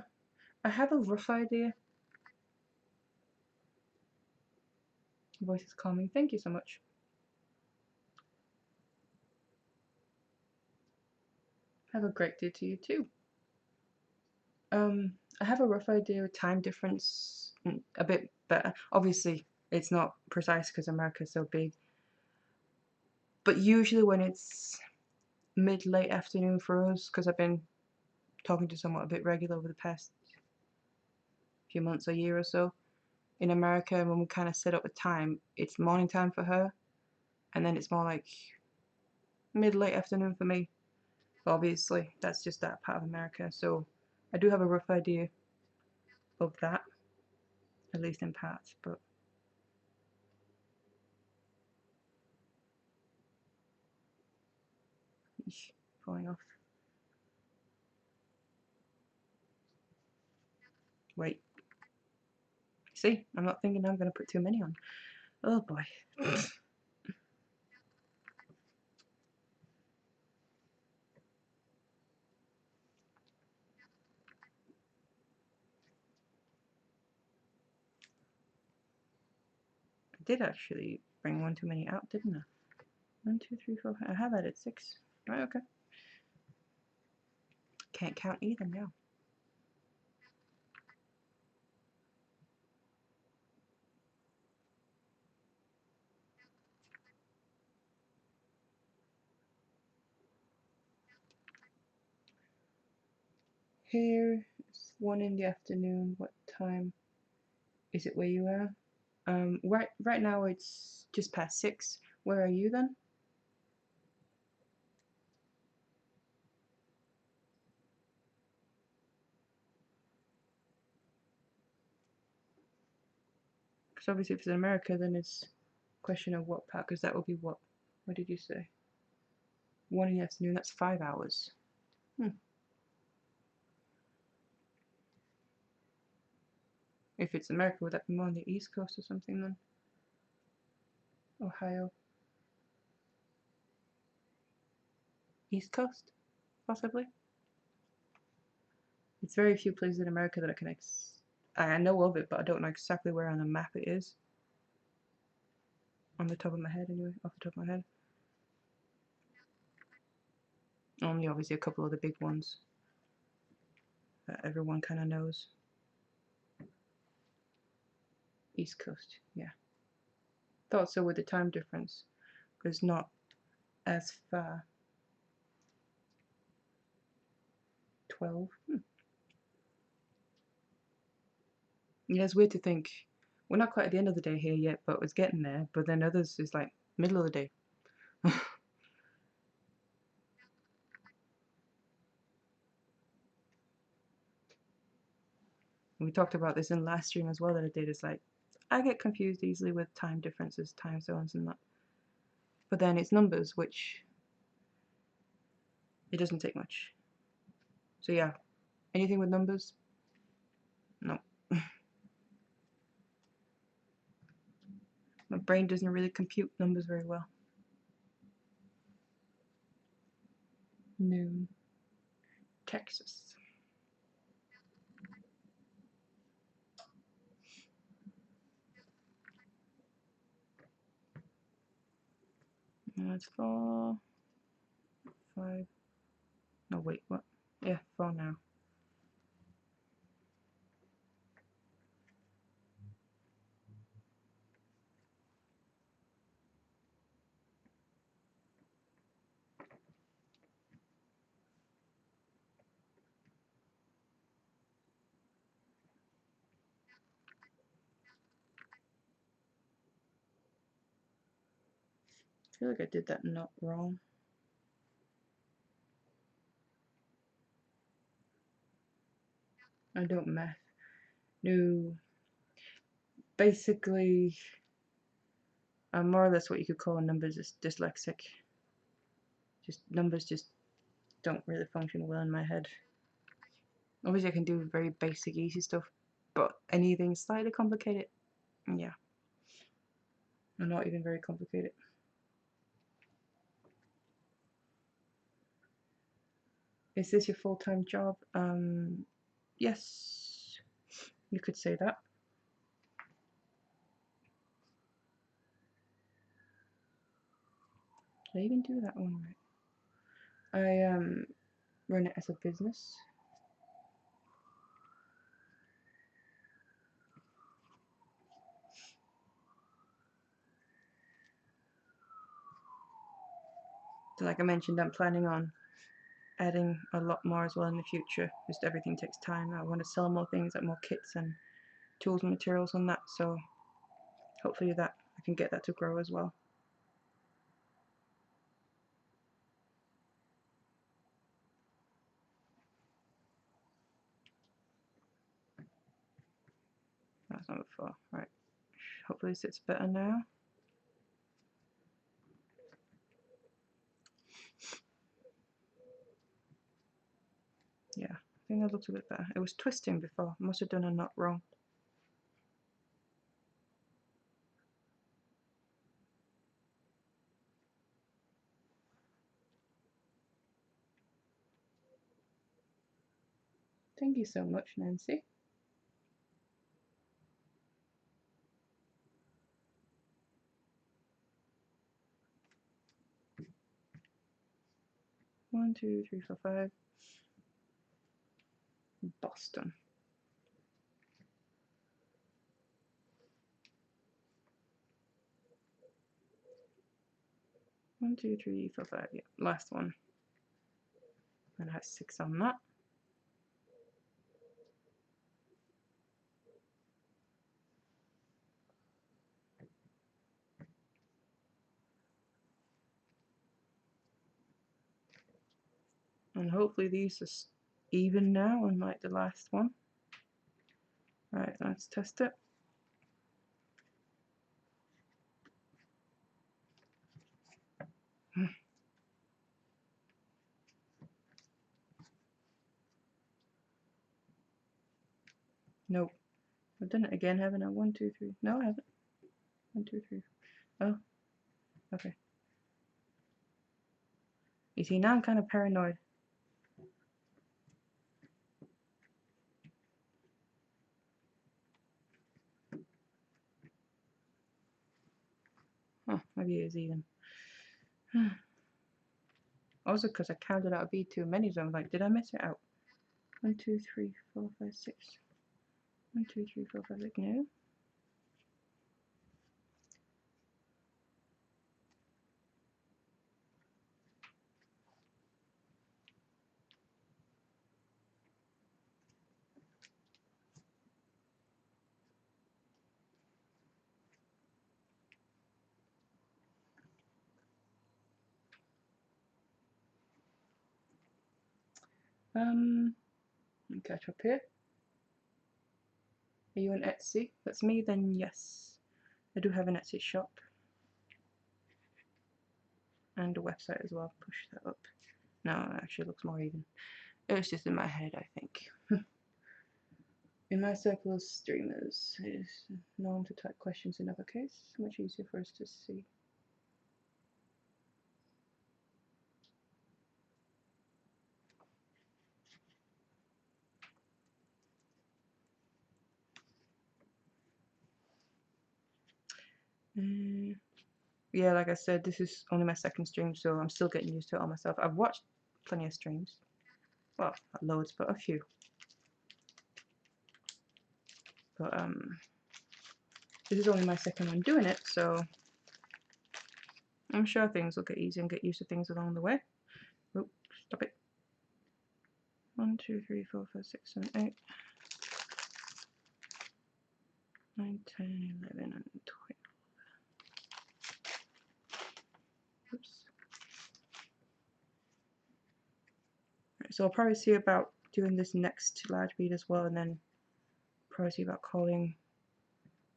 Speaker 1: I have a rough idea. Voice is calming. Thank you so much. Have a great day to you too. I have a rough idea of time difference, a bit better. Obviously, it's not precise because America's so big. But usually when it's mid-late afternoon for us, because I've been talking to someone a bit regular over the past few months or year or so, in America, when we kind of set up a time, it's morning time for her, and then it's more like mid-late afternoon for me. But obviously, that's just that part of America, so I do have a rough idea of that, at least in parts, but falling off. Wait. See, I'm not thinking I'm going to put too many on. Oh boy. I did actually bring one too many out, didn't I? 1, 2, 3, 4, 5. I have added 6. Right, okay. Can't count either now. here it's 1 in the afternoon. What time is it where you are? Right now it's just past 6. Where are you then? Because obviously if it's in America, then it's a question of what part, because that would be what did you say? 1 in the afternoon, that's 5 hours. If it's America, would that be more on the East Coast or something then? Ohio. East Coast, possibly? It's very few places in America that I know of it, but I don't know exactly where on the map it is. On the top of my head, anyway, off the top of my head. Only obviously a couple of the big ones that everyone kind of knows. East Coast, yeah. Thought so with the time difference, because it's not as far. 12. Yeah, it's weird to think we're not quite at the end of the day here yet, but it's getting there. But then others is like middle of the day. We talked about this in last stream as well that I did. It's like I get confused easily with time differences, time zones, and that. But then it's numbers, which it doesn't take much. So yeah, anything with numbers, no. My brain doesn't really compute numbers very well. Noon, Texas. It's 4, 5. No, wait, what? Yeah, 4 now. I feel like I did that not wrong. I don't math. No. Basically, I'm more or less what you could call numbers is dyslexic. Just numbers just don't really function well in my head. Obviously I can do very basic easy stuff, but anything slightly complicated, yeah. Or not even very complicated. Is this your full-time job? Yes, you could say that. Did I even do that one right? I run it as a business. So like I mentioned, I'm planning on adding a lot more as well in the future. Just everything takes time. I want to sell more things, like more kits and tools and materials on that, so hopefully that I can get that to grow as well. That's number 4. Right. Hopefully this sits better now. Yeah, I think that looks a bit better. It was twisting before. I must have done a knot wrong. Thank you so much, Nancy. One, 2, 3, 4, 5. Boston. 1, 2, 3, 4, 5. Yeah, last one. And I have 6 on that. And hopefully these are even now, unlike the last one. Right, let's test it. Nope. I've done it again, haven't I? 1, 2, 3. No, I haven't. 1, 2, 3. Oh, okay. You see, now I'm kind of paranoid. Oh, maybe it is even. Also, because I counted out a bead too many, so I'm like, did I miss it out? 1, 2, 3, 4, 5, 6. 1, 2, 3, 4, 5, 6. No. Catch up here. Are you on Etsy? That's me, then yes. I do have an Etsy shop. And a website as well. Push that up. No, it actually looks more even. It was just in my head, I think. In my circle of streamers, it is known to type questions in uppercase. Much easier for us to see. Yeah, like I said, this is only my second stream, so I'm still getting used to it all myself. I've watched plenty of streams. Well, not loads, but a few. But this is only my second one doing it, so I'm sure things will get easy and get used to things along the way. Oh, stop it. 1, 2, 3, 4, 5, 6, 7, 8, 9, 10, 11, and 12. Oops. Right, so I'll probably see about doing this next large bead as well, and then probably see about calling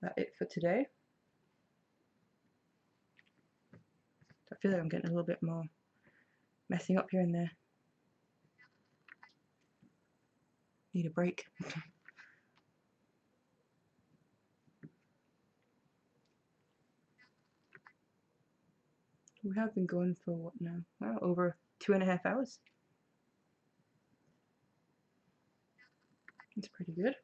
Speaker 1: that it for today. I feel like I'm getting a little bit more messing up here and there. Need a break. We have been going for what now? Wow, over 2.5 hours. That's pretty good.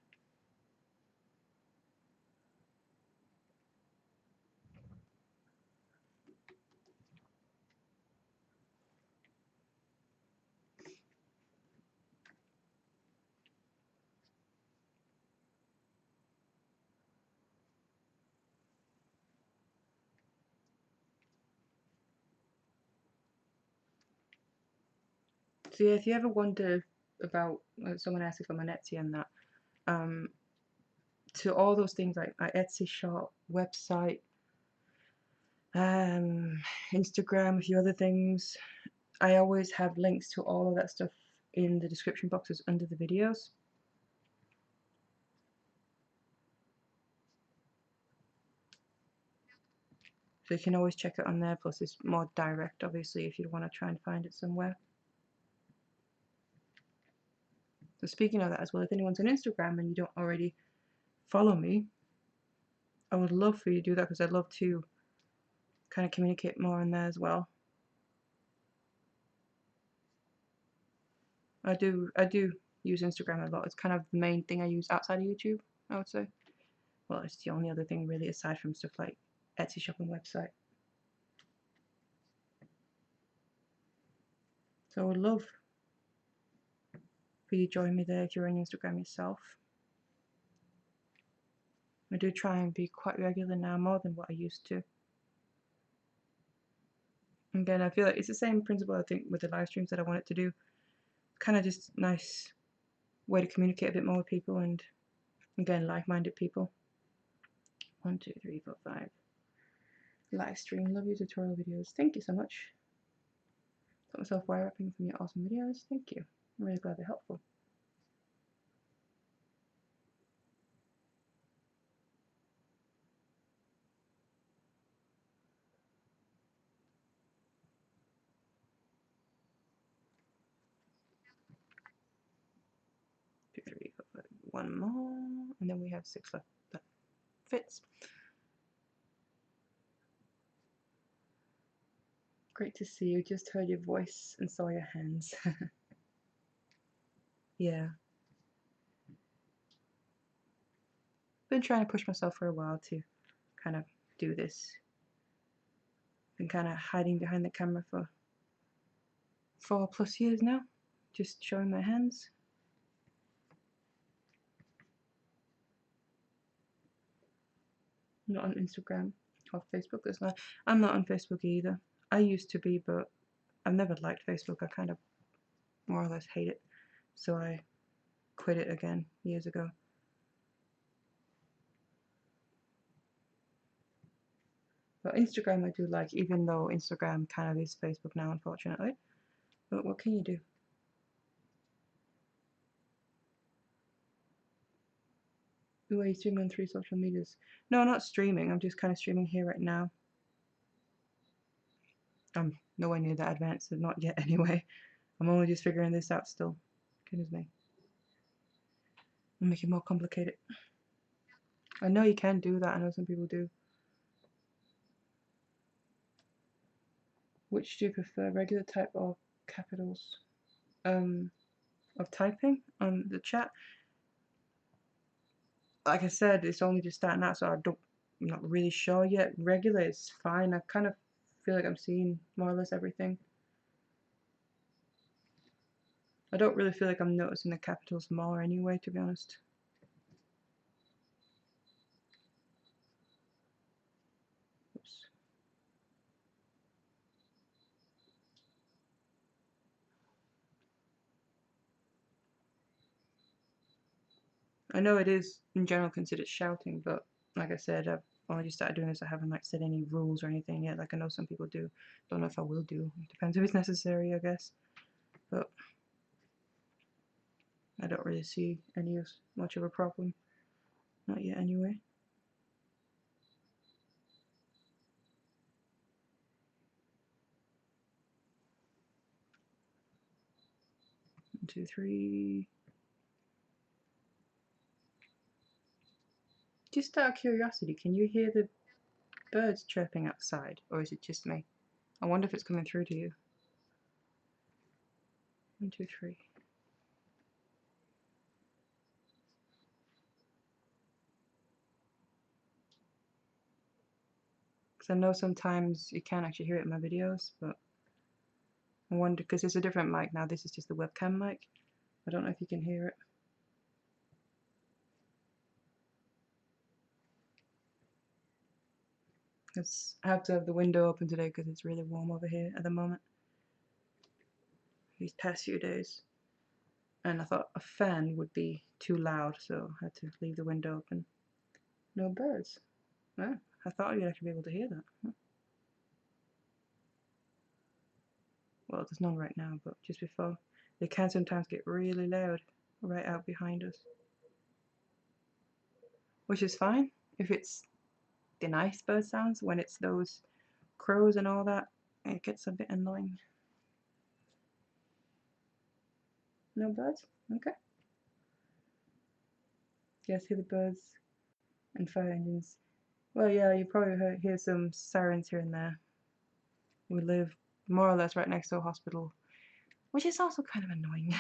Speaker 1: So yeah, if you ever wonder about someone asked if I'm on Etsy and that, to all those things like my Etsy shop, website, Instagram, a few other things, I always have links to all of that stuff in the description boxes under the videos. So you can always check it on there, plus it's more direct obviously if you want to try and find it somewhere. So speaking of that as well, if anyone's on Instagram and you don't already follow me, I would love for you to do that because I'd love to kind of communicate more on there as well. I do use Instagram a lot. It's kind of the main thing I use outside of YouTube, I would say. Well, it's the only other thing really aside from stuff like Etsy shop and website. So I would love for you to join me there if you're on Instagram yourself. I do try and be quite regular now, more than what I used to. Again, I feel like it's the same principle I think with the live streams that I wanted to do. Kind of just nice way to communicate a bit more with people and again like-minded people. 1, 2, 3, 4, 5. Live stream, love your tutorial videos. Thank you so much. Got myself wire wrapping from your awesome videos. Thank you. I'm really glad they're helpful. Two, three, four, five, one more, and then we have 6 left. That fits. Great to see you. Just heard your voice and saw your hands. Yeah. Been trying to push myself for a while to kind of do this. Been kind of hiding behind the camera for 4+ years now, just showing my hands. Not on Instagram or Facebook. There's not. I'm not on Facebook either. I used to be, but I've never liked Facebook. I kind of more or less hate it, so I quit it again years ago. But Instagram I do like, even though Instagram kind of is Facebook now, unfortunately. But what can you do? Ooh, are you streaming on 3 social medias? No, not streaming. I'm just kind of streaming here right now. I'm nowhere near that advanced, so not yet anyway. I'm only just figuring this out still. Goodness me. I'll make it more complicated. I know you can do that. I know some people do. Which do you prefer, regular type or capitals? Of typing on the chat. Like I said, it's only just starting out, so I'm not really sure yet. Regular is fine. I kind of feel like I'm seeing more or less everything. I don't really feel like I'm noticing the capitals more anyway, to be honest. Oops. I know it is in general considered shouting, but like I said, I've only just started doing this. I haven't like set any rules or anything yet. Like I know some people do. Don't know if I will do. It depends if it's necessary, I guess. But I don't really see any as much of a problem. Not yet, anyway. 1, 2, 3. Just out of curiosity, can you hear the birds chirping outside, or is it just me? I wonder if it's coming through to you. 1, 2, 3. Because I know sometimes you can't actually hear it in my videos, but I wonder, because it's a different mic now. This is just the webcam mic. I don't know if you can hear it. I have to have the window open today because it's really warm over here at the moment. These past few days. And I thought a fan would be too loud, so I had to leave the window open. No birds. Oh, I thought you'd actually be able to hear that. Huh. Well, there's none right now, but just before. They can sometimes get really loud right out behind us. Which is fine if it's the nice bird sounds. When it's those crows and all that, it gets a bit annoying. No birds? Okay. Yes, hear the birds and fire engines. Well, yeah, you probably hear some sirens here and there. We live more or less right next to a hospital, which is also kind of annoying,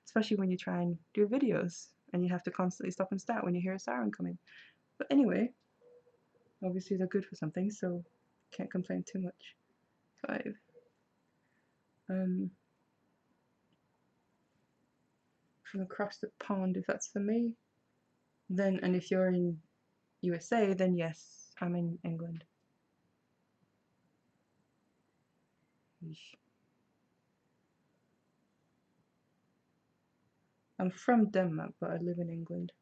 Speaker 1: especially when you try and do videos and you have to constantly stop and start when you hear a siren coming. But anyway, obviously they're good for something, so can't complain too much. 5. From across the pond, if that's for me, then, and if you're in USA, then yes, I'm in England. Eesh. I'm from Denmark, but I live in England.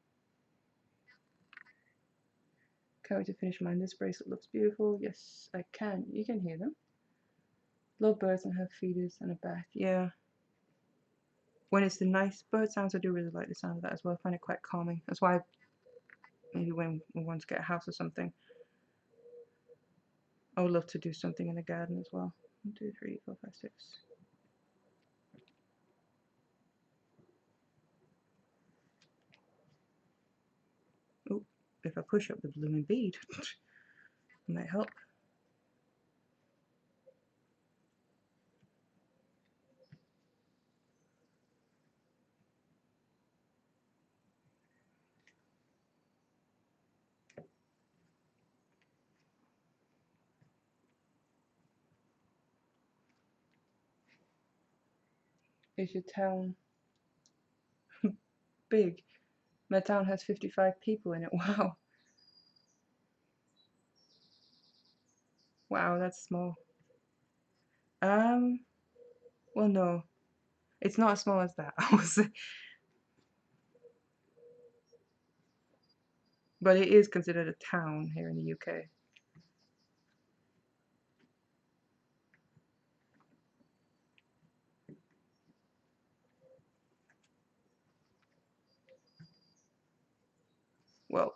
Speaker 1: Can't wait to finish mine. This bracelet looks beautiful. Yes, I can. You can hear them. Love birds and have feeders and a bath. Yeah. When it's the nice bird sounds, I do really like the sound of that as well. I find it quite calming. That's why maybe when we want to get a house or something, I would love to do something in the garden as well. 1, 2, 3, 4, 5, 6. Oh, if I push up the blooming bead, it might help. Is your town big? My town has 55 people in it. Wow. Wow, that's small. Well, no. It's not as small as that, I would say. But it is considered a town here in the UK. Well,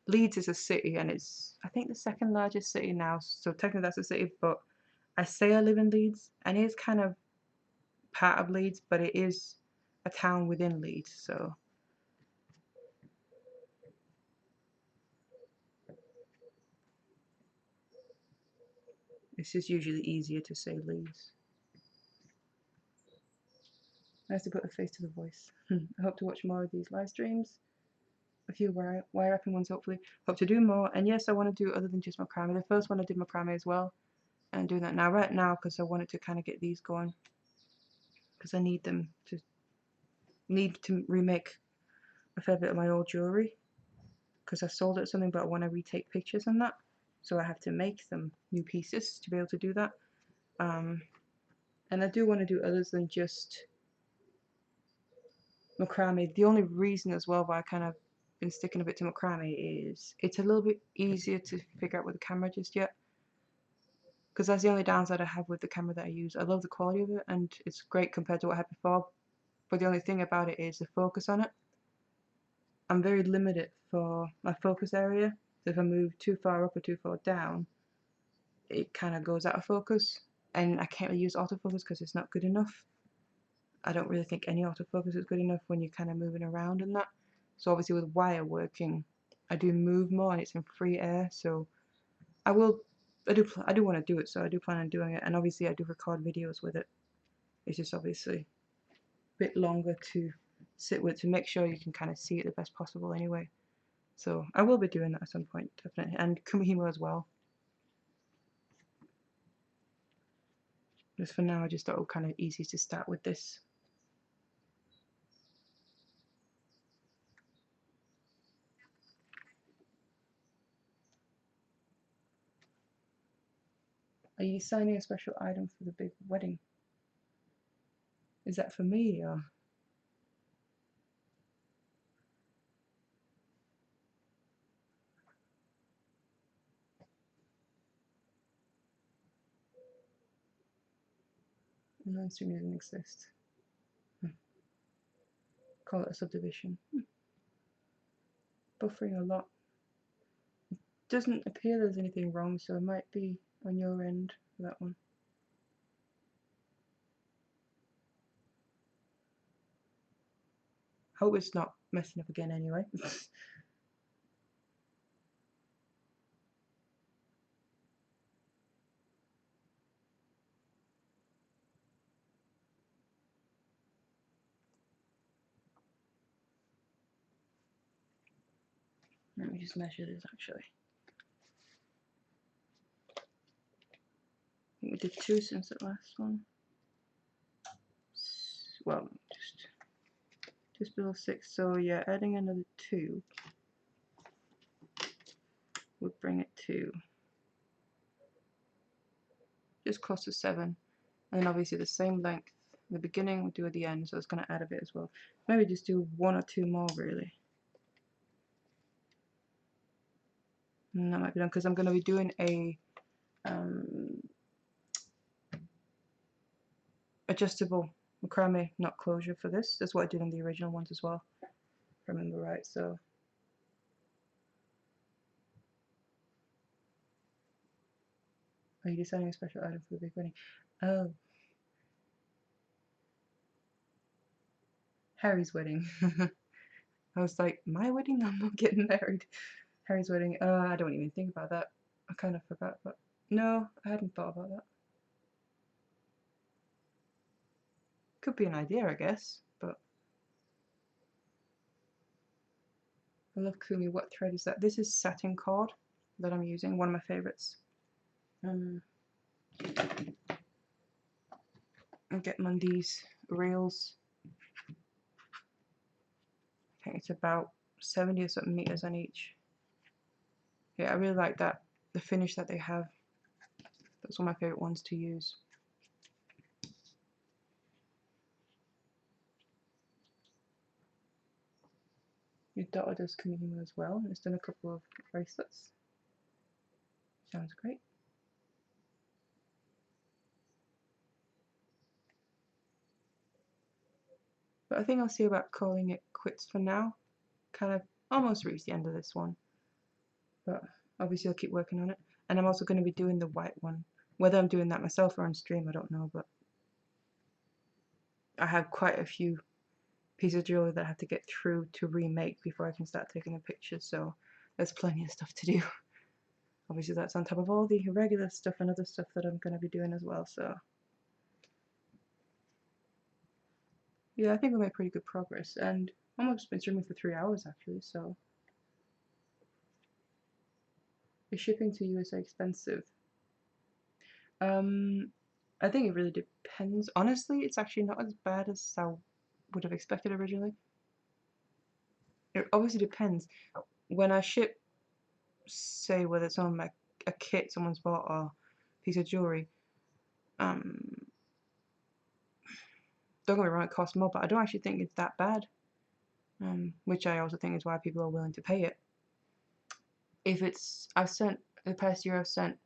Speaker 1: Leeds is a city and it's, I think, the second largest city now. So technically that's a city, but I say I live in Leeds and it is kind of part of Leeds, but it is a town within Leeds. So it's just usually easier to say Leeds. Nice to put a face to the voice. I hope to watch more of these live streams. A few wire wrapping ones, hopefully. Hope to do more. And yes, I want to do other than just macrame. The first one I did macrame as well. And doing that now, right now, because I wanted to kind of get these going. Because I need to remake a fair bit of my old jewellery. Because I sold it or something, but I want to retake pictures and that. So I have to make some new pieces to be able to do that. And I do want to do others than just macrame. The only reason as well why I kind of been sticking a bit to macrame is it's a little bit easier to figure out with the camera just yet. Because that's the only downside I have with the camera that I use. I love the quality of it and it's great compared to what I had before. But the only thing about it is the focus on it. I'm very limited for my focus area. So if I move too far up or too far down, it kind of goes out of focus. And I can't really use autofocus because it's not good enough. I don't really think any autofocus is good enough when you're kind of moving around and that. So obviously with wire working, I do move more and it's in free air. So I do want to do it. So I do plan on doing it. And obviously I do record videos with it. It's just obviously a bit longer to sit with to make sure you can kind of see it the best possible anyway. So I will be doing that at some point, definitely. And Kumihimo as well. Just for now, I just thought it was kind of easy to start with this. Are you signing a special item for the big wedding? Is that for me or? Non-stream doesn't exist. Call it a subdivision. Buffering a lot. It doesn't appear there's anything wrong, so it might be on your end for that one. Hope it's not messing up again anyway. Let me just measure this actually. I think we did 2 since the last one. Well, just below 6. So yeah, adding another 2 would bring it to just close to 7. And then obviously the same length at the beginning we'll do at the end, so it's going to add a bit as well. Maybe just do 1 or 2 more really. And that might be done because I'm going to be doing a adjustable macrame knot closure for this. That's what I did in the original ones as well, if I remember right. So are you designing a special item for the big wedding? Oh, Harry's wedding. I was like, my wedding? I'm not getting married. Harry's wedding. I don't even think about that. I kind of forgot, but no, I hadn't thought about that. Could be an idea, I guess, but I love Kumi. What thread is that? This is satin cord that I'm using, one of my favorites. I'll get them on these reels. I think it's about 70 or something meters on each. Yeah, I really like that, the finish that they have. That's one of my favorite ones to use. Your daughter does Kumihimo as well, and has done a couple of bracelets. Sounds great. But I think I'll see about calling it quits for now. Kind of almost reached the end of this one, but obviously I'll keep working on it. And I'm also going to be doing the white one. Whether I'm doing that myself or on stream, I don't know, but I have quite a few pieces of jewelry that I have to get through to remake before I can start taking the pictures, so there's plenty of stuff to do. Obviously that's on top of all the regular stuff and other stuff that I'm going to be doing as well, so yeah, I think we made pretty good progress, and I've almost been streaming for 3 hours actually, so is shipping to USA expensive? I think it really depends. Honestly, it's actually not as bad as I would have expected originally. It obviously depends. When I ship, say whether it's on a kit someone's bought or a piece of jewelry, don't get me wrong, it costs more, but I don't actually think it's that bad. Which I also think is why people are willing to pay it. If it's, I've sent, the past year I've sent,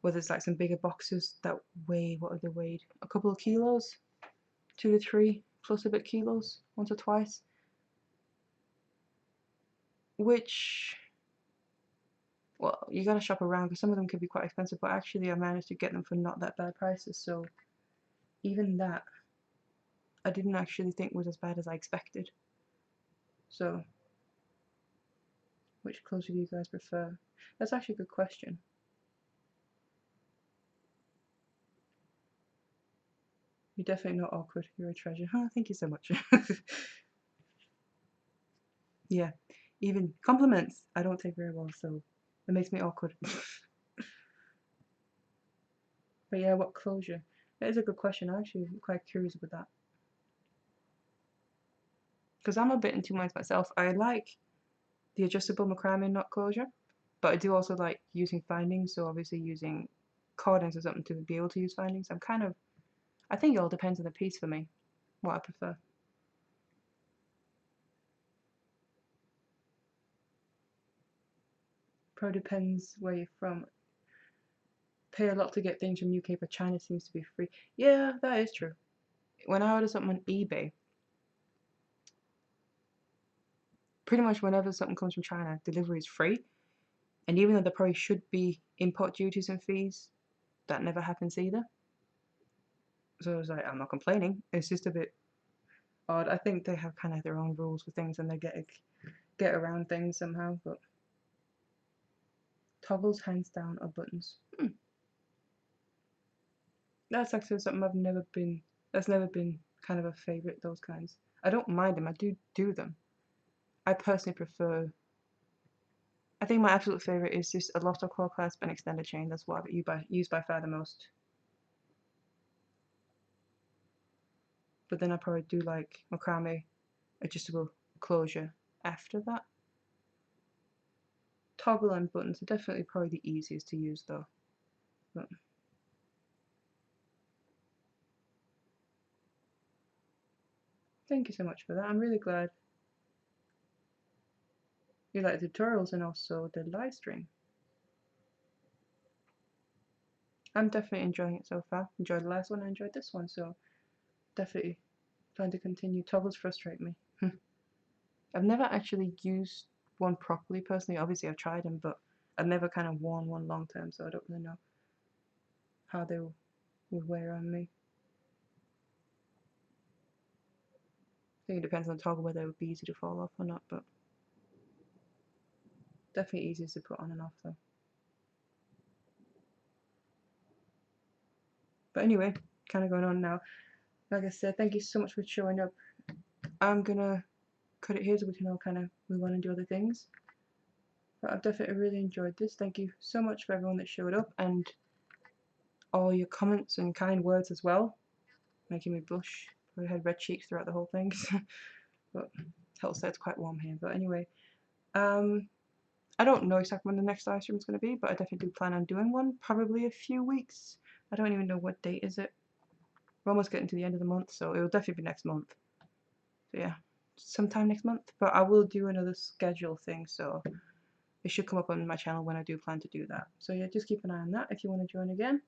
Speaker 1: whether it's like some bigger boxes that weigh, what have they weighed? A couple of kilos? 2 to 3 plus a bit kilos, once or twice. Which, well, you gotta shop around because some of them can be quite expensive, but actually I managed to get them for not that bad prices, so even that I didn't actually think was as bad as I expected. So, which closure do you guys prefer? That's actually a good question. You're definitely not awkward. You're a treasure. Huh, thank you so much. Yeah, even compliments I don't take very well, so it makes me awkward. But yeah, what closure? That is a good question. I'm actually quite curious about that. Because I'm a bit in two minds myself. I like the adjustable macrame knot closure, but I do also like using findings, so obviously using cordings or something to be able to use findings. I think it all depends on the piece for me, what I prefer. Probably depends where you're from. Pay a lot to get things from UK, but China seems to be free. Yeah, that is true. When I order something on eBay, pretty much whenever something comes from China, delivery is free. And even though there probably should be import duties and fees, that never happens either. So I was like, I'm not complaining. It's just a bit odd. I think they have kind of their own rules for things and they get around things somehow. But toggles, hands down, or buttons. That's actually something I've never been. That's never been kind of a favorite. Those kinds. I don't mind them. I do them. I personally prefer. I think my absolute favorite is just a lot of claw clasp and extended chain. That's what I use by far the most. But then I probably do like macrame adjustable closure after that. Toggle and buttons are definitely probably the easiest to use though. But thank you so much for that. I'm really glad you like the tutorials and also the live stream. I'm definitely enjoying it so far. Enjoyed the last one, I enjoyed this one, so definitely plan to continue. Toggles frustrate me. I've never actually used one properly personally. Obviously I've tried them, but I've never kind of worn one long term, so I don't really know how they would wear on me. I think it depends on the toggle whether it would be easy to fall off or not, but definitely easiest to put on and off though. But anyway, kind of going on now. Like I said, thank you so much for showing up. I'm gonna cut it here so we can all kind of move on and do other things. But I've definitely really enjoyed this. Thank you so much for everyone that showed up and all your comments and kind words as well, making me blush. I had red cheeks throughout the whole thing, but helps that it's quite warm here. But anyway, I don't know exactly when the next live stream is going to be, but I definitely do plan on doing one, probably a few weeks. I don't even know what date is it. We're almost getting to the end of the month, so it will definitely be next month. So yeah, sometime next month. But I will do another schedule thing, so it should come up on my channel when I do plan to do that. So yeah, just keep an eye on that if you want to join again.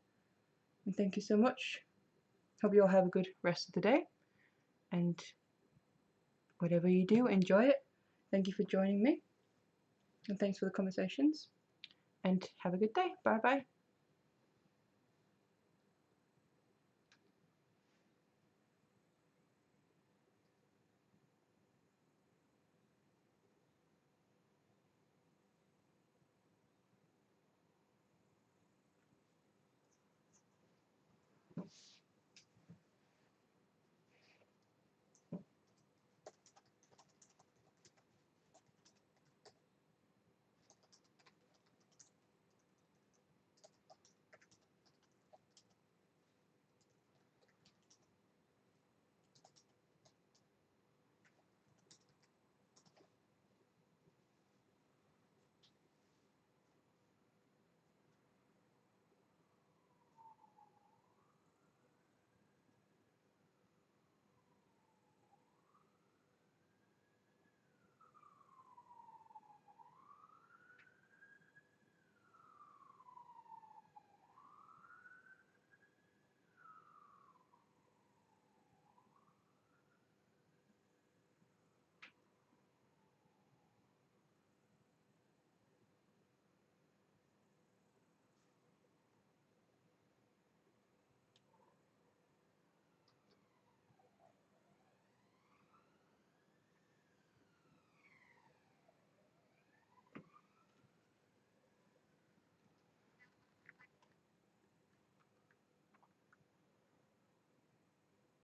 Speaker 1: And thank you so much. Hope you all have a good rest of the day. And whatever you do, enjoy it. Thank you for joining me. And thanks for the conversations. And have a good day. Bye bye.